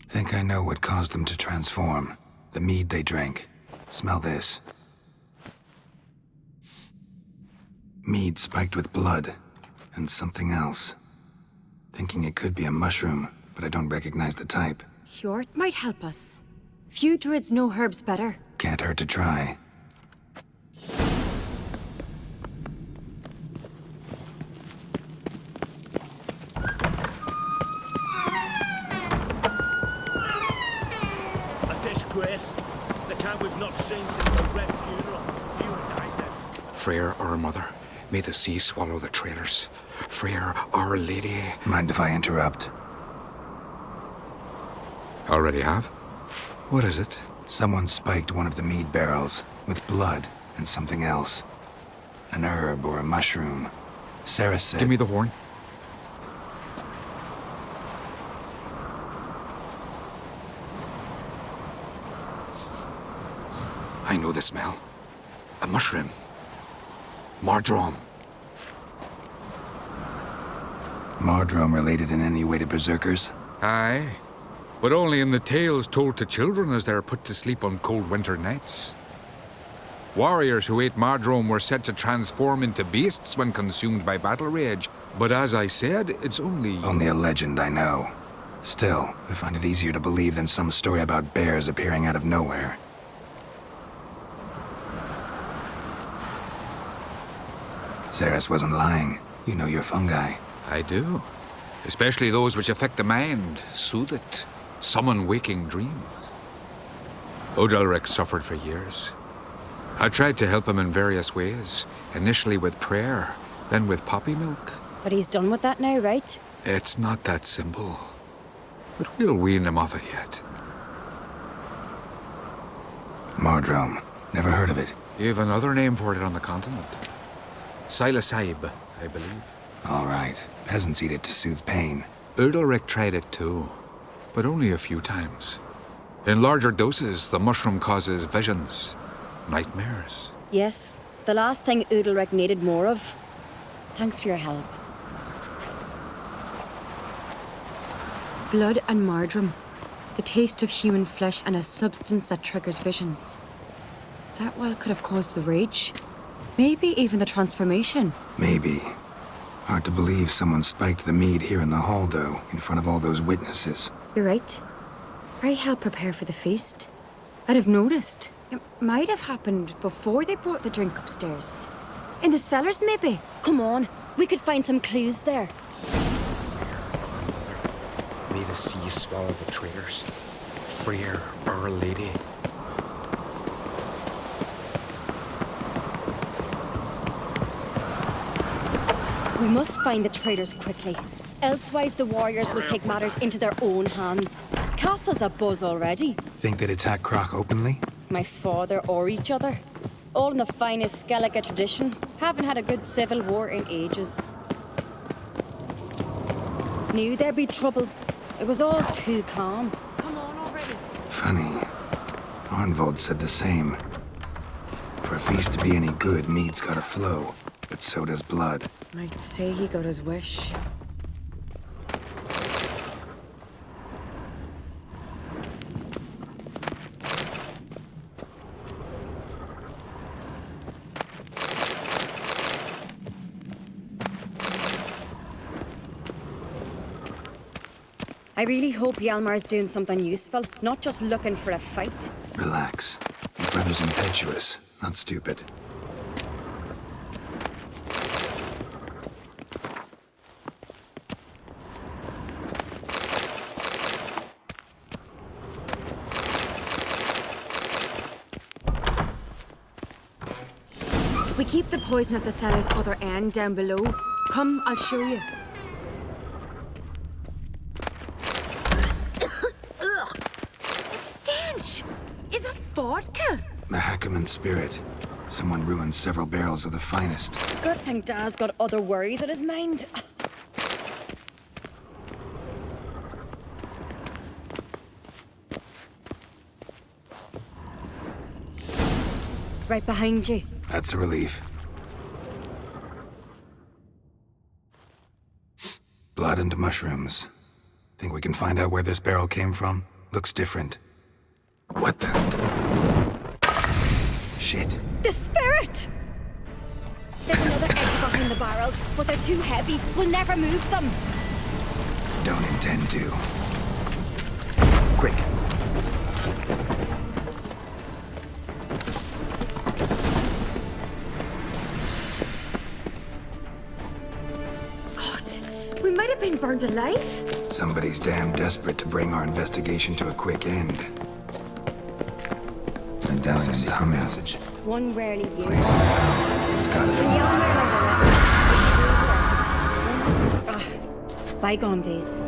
Think I know what caused them to transform. The mead they drank. Smell this. Mead spiked with blood. And something else. Thinking it could be a mushroom, but I don't recognize the type. Hjort might help us. Few druids know herbs better. Can't hurt to try. Disgrace. The camp we've not seen since the Red funeral. Fewer died then. Freyr, our mother, may the sea swallow the traitors. Freyr, our lady. Mind if I interrupt? Already have? What is it? Someone spiked one of the mead barrels with blood and something else. An herb or a mushroom. Sarah said... Give me the horn. I know the smell. A mushroom. Mardrome. Mardrome related in any way to berserkers? Aye. But only in the tales told to children as they are put to sleep on cold winter nights. Warriors who ate Mardrome were said to transform into beasts when consumed by battle rage. But as I said, it's only... Only a legend, I know. Still, I find it easier to believe than some story about bears appearing out of nowhere. Ceres wasn't lying. You know your fungi. I do. Especially those which affect the mind, soothe it, summon waking dreams. Udalric suffered for years. I tried to help him in various ways, initially with prayer, then with poppy milk. But he's done with that now, right? It's not that simple. But we'll wean him off it yet. Mardrome. Never heard of it. You have another name for it on the continent. Silasaib, I believe. All right. Peasants eat it to soothe pain. Udalric tried it too, but only a few times. In larger doses, the mushroom causes visions, nightmares. Yes, the last thing Udalric needed more of. Thanks for your help. Blood and Mardrome. The taste of human flesh and a substance that triggers visions. That well could have caused the rage. Maybe even the transformation. Maybe. Hard to believe someone spiked the mead here in the hall, though, in front of all those witnesses. You're right. I helped prepare for the feast. I'd have noticed. It might have happened before they brought the drink upstairs. In the cellars, maybe. Come on, we could find some clues there. May the sea swallow the traitors. Freyr, our lady. We must find the traitors quickly. Elsewise, the warriors will take matters into their own hands. Castle's abuzz already. Think they'd attack Croc openly? my father or each other. All in the finest Skellige tradition. Haven't had a good civil war in ages. Knew there'd be trouble. It was all too calm. Come on already. Funny. Arnvold said the same. For a feast to be any good, mead's gotta flow. But so does blood. I'd say he got his wish. I really hope Hjalmar's doing something useful, not just looking for a fight. Relax. Your brother's impetuous, not stupid. We keep the poison at the cellar's other end down below. Come, I'll show you. Is that vodka? Mahakaman spirit. Someone ruined several barrels of the finest. Good thing Dad's got other worries in his mind. Right behind you. That's a relief. Blood and mushrooms. Think we can find out where this barrel came from? Looks different. What the? Shit. The spirit! There's another egg behind the barrels, but they're too heavy. We'll never move them. Don't intend to. Quick. God, we might have been burned alive. Somebody's damn desperate to bring our investigation to a quick end. And down a secret passage. One rarely used. Place of power. It's gotta be. Bygone days.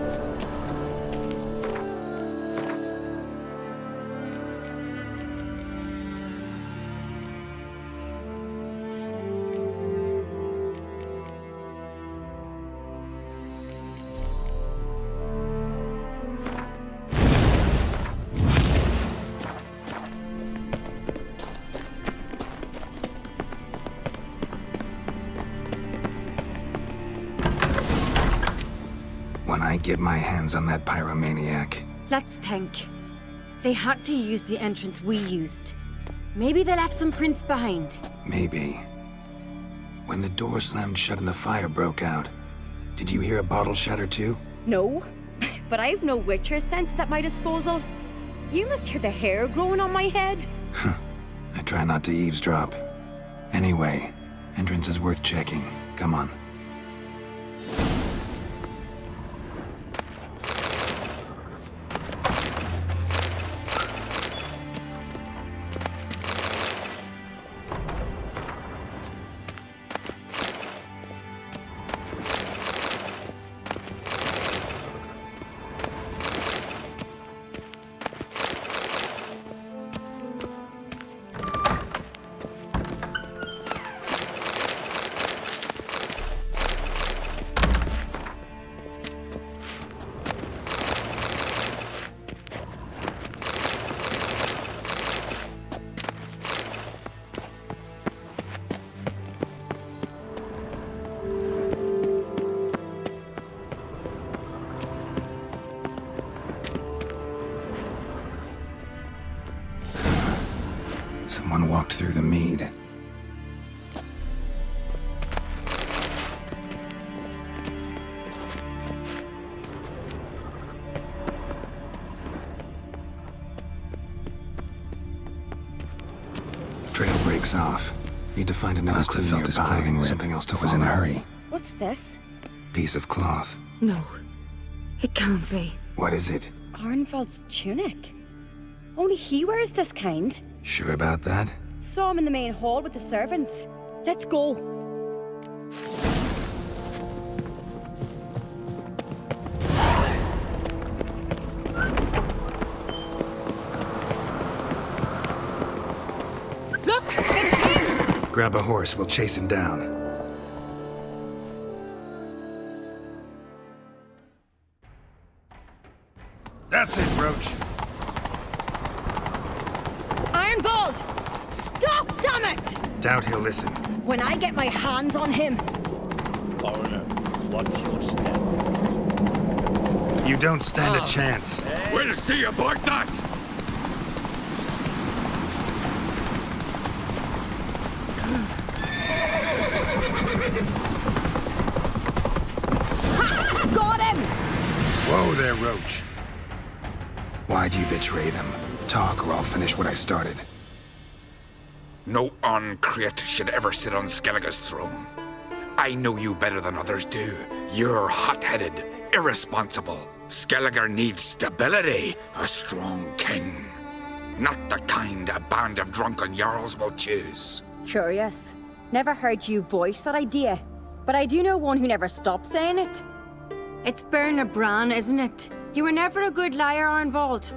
When I get my hands on that pyromaniac. Let's think. They had to use the entrance we used. Maybe they left some prints behind. Maybe. When the door slammed shut and the fire broke out, did you hear a bottle shatter too? No, but I've no witcher sense at my disposal. You must hear the hair growing on my head. I try not to eavesdrop. Anyway, entrance is worth checking. Come on. Someone walked through the mead. Trail breaks off. Need to find another clue nearby. Something else to was in a hurry. What's this? Piece of cloth. No, it can't be. What is it? Arnvald's tunic. Only he wears this kind. Sure about that? Saw him in the main hall with the servants. Let's go. Grab a horse, we'll chase him down. That's it, Roach. Ironbolt! Stop, damn it! Doubt he'll listen. When I get my hands on him. Foreigner, watch your step. You don't stand a chance. We'll see about that! Got him! Whoa there, Roach. Why'd you betray them? Talk or I'll finish what I started. No uncreate should ever sit on Skellige's throne. I know you better than others do. You're hot-headed, irresponsible. Skellige needs stability, a strong king. Not the kind a band of drunken jarls will choose. Curious. Never heard you voice that idea. But I do know one who never stops saying it. It's Berna Bran, isn't it? You were never a good liar, Arnvald.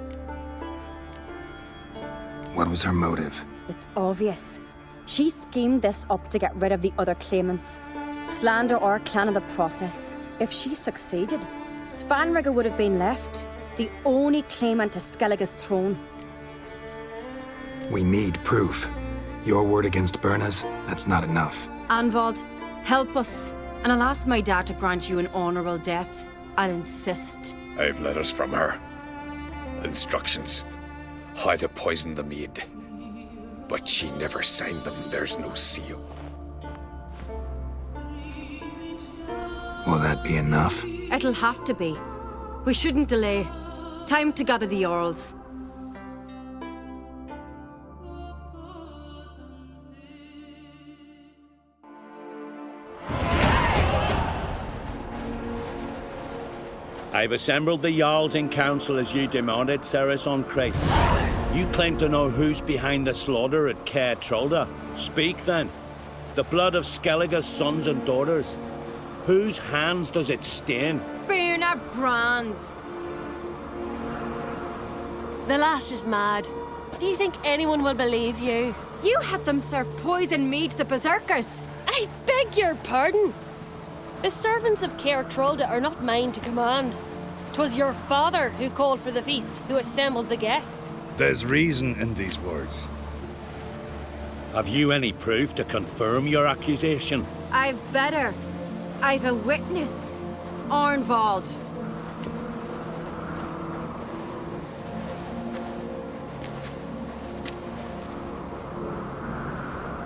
What was her motive? It's obvious. She schemed this up to get rid of the other claimants. Slander our clan in the process. If she succeeded, Svanrige would have been left, the only claimant to Skellige's throne. We need proof. Your word against Berna's, that's not enough. Arnvald, help us, and I'll ask my dad to grant you an honorable death. I'll insist. I've letters from her. Instructions. How to poison the mead. But she never signed them. There's no seal. Will that be enough? It'll have to be. We shouldn't delay. Time to gather the Jarls. I've assembled the Jarls in council as you demanded, Ceres on Crate. You claim to know who's behind the slaughter at Caer Trolda. Speak then. The blood of Skellige's sons and daughters. Whose hands does it stain? Berna Bran's. The lass is mad. Do you think anyone will believe you? You had them serve poison mead to the berserkers. I beg your pardon. The servants of Caer Trolda are not mine to command. 'Twas your father who called for the feast, who assembled the guests. There's reason in these words. Have you any proof to confirm your accusation? I've better. I've a witness. Arnvald.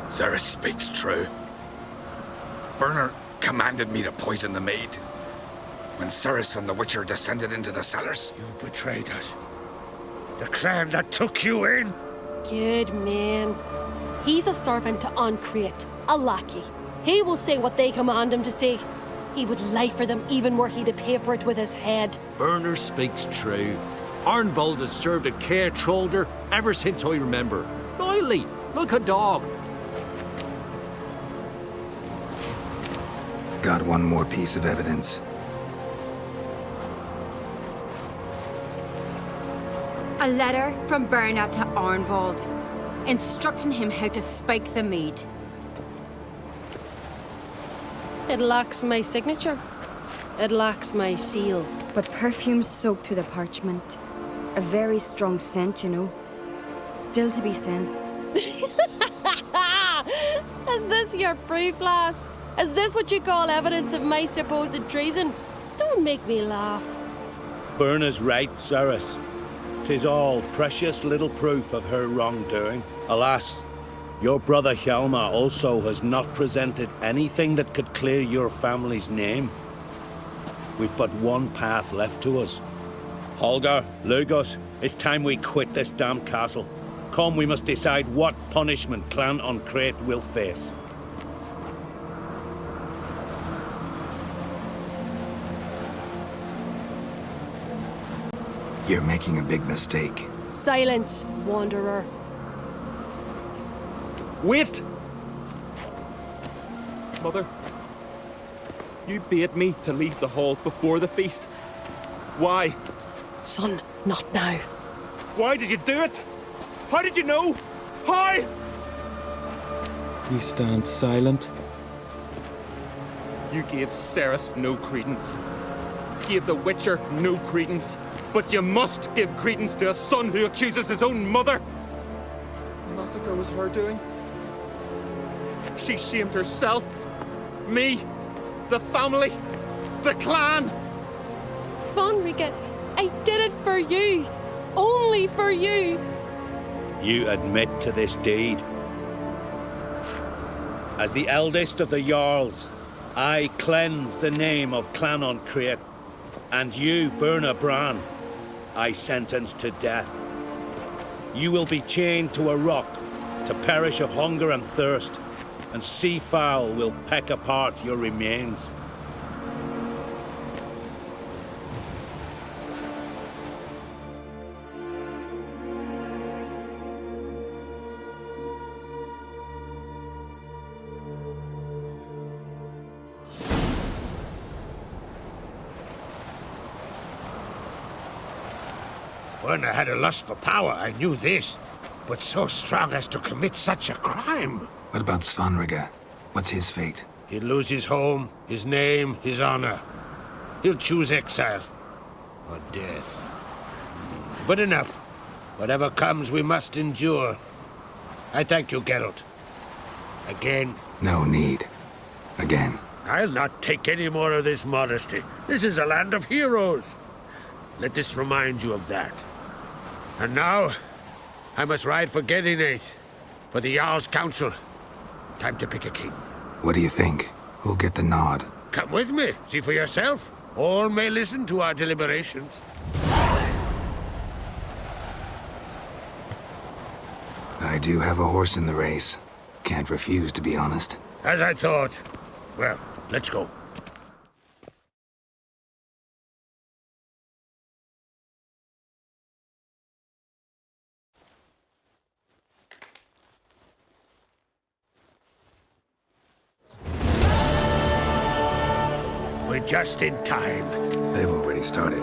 Ceres speaks true. Berna commanded me to poison the maid. When Ceres and the Witcher descended into the cellars. You betrayed us. The clan that took you in. Good man. He's a servant to Uncreate, a lackey. He will say what they command him to say. He would lie for them even were he to pay for it with his head. Berner speaks true. Arnvald has served at Caer Trolda ever since I remember. Loyally, like a dog. Got one more piece of evidence. A letter from Berna to Arnvald, instructing him how to spike the mead. It lacks my signature. It lacks my seal. But perfume soaked through the parchment. A very strong scent, you know. Still to be sensed. Is this your proof, lass? Is this what you call evidence of my supposed treason? Don't make me laugh. Berna's right, Ceres. 'Tis all precious little proof of her wrongdoing. Alas, your brother Hjalmar also has not presented anything that could clear your family's name. We've but one path left to us. Holger, Lugos, it's time we quit this damn castle. Come, we must decide what punishment Clan Uncreate will face. You're making a big mistake. Silence, wanderer. Wait! Mother, you bade me to leave the hall before the feast. Why? Son, not now. Why did you do it? How did you know? How? We stand silent. You gave Ceres no credence. Gave the Witcher no credence. But you must give credence to a son who accuses his own mother. The massacre was her doing. She shamed herself, me, the family, the clan. Svanrige, I did it for you. Only for you. You admit to this deed. As the eldest of the Jarls, I cleanse the name of Clan Create, and you, Burna Bran, I sentence to death. You will be chained to a rock to perish of hunger and thirst, and sea fowl will peck apart your remains. Burna had a lust for power, I knew this. But so strong as to commit such a crime. What about Svanrige? What's his fate? He'll lose his home, his name, his honor. He'll choose exile. Or death. But enough. Whatever comes, we must endure. I thank you, Geralt. Again. No need. Again. I'll not take any more of this modesty. This is a land of heroes. Let this remind you of that. And now, I must ride for Gedinate, for the Jarl's Council. Time to pick a king. What do you think? Who'll get the nod? Come with me, see for yourself. All may listen to our deliberations. I do have a horse in the race. Can't refuse, to be honest. As I thought. Well, let's go. We're just in time. They've already started.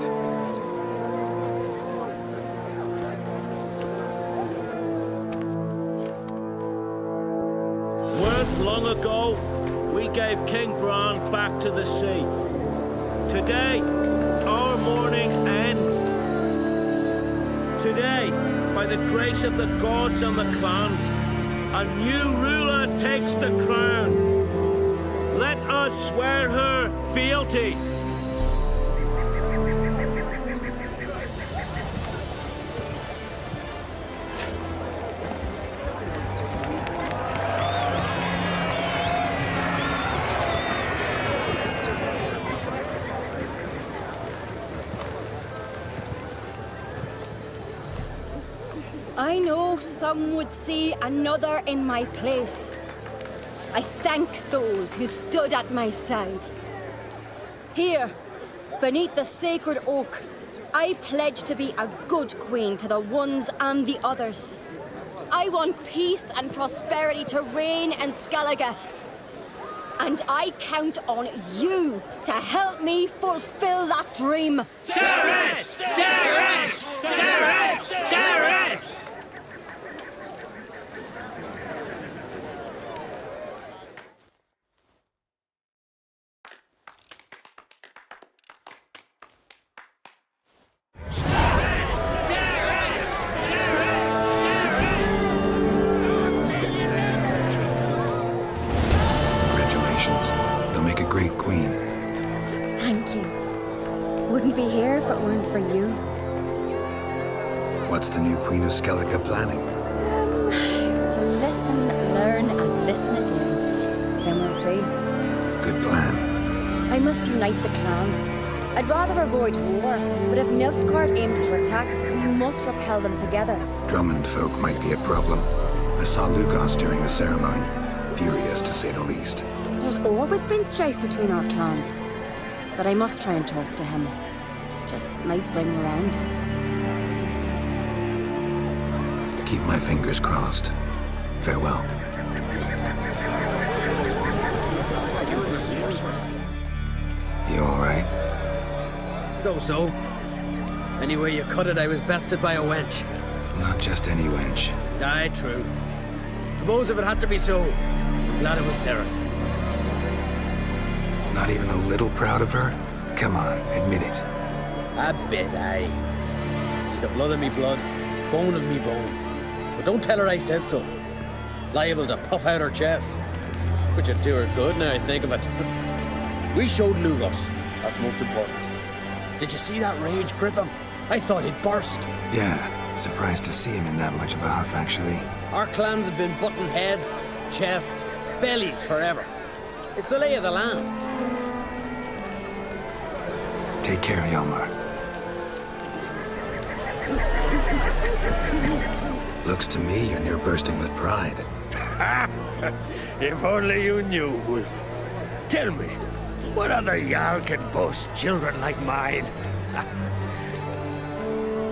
Weren't long ago, we gave King Bran back to the sea. Today, our mourning ends. Today, by the grace of the gods and the clans, a new ruler takes the crown. Let us swear her fealty. I know some would see another in my place. I thank those who stood at my side. Here, beneath the sacred oak, I pledge to be a good queen to the ones and the others. I want peace and prosperity to reign in Skellige. And I count on you to help me fulfill that dream. Ceres! Ceres! Ceres! Ceres! Great queen. Thank you. Wouldn't be here if it weren't for you. What's the new Queen of Skellige planning? To listen, learn, and listen again. Then we'll see. Good plan. I must unite the clans. I'd rather avoid war, but if Nilfgaard aims to attack, we must repel them together. Drummond folk might be a problem. I saw Lugos during the ceremony. Furious, to say the least. There's always been strife between our clans. But I must try and talk to him. Just might bring him around. Keep my fingers crossed. Farewell. You alright? So. Anyway you cut it, I was bested by a wench. Not just any wench. Aye, true. Suppose if it had to be so, Glad it was Ceres. Not even a little proud of her? Come on, admit it. A bit, aye. She's the blood of me blood, bone of me bone. But don't tell her I said so. Liable to puff out her chest. Which would do her good now I think of it. We showed Lugos. That's most important. Did you see that rage grip him? I thought he'd burst. Yeah, surprised to see him in that much of a huff, actually. Our clans have been butting heads, chests, bellies forever. It's the lay of the land. Take care, Hjalmar. Looks to me you're near bursting with pride. If only you knew, Wolf. Tell me, what other Jarl can boast children like mine?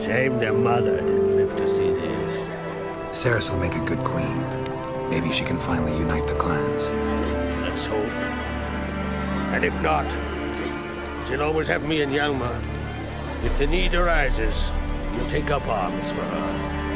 Shame their mother didn't live to see this. Ceres will make a good queen. Maybe she can finally unite the clans. Let's hope. And if not, she'll always have me and Hjalmar. If the need arises, we'll take up arms for her.